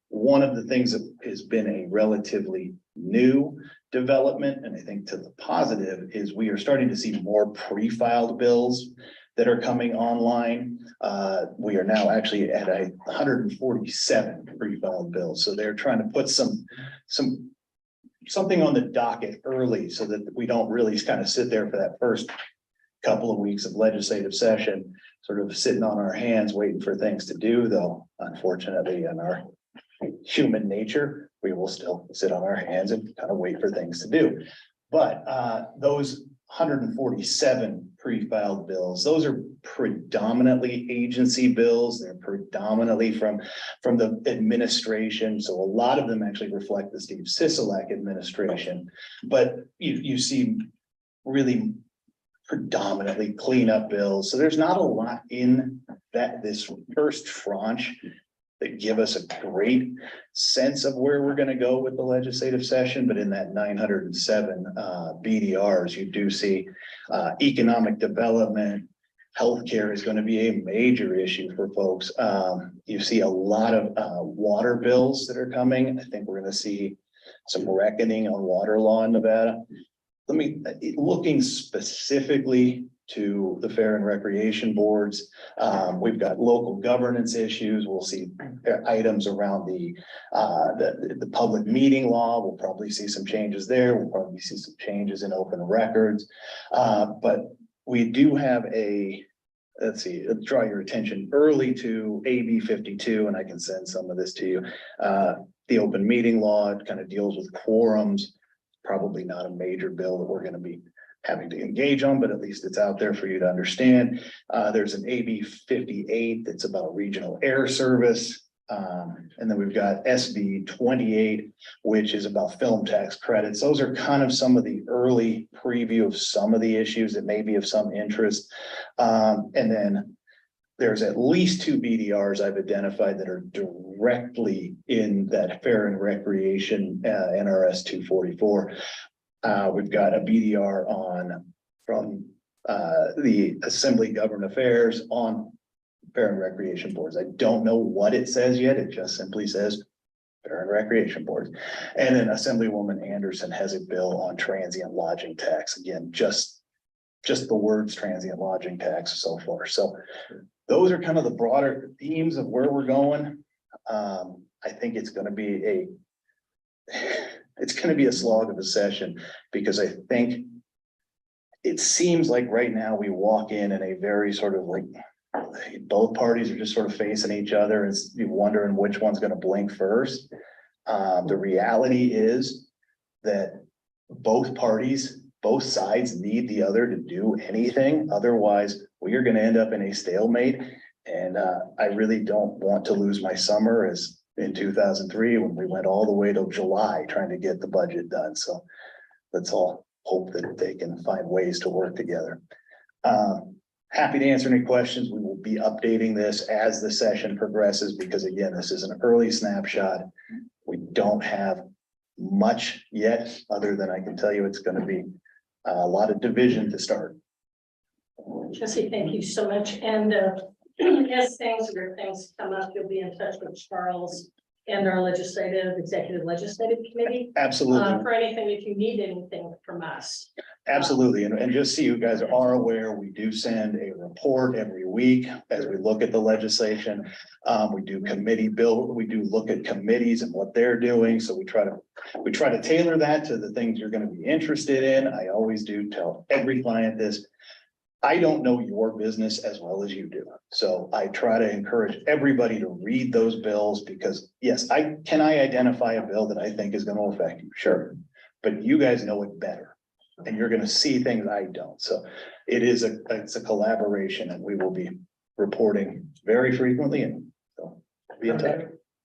One of the things that has been a relatively new development, and I think to the positive, is we are starting to see more pre-filed bills that are coming online. We are now actually at 147 pre-filed bills. So they're trying to put something on the docket early so that we don't really kind of sit there for that first couple of weeks of legislative session, sort of sitting on our hands, waiting for things to do, though, unfortunately, in our human nature, we will still sit on our hands and kind of wait for things to do. But those 147 pre-filed bills, those are predominantly agency bills. They're predominantly from the administration. So a lot of them actually reflect the Steve Sisolak administration. But you see really predominantly cleanup bills. So there's not a lot in this first tranche that give us a great sense of where we're gonna go with the legislative session, but in that 907 BDRs, you do see economic development, healthcare is gonna be a major issue for folks. You see a lot of water bills that are coming. I think we're gonna see some reckoning on water law in Nevada. Looking specifically to the fair and recreation boards, we've got local governance issues. We'll see items around the public meeting law. We'll probably see some changes there. We'll probably see some changes in open records. But we do have let's draw your attention early to AB 52, and I can send some of this to you. The open meeting law, it kind of deals with quorums. Probably not a major bill that we're going to be having to engage on, but at least it's out there for you to understand. There's an AB 58 that's about regional air service. And then we've got SB 28, which is about film tax credits. Those are kind of some of the early preview of some of the issues that may be of some interest. And then there's at least 2 BDRs I've identified that are directly in that fair and recreation NRS 244. We've got a BDR from the Assembly Government Affairs on fair and recreation boards. I don't know what it says yet. It just simply says fair and recreation boards. And then Assemblywoman Anderson has a bill on transient lodging tax. Again, just the words transient lodging tax so far. So those are kind of the broader themes of where we're going. I think it's going to be a slog of a session, because I think it seems like right now we walk in a very sort of like both parties are just sort of facing each other and you're wondering which one's going to blink first. The reality is that both sides need the other to do anything. Otherwise, we are going to end up in a stalemate. And I really don't want to lose my summer as in 2003 when we went all the way till July trying to get the budget done. So let's all hope that they can find ways to work together. Happy to answer any questions. We will be updating this as the session progresses, because again, this is an early snapshot. We don't have much yet, other than I can tell you it's going to be a lot of division to start. Jesse, thank you so much. And as things come up, you'll be in touch with Charles and our executive legislative committee. Absolutely. For anything, if you need anything from us. Absolutely. And just so you guys are aware, we do send a report every week as we look at the legislation. We do we do look at committees and what they're doing. So we try to tailor that to the things you're going to be interested in. I always do tell every client this. I don't know your business as well as you do. So I try to encourage everybody to read those bills, because yes, I identify a bill that I think is going to affect you. Sure. But you guys know it better and you're going to see things I don't. So it's a collaboration, and we will be reporting very frequently, and so be in touch.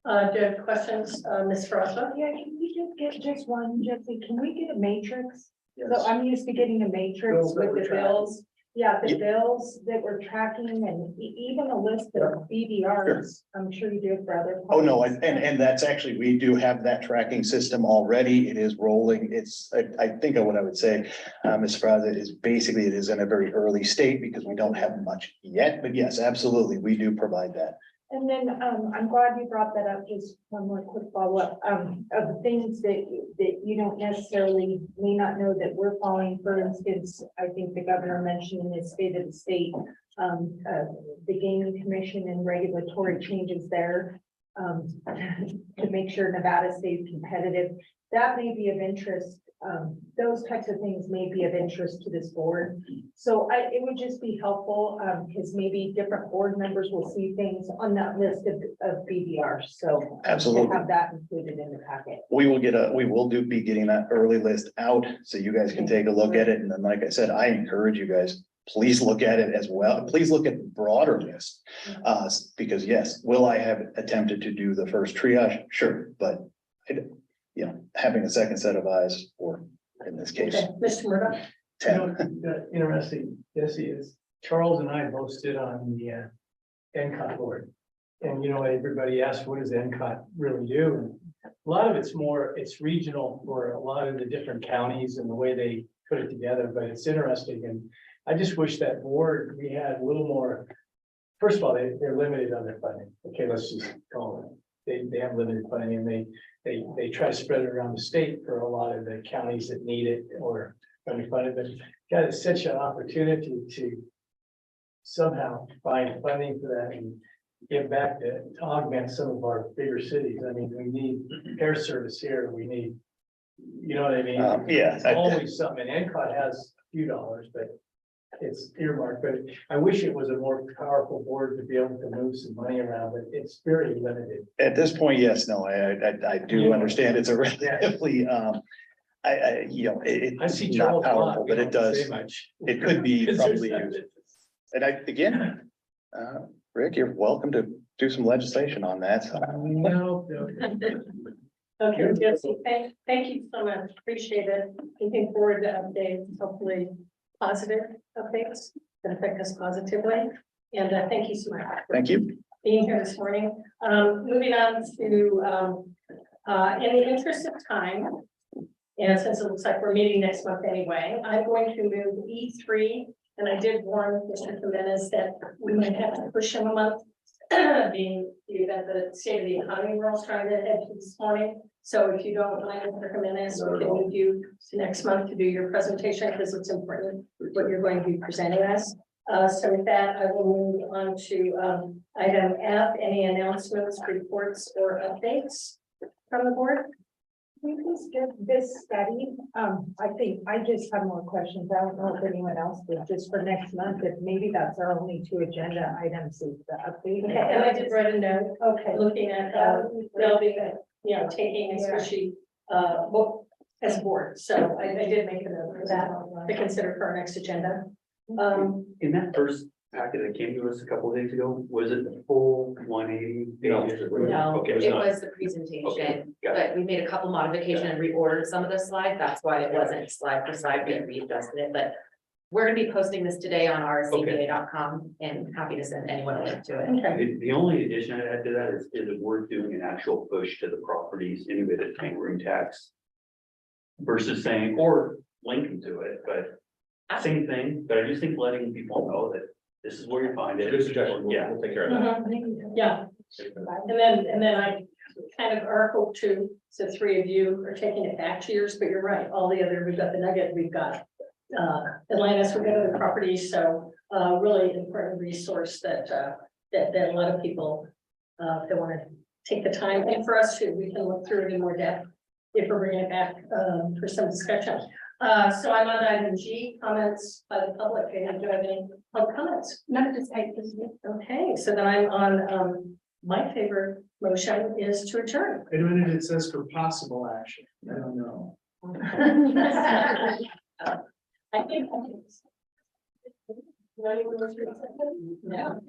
Do you have questions, Ms. Frosser? Yeah, can we just get just one, Jesse? Can we get a matrix? Yes. So I'm used to getting a matrix Bills that with we're the tracking. bills. Yeah, the Yep. bills that we're tracking, and even a list of BDRs. I'm sure you do it for other. Oh, no, parties. and that's actually, we do have that tracking system already. It is rolling. I think what I would say, Ms. Fraza, is basically it is in a very early state because we don't have much yet, but yes, absolutely, we do provide that. And then, I'm glad you brought that up, just one more quick follow-up, of things that you don't necessarily may not know that we're following. For instance, I think the governor mentioned in his state of the state, the gaming commission and regulatory changes there, to make sure Nevada stays competitive. That may be of interest those types of things may be of interest to this board. So it would just be helpful, because maybe different board members will see things on that list of BDRs, so. Absolutely. To have that included in the packet. We will be getting that early list out, so you guys can take a look at it, and then, like I said, I encourage you guys, please look at it as well, please look at the broader list. Because yes, will I have attempted to do the first triage? Sure, but having a second set of eyes, or in this case, Okay, Mr. Murdoch? 10. Interesting, Jesse, is Charles and I both stood on the NCOT board. And everybody asks, what does NCOT really do? And a lot of it's regional for a lot of the different counties and the way they put it together, but it's interesting. And I just wish that board, we had a little more, first of all, they're limited on their funding. Okay, let's just call it. They have limited funding, and they try to spread it around the state for a lot of the counties that need it or underfunded, but God, it's such an opportunity to somehow find funding for that and give back to augment some of our bigger cities. I mean, we need air service here, we need, you know what I mean? Yeah. It's always something, and NCOT has a few dollars, but it's earmarked, but I wish it was a more powerful board to be able to move some money around, but it's very limited. At this point, yes, no, I do understand it's a relatively, I see it's Charles not powerful, but it does, say much. it could be Because probably there's- used. And again, Rick, you're welcome to do some legislation on that. No. Okay, Jesse, thank you so much, appreciate it, looking forward to updates, hopefully positive updates that affect us positively. And thank you so much. for Thank you. Being here this morning. Moving on to, in the interest of time, and since it looks like we're meeting next month anyway, I'm going to move E3. And I did warn Mr. Jimenez that we might have to push him a month, being the event that the state of the economy we're all trying to head to this morning. So if you don't mind, Mr. Jimenez, we can move you to next month to do your presentation, because it's important what you're going to be presenting us. So with that, I will move on to item F, any announcements, reports, or updates from the board? Can you please get this study? I think I just have more questions. I don't know if anyone else did, just for next month, if maybe that's our only 2 agenda items is the update. Okay, and I did write a note, okay, looking at, they'll be, taking especially, book as a board. So I did make a note for that to consider for our next agenda. In that first packet that came to us a couple of days ago, was it the full 180? No, Okay, it not. was the presentation, Okay, got but we made a couple modifications and reordered some of the slides. That's why it wasn't slide for slide, we readjusted it, but we're gonna be posting this today on RSCVA.com and happy to send anyone a link to it. Okay. The only addition I'd add to that is it worth doing an actual push to the properties, anyway, that's paying room tax versus saying, or linking to it, but same thing, but I just think letting people know that this is where you find it. Good suggestion. Yeah. We'll take care of that. Yeah, and then I kind of our hope too, so 3 of you are taking it back to yours, but you're right, all the other, we've got the Nugget, we've got Atlantis, we've got other properties, so really important resource that that a lot of people that want to take the time, and for us too, we can look through it in more depth if we're bringing it back for some discussion. So I'm on item G, comments by the public. Do you have any public comments? None of this type this week. Okay, so then I'm on my favorite motion is to adjourn. Wait a minute, it says for possible action. I don't know. I think. No.